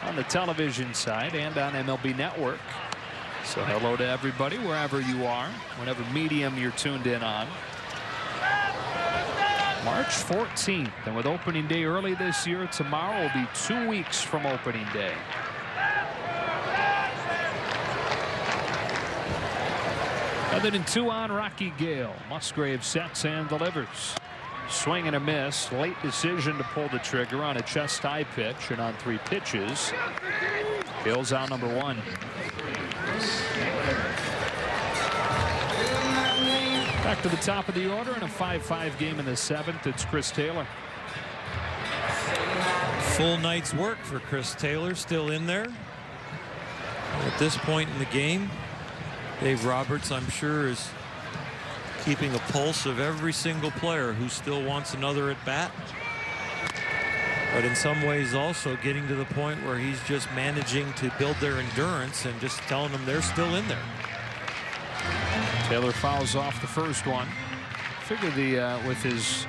on the television side, and on MLB Network. So hello to everybody wherever you are, whatever medium you're tuned in on. March 14th, and with opening day early this year, tomorrow will be 2 weeks from opening day. Other than 2 on Rocky Gale, Musgrave sets and delivers. Swing and a miss. Late decision to pull the trigger on a chest high pitch, and on 3 pitches, Gale's out number 1. Back to the top of the order in a 5-5 game in the 7th. It's Chris Taylor. Full night's work for Chris Taylor, still in there. At this point in the game, Dave Roberts, I'm sure, is keeping a pulse of every single player who still wants another at bat. But in some ways also getting to the point where he's just managing to build their endurance and just telling them they're still in there. Taylor fouls off the first one. Figure with his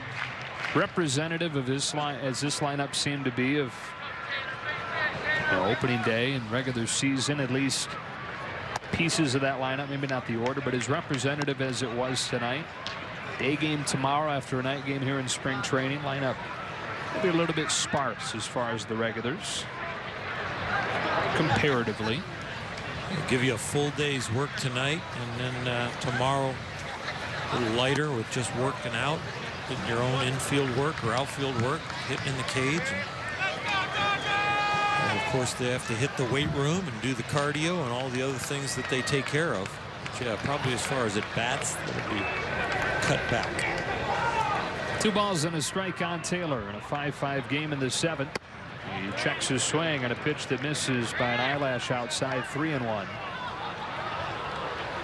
representative of this line, as this lineup seemed to be of opening day and regular season, at least pieces of that lineup, maybe not the order, but as representative as it was tonight. Day game tomorrow after a night game here in spring training. Lineup will be a little bit sparse as far as the regulars comparatively. We'll give you a full day's work tonight, and then tomorrow a little lighter with just working out, hitting your own infield work or outfield work, hitting in the cage. And of course, they have to hit the weight room and do the cardio and all the other things that they take care of. But yeah, probably as far as at bats, that'll be cut back. 2 balls and a strike on Taylor in a 5-5 game in the 7th. He checks his swing on a pitch that misses by an eyelash outside. 3-1.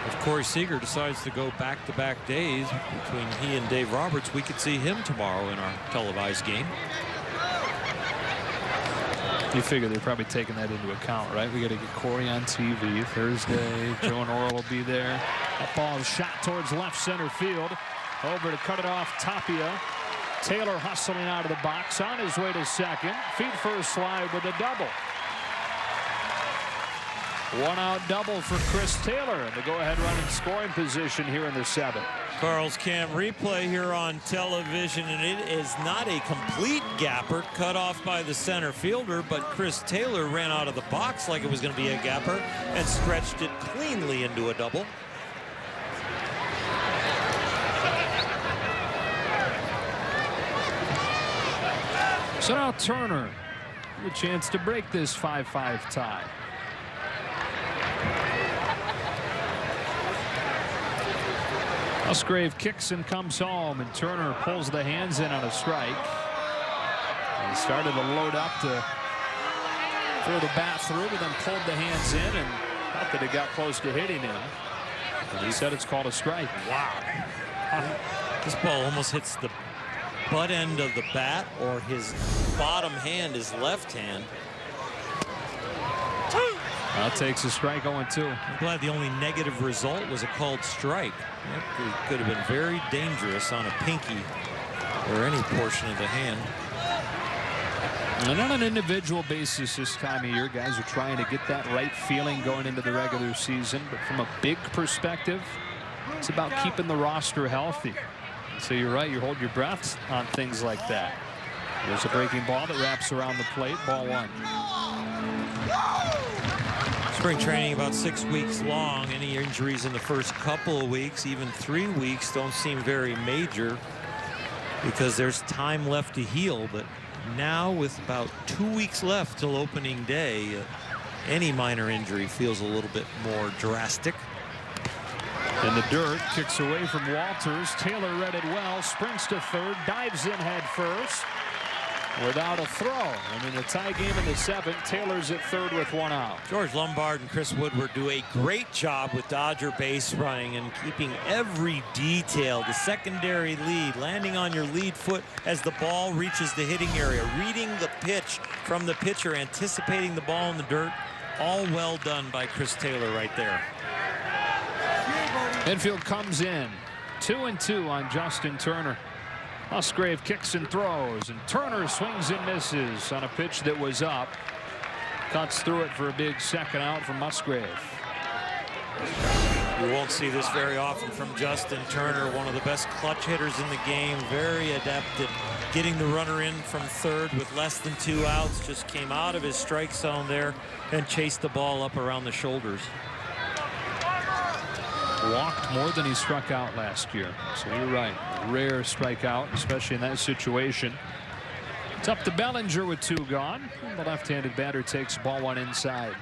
If Corey Seager decides to go back-to-back days between he and Dave Roberts, we could see him tomorrow in our televised game. You figure they're probably taking that into account, right? We got to get Corey on TV Thursday. Joe and Orr will be there. That ball is shot towards left center field. Over to cut it off, Tapia. Taylor hustling out of the box on his way to second. Feet first slide with a double. 1-out double for Chris Taylor in the go-ahead run in scoring position here in the 7th. Carl's Cam replay here on television, and it is not a complete gapper cut off by the center fielder, but Chris Taylor ran out of the box like it was going to be a gapper and stretched it cleanly into a double. So now Turner with a chance to break this 5-5 tie. Musgrave kicks and comes home, and Turner pulls the hands in on a strike. He started to load up to throw the bat through, but then pulled the hands in and thought that it got close to hitting him. And he said it's called a strike. Wow. This ball almost hits the butt end of the bat or his bottom hand, his left hand. That takes a strike 0-2. I'm glad the only negative result was a called strike. That could have been very dangerous on a pinky or any portion of the hand. And on an individual basis this time of year, guys are trying to get that right feeling going into the regular season. But from a big perspective, it's about keeping the roster healthy. So you're right, you hold your breath on things like that. There's a breaking ball that wraps around the plate. Ball 1. Spring training about 6 weeks long. Any injuries in the first couple of weeks, even 3 weeks, don't seem very major because there's time left to heal. But now with about 2 weeks left till opening day, any minor injury feels a little bit more drastic. In the dirt, kicks away from Walters. Taylor read it well, sprints to third, dives in head first without a throw. And in a tie game in the 7th, Taylor's at third with 1 out. George Lombard and Chris Woodward do a great job with Dodger base running and keeping every detail. The secondary lead, landing on your lead foot as the ball reaches the hitting area, reading the pitch from the pitcher, anticipating the ball in the dirt. All well done by Chris Taylor right there. Infield comes in. 2-2 on Justin Turner. Musgrave kicks and throws, and Turner swings and misses on a pitch that was up. Cuts through it for a big second out from Musgrave. You won't see this very often from Justin Turner, one of the best clutch hitters in the game. Very adept at getting the runner in from third with less than 2 outs. Just came out of his strike zone there and chased the ball up around the shoulders. Walked more than he struck out last year. So you're right. Rare strikeout, especially in that situation. It's up to Bellinger with 2 gone. The left-handed batter takes ball 1 inside.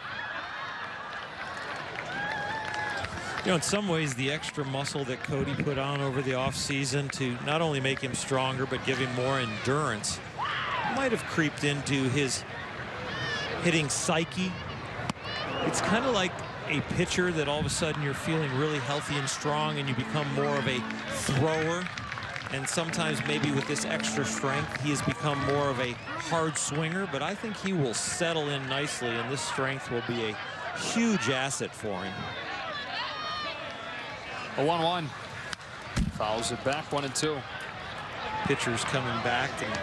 You know, in some ways, the extra muscle that Cody put on over the offseason to not only make him stronger, but give him more endurance might have creeped into his hitting psyche. It's kind of like a pitcher that all of a sudden you're feeling really healthy and strong and you become more of a thrower, and sometimes maybe with this extra strength he has become more of a hard swinger, but I think he will settle in nicely and this strength will be a huge asset for him. A 1-1. Fouls it back. 1-2. Pitchers coming back and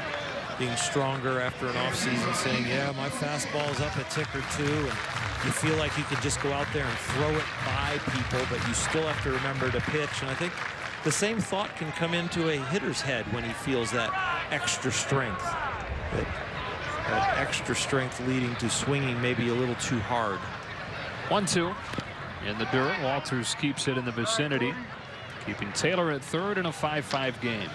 being stronger after an offseason, saying, yeah, my fastball's up a tick or 2, and you feel like you can just go out there and throw it by people, but you still have to remember to pitch. And I think the same thought can come into a hitter's head when he feels that extra strength. That extra strength leading to swinging maybe a little too hard. 1-2. In the dirt, Walters keeps it in the vicinity, keeping Taylor at third in a 5-5 game.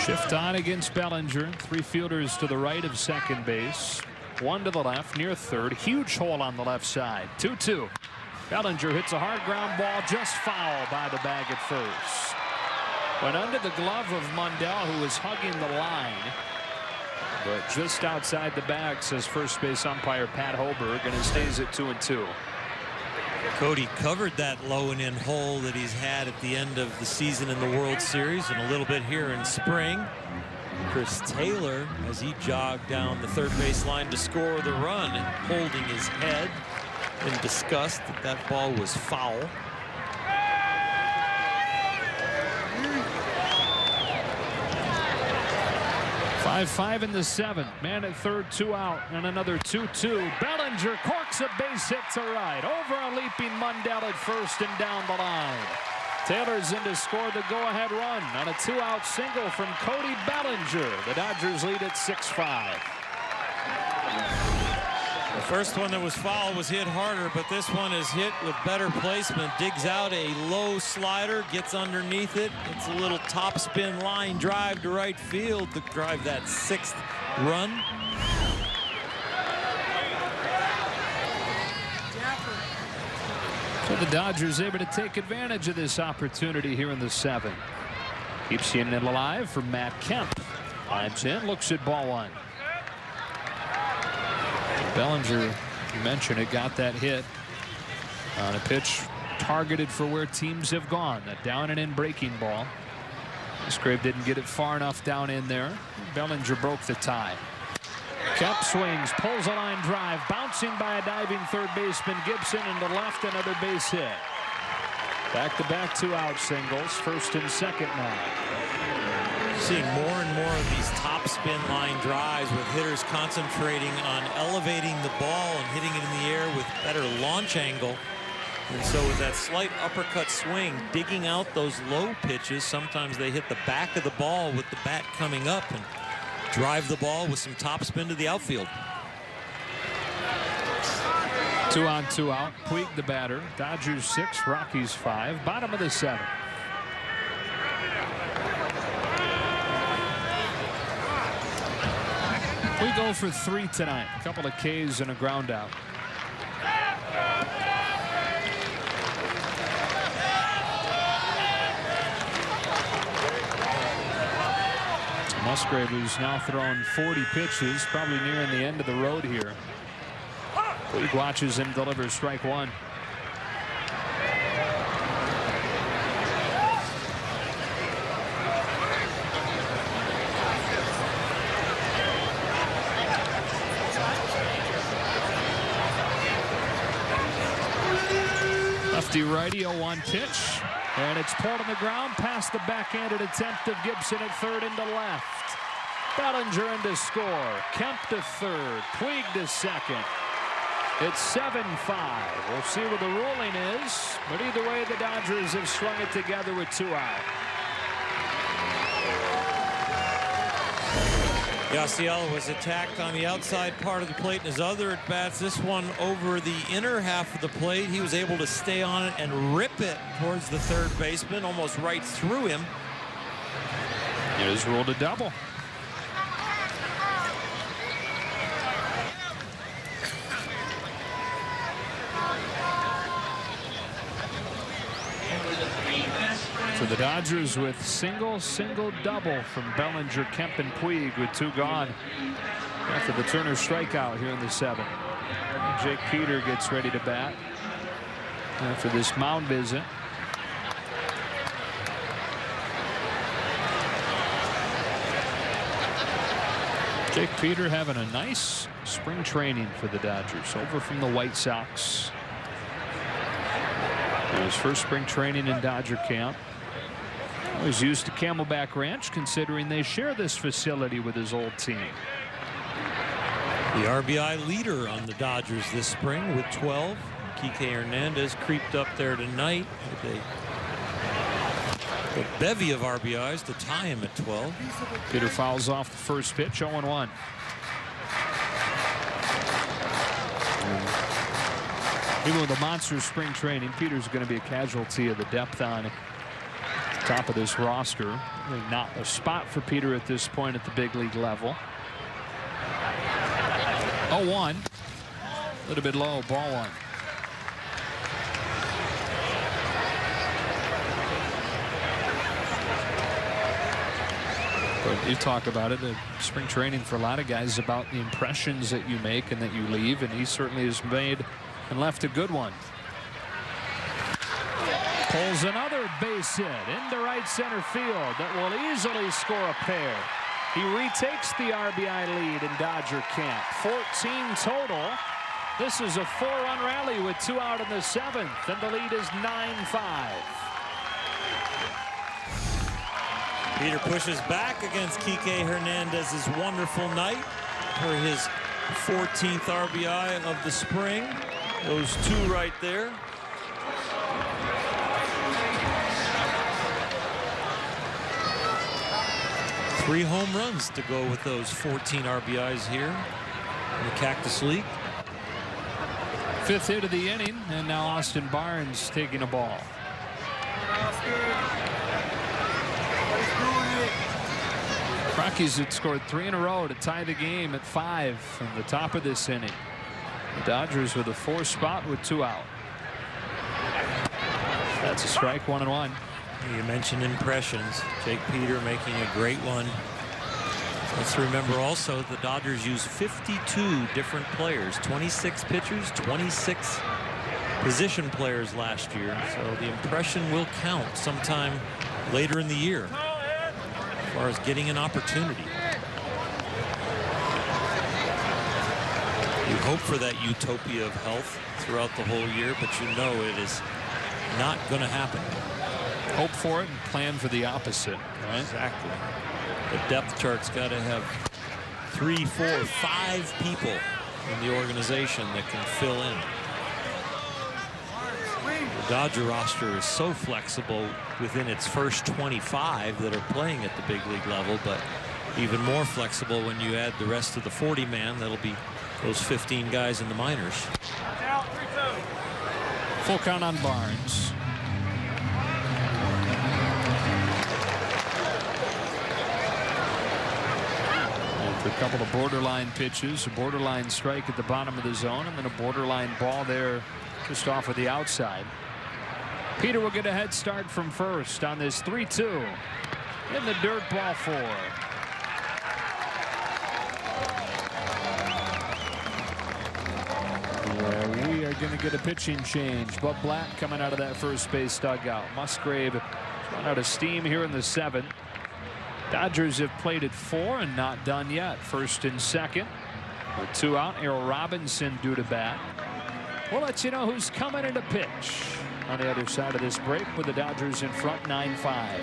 Shift on against Bellinger. 3 fielders to the right of second base. 1 to the left near third. Huge hole on the left side. 2-2. Bellinger hits a hard ground ball, just foul by the bag at first. Went under the glove of Mundell, who was hugging the line. But just outside the bag, says first base umpire Pat Hoberg, and it stays at 2-2. Cody covered that low and in hole that he's had at the end of the season in the World Series and a little bit here in spring. Chris Taylor, as he jogged down the third base line to score the run, and holding his head in disgust that that ball was foul. Five in the 7th. Man at third, 2 out, and another 2-2. Bellinger corks a base hit to right. Over a leaping Mundell at first and down the line. Taylor's in to score the go-ahead run on a 2-out single from Cody Bellinger. The Dodgers lead at 6-5. The first one that was foul was hit harder, but this one is hit with better placement. Digs out a low slider, gets underneath it. It's a little topspin line drive to right field to drive that 6th run. So the Dodgers able to take advantage of this opportunity here in the 7th. Keeps the inning alive for Matt Kemp. Climbs in, looks at ball 1. Bellinger, you mentioned it, got that hit on a pitch targeted for where teams have gone. That down and in breaking ball. Musgrave didn't get it far enough down in there. Bellinger broke the tie. Kemp swings, pulls a line drive, bouncing by a diving third baseman Gibson into left, another base hit. Back-to-back 2-out singles, first and second now. Seeing more and more of these top spin line drives with hitters concentrating on elevating the ball and hitting it in the air with better launch angle. And so with that slight uppercut swing, digging out those low pitches, sometimes they hit the back of the ball with the bat coming up and drive the ball with some top spin to the outfield. 2 on, 2 out. Puig the batter. Dodgers 6, Rockies 5. Bottom of the 7th. We go for 3 tonight. A couple of Ks and a ground out. Musgrave, who's now thrown 40 pitches, probably nearing the end of the road here. Puig watches him deliver strike 1. Lefty righty 0-1 pitch, and it's pulled on the ground past the backhanded attempt of Gibson at third into left. Bellinger in to score. Kemp to third. Puig to second. It's 7-5. We'll see what the ruling is, but either way, the Dodgers have strung it together with 2 out. Yasiel was attacked on the outside part of the plate in his other at-bats. This one over the inner half of the plate. He was able to stay on it and rip it towards the third baseman, almost right through him. It is ruled a double. So the Dodgers with single, double from Bellinger, Kemp, and Puig with 2 gone after the Turner strikeout here in the 7th. Jake Peter gets ready to bat after this mound visit. Jake Peter having a nice spring training for the Dodgers, over from the White Sox. His first spring training in Dodger camp. Was used to Camelback Ranch, considering they share this facility with his old team. The RBI leader on the Dodgers this spring with 12. Kike Hernandez creeped up there tonight with a bevy of RBIs to tie him at 12. Peter fouls off the first pitch, 0-1. Even with a monster spring training, Peter's going to be a casualty of the depth on top of this roster. Really not a spot for Peter at this point at the big league level. 0-1. A little bit low, ball 1. But you talk about it, spring training for a lot of guys is about the impressions that you make and that you leave, and he certainly has made and left a good one. Pulls another base hit into right center field that will easily score a pair. He retakes the RBI lead in Dodger camp. 14 total. This is a 4-run rally with 2 out in the 7th, and the lead is 9-5. Peter pushes back against Kike Hernandez's wonderful night for his 14th RBI of the spring. Those 2 right there. Three home runs to go with those 14 RBIs here in the Cactus League. 5th hit of the inning, and now Austin Barnes taking a ball. Rockies had scored 3 in a row to tie the game at 5 from the top of this inning. The Dodgers with a 4 spot with 2 out. That's a strike, 1-1. You mentioned impressions. Jake Peter making a great one. Let's remember also the Dodgers used 52 different players, 26 pitchers, 26 position players last year. So the impression will count sometime later in the year as far as getting an opportunity. You hope for that utopia of health throughout the whole year, but you know it is not going to happen. Hope for it and plan for the opposite, right? Exactly. The depth chart's got to have 3, 4, 5 people in the organization that can fill in. The Dodger roster is so flexible within its first 25 that are playing at the big league level, but even more flexible when you add the rest of the 40-man. That'll be those 15 guys in the minors. Full count on Barnes. A couple of borderline pitches, a borderline strike at the bottom of the zone, and then a borderline ball there just off of the outside. Peter will get a head start from first on this 3-2 in the dirt, ball 4. Yeah, we are going to get a pitching change. Bud Black coming out of that first base dugout. Musgrave run out of steam here in the 7th. Dodgers have played at 4 and not done yet. First and second with 2 out. Errol Robinson due to bat. We'll let you know who's coming in to pitch on the other side of this break with the Dodgers in front 9-5.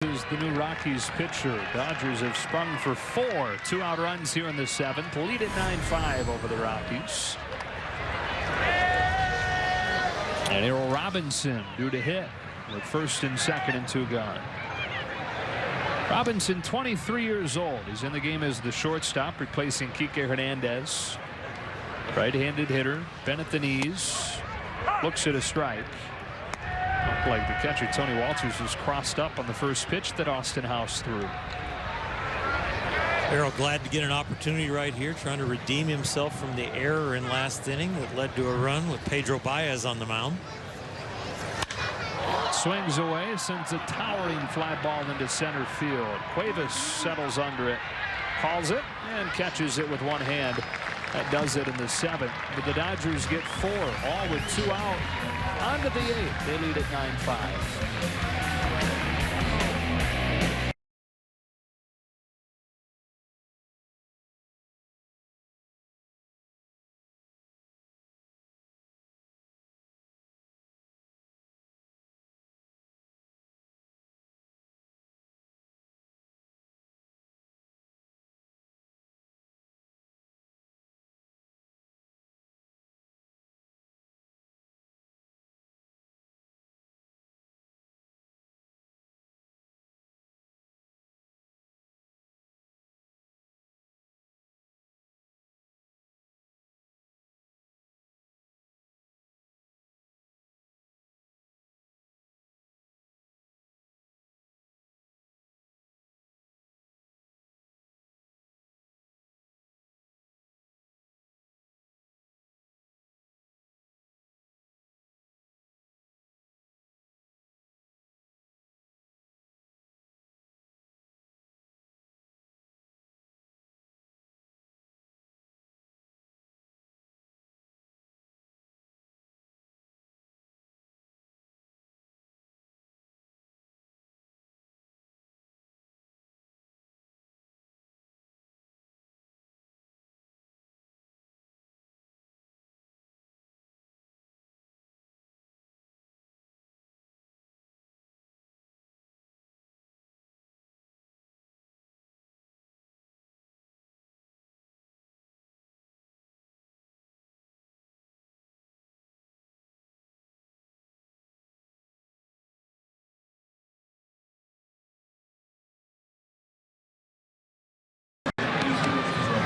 Is the new Rockies pitcher. Dodgers have sprung for 4 2-out runs here in the 7th. Lead at 9-5 over the Rockies. And Errol Robinson due to hit with first and second and 2 gone. Robinson, 23 years old. He's in the game as the shortstop, replacing Kike Hernandez. Right-handed hitter, bent at the knees, looks at a strike. Looked like the catcher Tony Walters was crossed up on the first pitch that Austin House threw. Errol glad to get an opportunity right here, trying to redeem himself from the error in last inning that led to a run with Pedro Baez on the mound. Swings away, sends a towering fly ball into center field. Cuevas settles under it, calls it, and catches it with one hand. That does it in the 7th. But the Dodgers get 4, all with 2 out. On to the 8th. They lead at 9-5.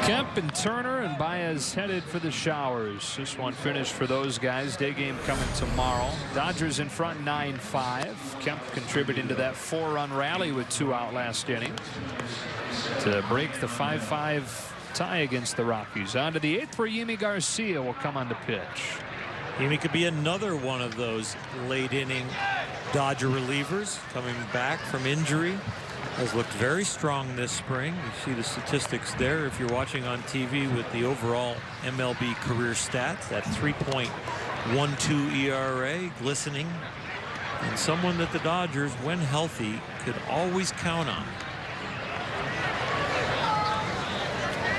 Kemp and Turner and Baez headed for the showers. This one finished for those guys. Day game coming tomorrow. Dodgers in front 9-5. Kemp contributing to that 4-run rally with 2 out last inning to break the 5-5 tie against the Rockies. On to the 8th where Yimi Garcia will come on to pitch. Yimi could be another one of those late inning Dodger relievers coming back from injury. Has looked very strong this spring. You see the statistics there if you're watching on TV with the overall MLB career stats. That 3.12 ERA glistening, and someone that the Dodgers, when healthy, could always count on.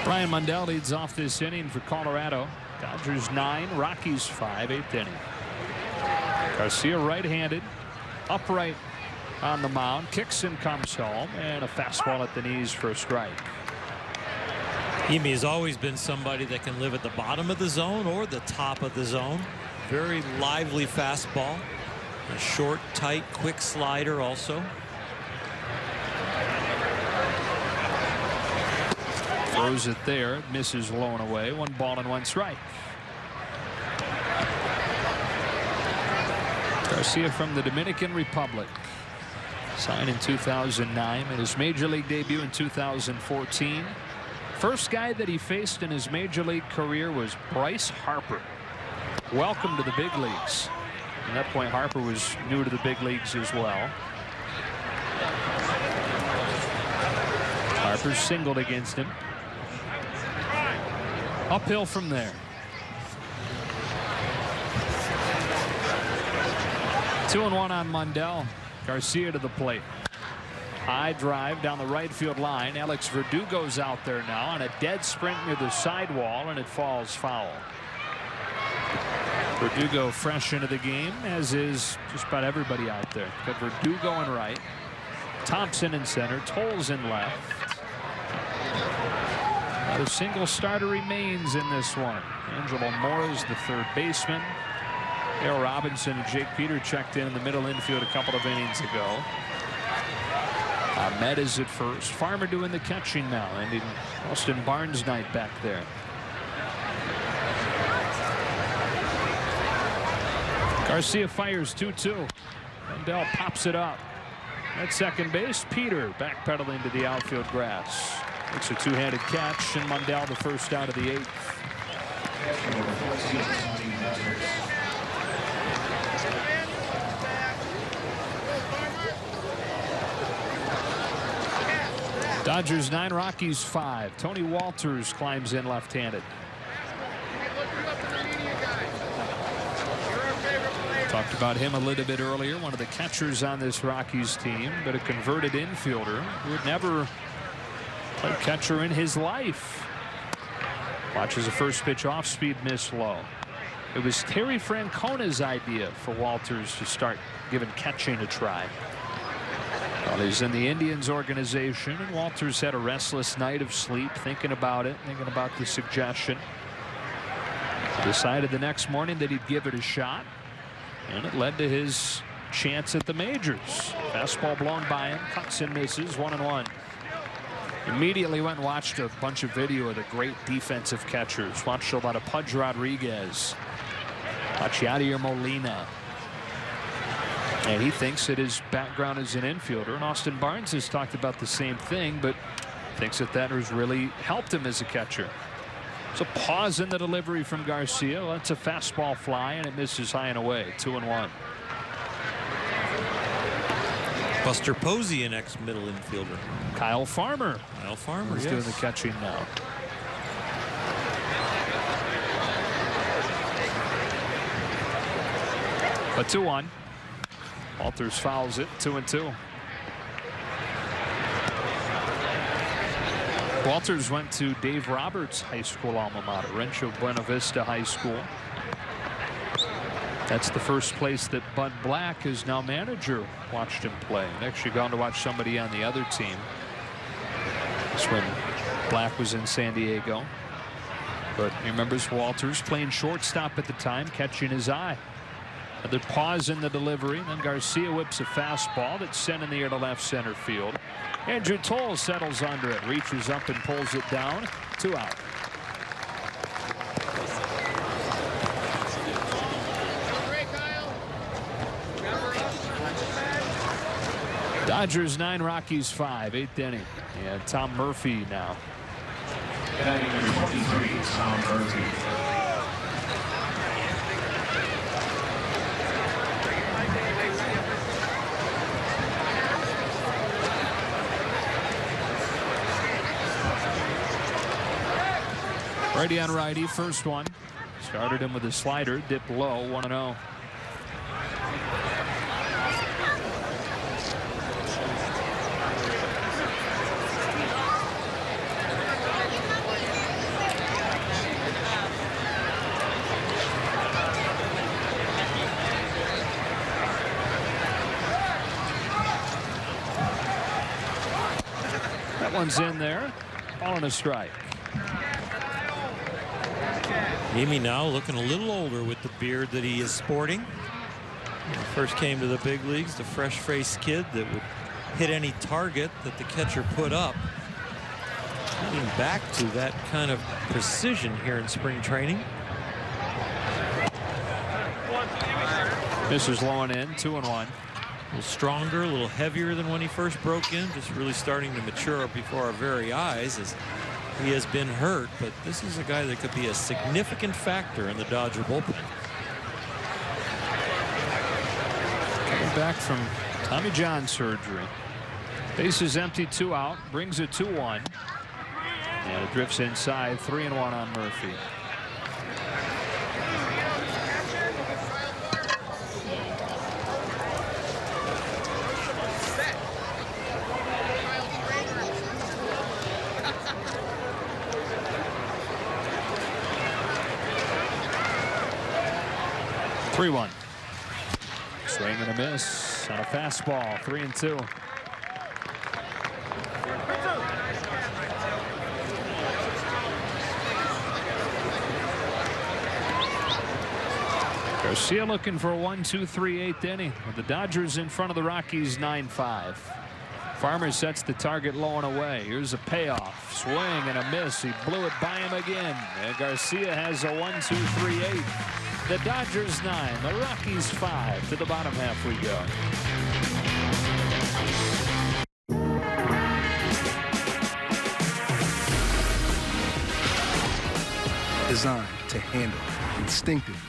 Brian Mundell leads off this inning for Colorado. Dodgers 9, Rockies 5, 8th inning. Garcia right-handed, upright on the mound, kicks and comes home, and a fastball at the knees for a strike. Yimi has always been somebody that can live at the bottom of the zone or the top of the zone. Very lively fastball, a short, tight, quick slider also. Throws it there, misses low and away. 1 ball and 1 strike. Garcia from the Dominican Republic. Signed in 2009, made his major league debut in 2014. First guy that he faced in his major league career was Bryce Harper. Welcome to the big leagues. At that point, Harper was new to the big leagues as well. Harper singled against him. Uphill from there. 2-1 on Mundell. Garcia to the plate. High drive down the right field line. Alex Verdugo's out there now on a dead sprint near the sidewall, and it falls foul. Verdugo fresh into the game, as is just about everybody out there. Got Verdugo in right, Thompson in center, Tolles in left. Not a single starter remains in this one. Angelo Mora's the third baseman. Dale Robinson and Jake Peter checked in the middle infield a couple of innings ago. Ahmed is at first. Farmer doing the catching now, ending Austin Barnes' night back there. Garcia fires 2-2. Mundell pops it up. At second base, Peter backpedaling to the outfield grass. It's a two-handed catch, and Mundell the first out of the 8th. Dodgers 9, Rockies 5. Tony Walters climbs in left-handed. Talked about him a little bit earlier. One of the catchers on this Rockies team, but a converted infielder who would never play catcher in his life. Watches a first pitch off speed miss low. It was Terry Francona's idea for Walters to start giving catching a try. Well, he's in the Indians organization, and Walters had a restless night of sleep thinking about it, thinking about the suggestion. Decided the next morning that he'd give it a shot, and it led to his chance at the majors. Fastball blown by him, cuts and misses, 1-1. Immediately went and watched a bunch of video of the great defensive catchers. Watched a lot of Pudge Rodriguez, watch Yadier Molina. And he thinks that his background as an infielder, and Austin Barnes has talked about the same thing, but thinks that that has really helped him as a catcher. So pause in the delivery from Garcia. Lets a fastball fly, and it misses high and away. 2-1. Buster Posey, an ex-middle infielder. Kyle Farmer. Kyle Farmer, is doing the catching now. But 2-1. Walters fouls it. 2-2. Walters went to Dave Roberts' high school alma mater, Rancho Buena Vista High School. That's the first place that Bud Black, his now manager, watched him play. And actually gone to watch somebody on the other team. That's when Black was in San Diego. But he remembers Walters playing shortstop at the time, catching his eye. Another pause in the delivery, and then Garcia whips a fastball that's sent in the air to left center field. Andrew Toll settles under it, reaches up and pulls it down. 2 out. Dodgers 9, Rockies 5, 8th inning. And Tom Murphy now. Tom Murphy. Righty on righty, first one. Started him with a slider, dipped low, 1-0. That one's in there, all in a strike. Amy now looking a little older with the beard that he is sporting. When he first came to the big leagues, the fresh-faced kid that would hit any target that the catcher put up. Getting back to that kind of precision here in spring training. This is low and in, 2-1. A little stronger, a little heavier than when he first broke in. Just really starting to mature before our very eyes as he has been hurt, but this is a guy that could be a significant factor in the Dodger bullpen. Coming back from Tommy John surgery. Bases empty, 2 out, brings it 2-1. And it drifts inside, 3-1 on Murphy. Three-1. Swing and a miss on a fastball. 3-2. Garcia looking for a 1-2-3 8th inning with the Dodgers in front of the Rockies 9-5. Farmer sets the target low and away. Here's a payoff. Swing and a miss. He blew it by him again. And Garcia has a 1-2-3 8th. The Dodgers 9, the Rockies 5. To the bottom half we go. Designed to handle instinctively.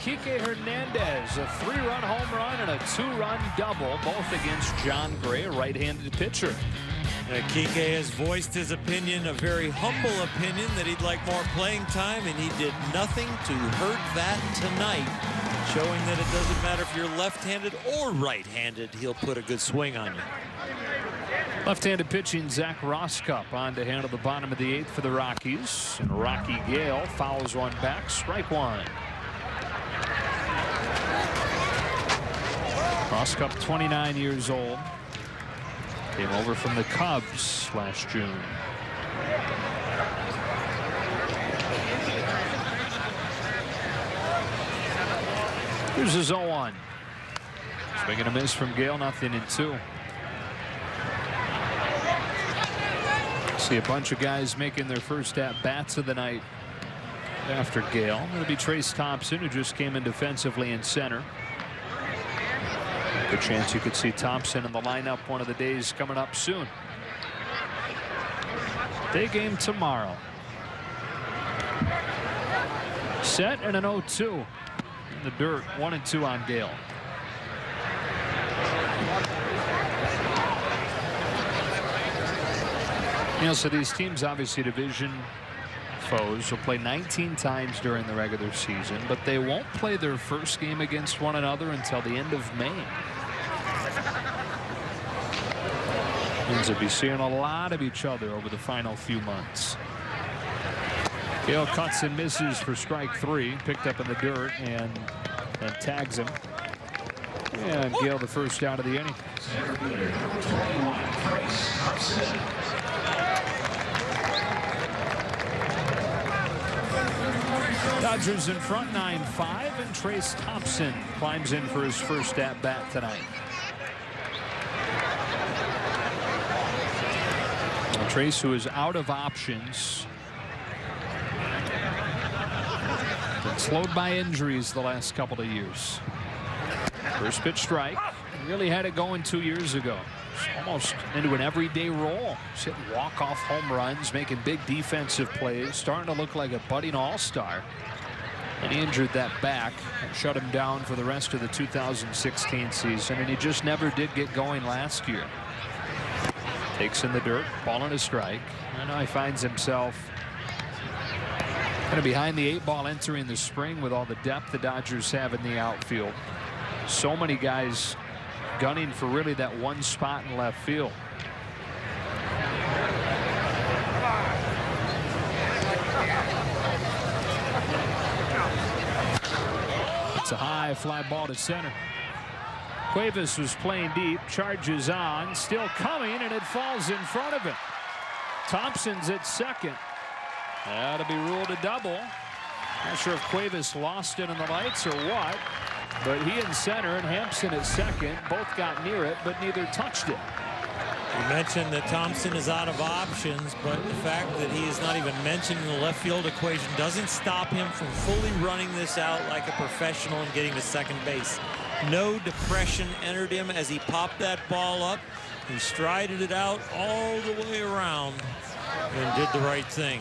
Kike Hernandez, a 3-run home run and a 2-run double, both against John Gray, a right-handed pitcher. Kike has voiced his opinion, a very humble opinion, that he'd like more playing time, and he did nothing to hurt that tonight, showing that it doesn't matter if you're left-handed or right-handed, he'll put a good swing on you. Left-handed pitching, Zach Roskup on to handle the bottom of the 8th for the Rockies. And Rocky Gale fouls one back, strike one. Roskup, 29 years old. Came over from the Cubs last June. Here's his 0-1. Swing and a miss from Gale, 0-2. See a bunch of guys making their first at-bats of the night after Gale. It'll be Trace Thompson, who just came in defensively in center. Good chance you could see Thompson in the lineup one of the days coming up soon. Day game tomorrow. Set and an 0-2 in the dirt. 1-2 on Gale. You know, so these teams, obviously division foes, will play 19 times during the regular season, but they won't play their first game against one another until the end of May. Means they'll be seeing a lot of each other over the final few months. Gale cuts and misses for strike 3, picked up in the dirt and tags him. And Gale the first out of the inning. Dodgers in front 9-5, and Trace Thompson climbs in for his first at bat tonight. Trace, who is out of options, been slowed by injuries the last couple of years. First pitch strike. Really had it going 2 years ago. Almost into an everyday role. He's hitting walk-off home runs, making big defensive plays, starting to look like a budding all-star. And he injured that back and shut him down for the rest of the 2016 season, and he just never did get going last year. Takes in the dirt, ball and a strike. And now he finds himself kind of behind the 8-ball entering the spring with all the depth the Dodgers have in the outfield. So many guys gunning for really that one spot in left field. It's a high fly ball to center. Cuevas was playing deep, charges on, still coming, and it falls in front of him. Thompson's at second. That'll be ruled a double. Not sure if Cuevas lost it in the lights or what, but he in center and Hampson at second. Both got near it, but neither touched it. You mentioned that Thompson is out of options, but the fact that he is not even mentioned in the left field equation doesn't stop him from fully running this out like a professional and getting to second base. No depression entered him as he popped that ball up. He strided it out all the way around and did the right thing.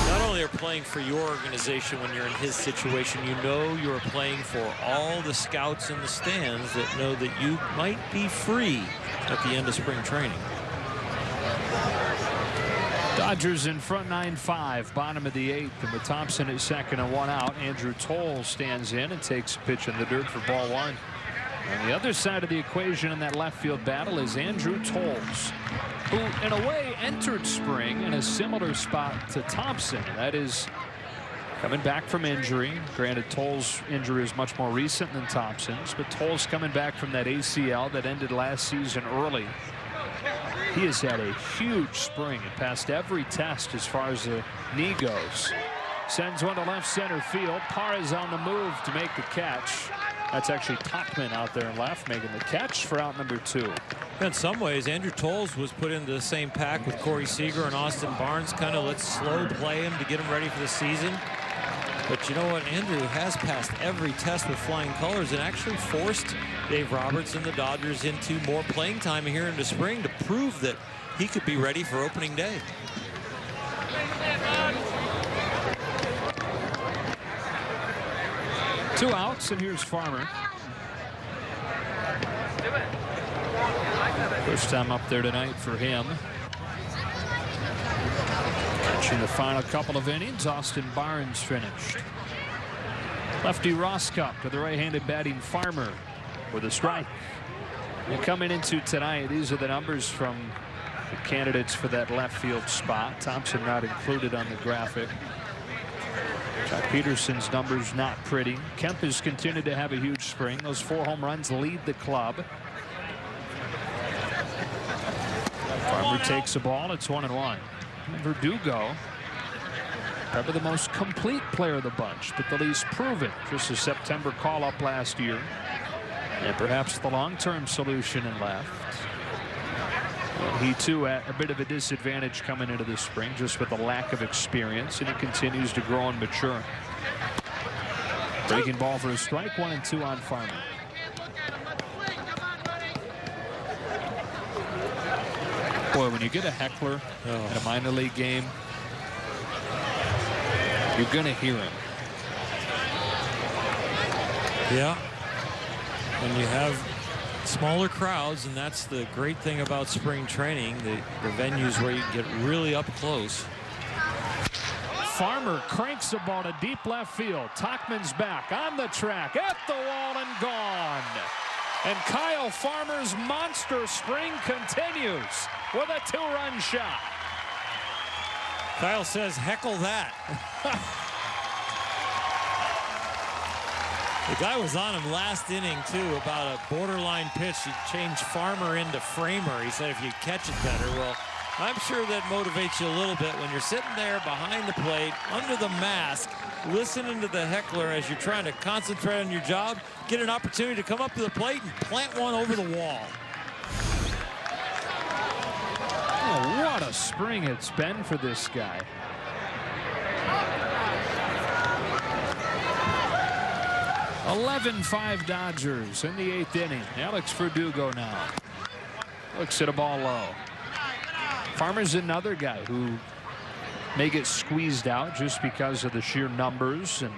Not only are playing for your organization when you're in his situation, you know you're playing for all the scouts in the stands that know that you might be free at the end of spring training. Dodgers in front 9-5, bottom of the 8th, and with Thompson at second and one out, Andrew Toll stands in and takes a pitch in the dirt for ball one. On the other side of the equation in that left field battle is Andrew Tolles, who in a way entered spring in a similar spot to Thompson. That is coming back from injury. Granted, Tolles' injury is much more recent than Thompson's, but Tolles coming back from that ACL that ended last season early. He has had a huge spring and passed every test as far as the knee goes. Sends one to left center field. Parr is on the move to make the catch. That's actually Topman out there in left making the catch for out number 2. In some ways, Andrew Tolles was put into the same pack with Corey Seager and Austin Barnes. Kind of let's slow play him to get him ready for the season. But you know what? Andrew has passed every test with flying colors and actually forced Dave Roberts and the Dodgers into more playing time here in the spring to prove that he could be ready for opening day. Two outs, and here's Farmer. First time up there tonight for him. Catching the final couple of innings, Austin Barnes finished. Lefty Roskup to the right-handed batting Farmer with a strike. And coming into tonight, these are the numbers from the candidates for that left field spot. Thompson not included on the graphic. Jock Peterson's numbers not pretty. Kemp has continued to have a huge spring. Those 4 home runs lead the club. Farmer takes the ball. It's 1-1. Verdugo, probably the most complete player of the bunch, but the least proven. Just a September call-up last year. And perhaps the long-term solution in left. And he, too, at a bit of a disadvantage coming into the spring, just with a lack of experience, and he continues to grow and mature. Breaking ball for a strike, 1-2 on Farmer. Boy, when you get a heckler in a minor league game, you're going to hear him. Yeah. When you have smaller crowds, and that's the great thing about spring training, the venues where you get really up close. Farmer cranks the ball to deep left field. Tachman's back on the track, at the wall and gone. And Kyle Farmer's monster spring continues with a 2-run shot. Kyle says, heckle that. The guy was on him last inning, too, about a borderline pitch. He changed Farmer into Framer. He said if you catch it better. Well, I'm sure that motivates you a little bit when you're sitting there behind the plate, under the mask, listening to the heckler as you're trying to concentrate on your job, get an opportunity to come up to the plate and plant one over the wall. Oh, what a spring it's been for this guy. (11-5) Dodgers in the 8th inning. Alex Verdugo now looks at a ball low. Farmer's another guy who may get squeezed out just because of the sheer numbers, and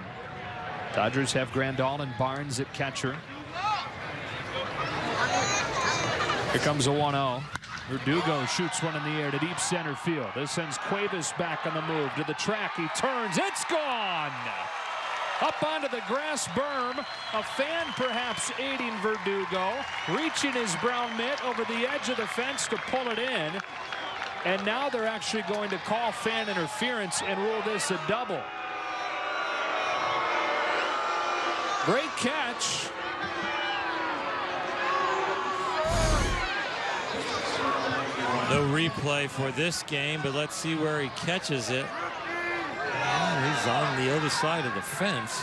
Dodgers have Grandal and Barnes at catcher. Here comes a 1-0. Verdugo shoots one in the air to deep center field. This sends Cuevas back on the move to the track. He turns. It's gone. Up onto the grass berm. A fan perhaps aiding Verdugo, reaching his brown mitt over the edge of the fence to pull it in. And now they're actually going to call fan interference and rule this a double. Great catch. No replay for this game, but let's see where he catches it. He's on the other side of the fence.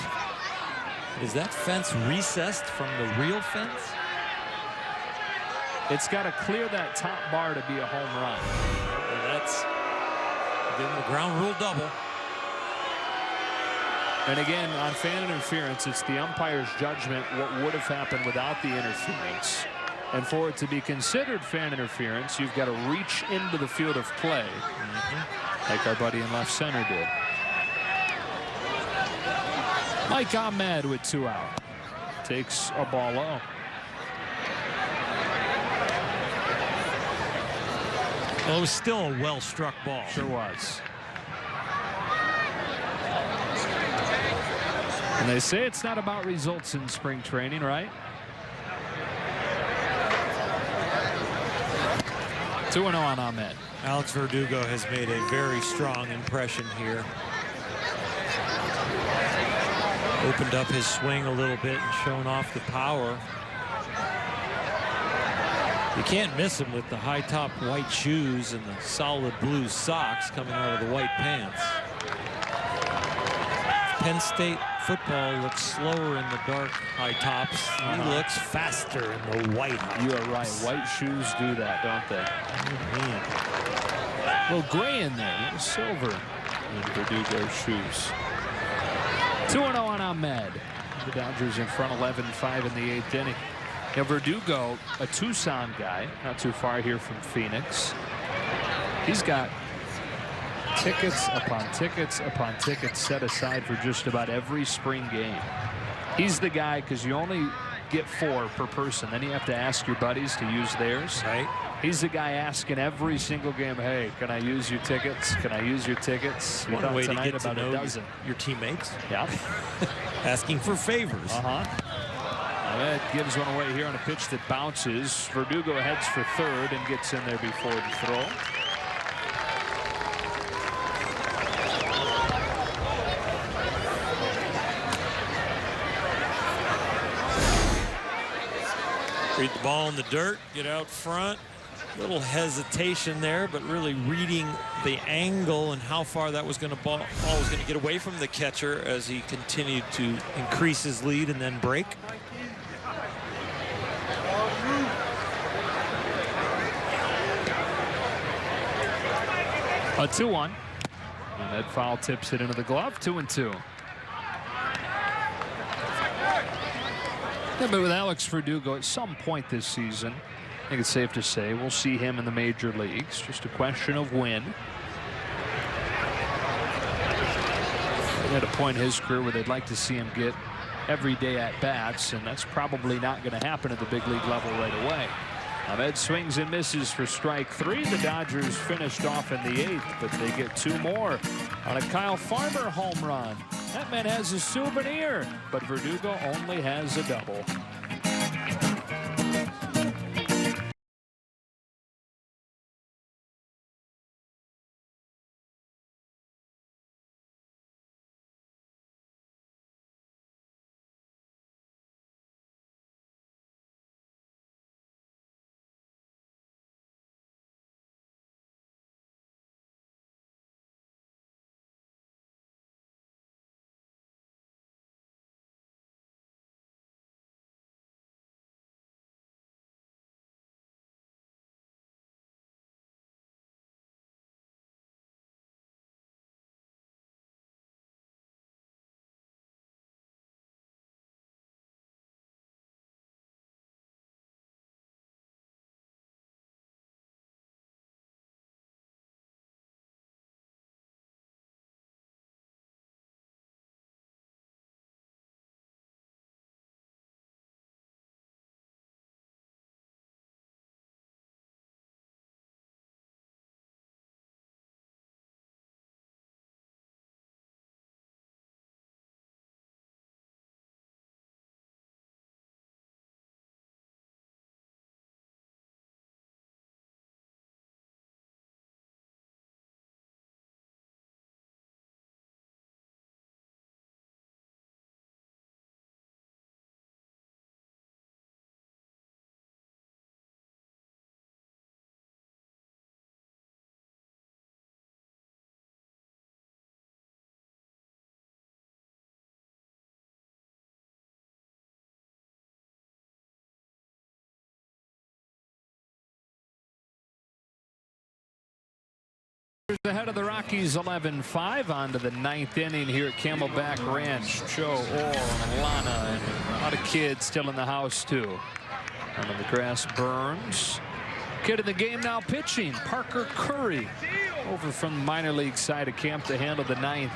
Is that fence recessed from the real fence? It's got to clear that top bar to be a home run. And that's giving the ground rule double. And again, on fan interference, it's the umpire's judgment what would have happened without the interference. And for it to be considered fan interference, you've got to reach into the field of play, like our buddy in left center did. Mike Ahmed with 2 out. Takes a ball low. Well, it was still a well-struck ball. Sure was. And they say it's not about results in spring training, right? 2-0 on Ahmed. Alex Verdugo has made a very strong impression here. Opened up his swing a little bit and shown off the power. You can't miss him with the high top white shoes and the solid blue socks coming out of the white pants. Penn State football looks slower in the dark high tops. He looks faster in the white high You tops. are right. White shoes do that, don't they? A little gray in there, a little silver in Verdugo's shoes. 2-0 on Ahmed. The Dodgers in front 11-5 in the 8th inning. Now Verdugo, a Tucson guy, not too far here from Phoenix. He's got tickets upon tickets upon tickets set aside for just about every spring game. He's the guy, because you only get 4 per person. Then you have to ask your buddies to use theirs. Right. He's the guy asking every single game, hey, can I use your tickets? Can I use your tickets? We One way to get to about know a dozen. your teammates. Yeah. Asking for favors. That gives one away here on a pitch that bounces. Verdugo heads for third and gets in there before the throw. Read the ball in the dirt, get out front. Little hesitation there, but really reading the angle and how far that was going to ball was going to get away from the catcher as he continued to increase his lead and then break. A 2-1. And that foul tips it into the glove. 2-2. Yeah, but with Alex Verdugo, at some point this season, I think it's safe to say we'll see him in the major leagues. Just a question of when. At a point in his career where they'd like to see him get everyday at-bats, and that's probably not going to happen at the big league level right away. Ahmed swings and misses for strike 3. The Dodgers finished off in the 8th, but they get 2 more on a Kyle Farmer home run. That man has a souvenir, but Verdugo only has a double. Ahead of the Rockies 11-5 on to the 9th inning here at Camelback Ranch. Joe, Orr, and Alana, and a lot of kids still in the house too. And the grass burns. Kid in the game now pitching, Parker Curry, over from the minor league side of camp to handle the 9th.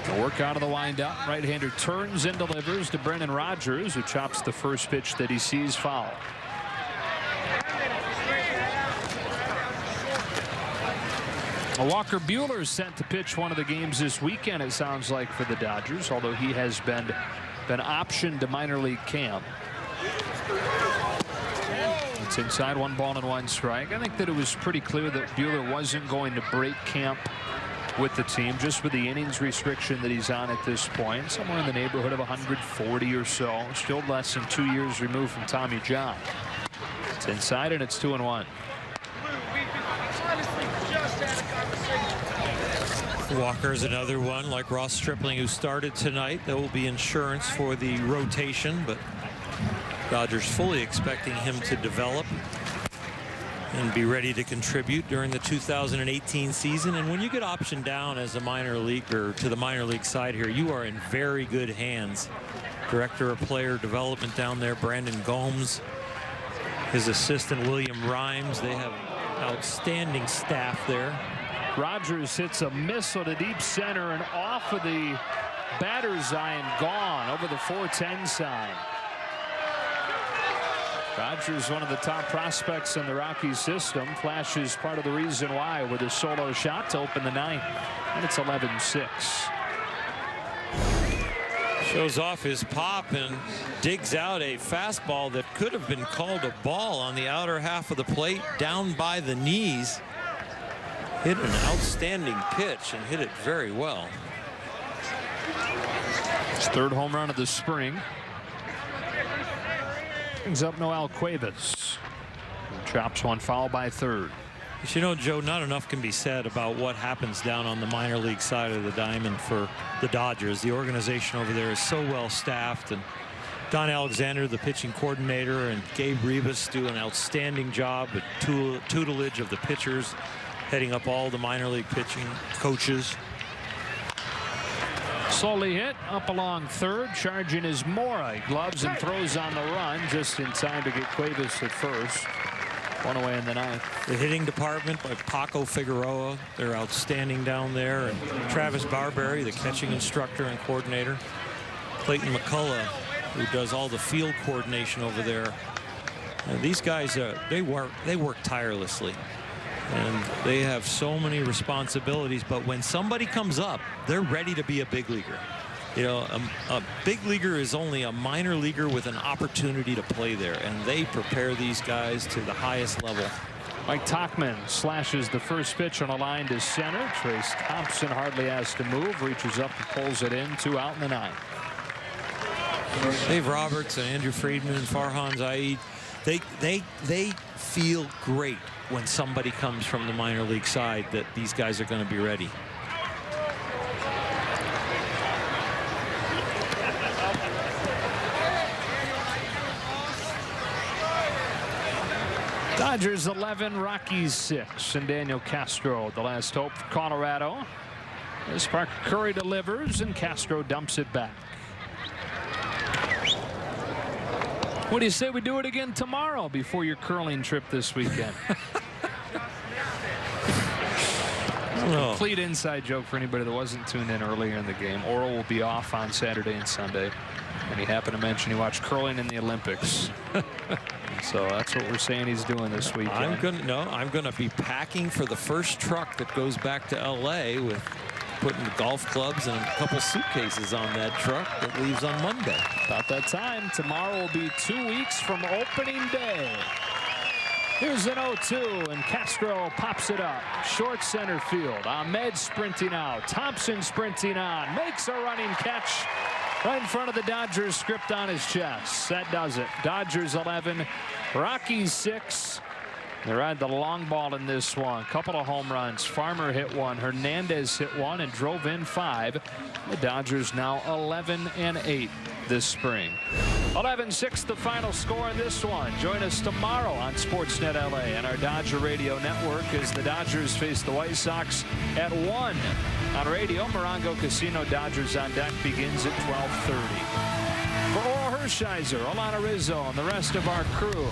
The work out of the windup. Right-hander turns and delivers to Brennan Rogers, who chops the first pitch that he sees foul. Walker Buehler is sent to pitch one of the games this weekend, it sounds like, for the Dodgers, although he has been optioned to minor league camp. It's inside, 1 ball and 1 strike. I think that it was pretty clear that Buehler wasn't going to break camp with the team, just with the innings restriction that he's on at this point, somewhere in the neighborhood of 140 or so, still less than 2 years removed from Tommy John. It's inside and it's 2-1. Walker's another one like Ross Stripling, who started tonight. There will be insurance for the rotation, but Dodgers fully expecting him to develop and be ready to contribute during the 2018 season. And when you get optioned down as a minor leaguer to the minor league side here, you are in very good hands. Director of Player Development down there, Brandon Gomes, his assistant William Rhymes. They have outstanding staff there. Rogers hits a missile to deep center and off of the batter's eye and gone over the 410 side. Rogers, one of the top prospects in the Rockies system, flashes part of the reason why with a solo shot to open the 9th. And it's 11-6. Goes off his pop and digs out a fastball that could have been called a ball on the outer half of the plate, down by the knees. Hit an outstanding pitch and hit it very well. His third home run of the spring. Brings up Noel Cuevas. Chops one foul by third. You know, Joe, not enough can be said about what happens down on the minor league side of the diamond for the Dodgers. The organization over there is so well staffed, and Don Alexander, the pitching coordinator, and Gabe Rivas do an outstanding job with tutelage of the pitchers, heading up all the minor league pitching coaches. Slowly hit up along third. Charging is Mora. He gloves and throws on the run just in time to get Cuevas at first. One away in the ninth. The hitting department by Paco Figueroa, they're outstanding down there, and Travis Barberry, the catching instructor and coordinator. Clayton McCullough, who does all the field coordination over there. These guys, they work tirelessly, and they have so many responsibilities. But when somebody comes up, they're ready to be a big leaguer. You know, a big leaguer is only a minor leaguer with an opportunity to play there, and they prepare these guys to the highest level. Mike Tachman slashes the first pitch on a line to center. Trace Thompson hardly has to move, reaches up and pulls it in. 2 out in the ninth. Dave Roberts and Andrew Friedman and Farhan Zaid, they feel great when somebody comes from the minor league side that these guys are going to be ready. Dodgers 11, Rockies 6, and Daniel Castro, the last hope for Colorado. As Parker Curry delivers, and Castro dumps it back. What do you say we do it again tomorrow before your curling trip this weekend? Complete inside joke for anybody that wasn't tuned in earlier in the game. Oral will be off on Saturday and Sunday. And he happened to mention he watched curling in the Olympics. So that's what we're saying he's doing this weekend. I'm gonna be packing for the first truck that goes back to LA, with putting the golf clubs and a couple suitcases on that truck that leaves on Monday. About that time. Tomorrow will be 2 weeks from opening day. Here's an 0-2, and Castro pops it up. Short center field. Ahmed sprinting out. Thompson sprinting on. Makes a running catch right in front of the Dodgers script on his chest. That does it. Dodgers 11, Rockies 6. They ride the long ball in this one. Couple of home runs. Farmer hit one. Hernandez hit one and drove in 5. The Dodgers now 11-8 this spring. 11-6 the final score in this one. Join us tomorrow on Sportsnet LA and our Dodger Radio Network as the Dodgers face the White Sox at 1 on radio. Morongo Casino Dodgers on deck begins at 12:30. For Oral Hershiser, Alana Rizzo, and the rest of our crew.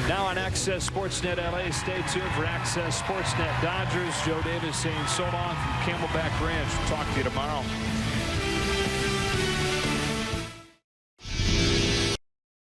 Now on Access Sportsnet LA, stay tuned for Access Sportsnet Dodgers. Joe Davis saying so long from Camelback Ranch. We'll talk to you tomorrow.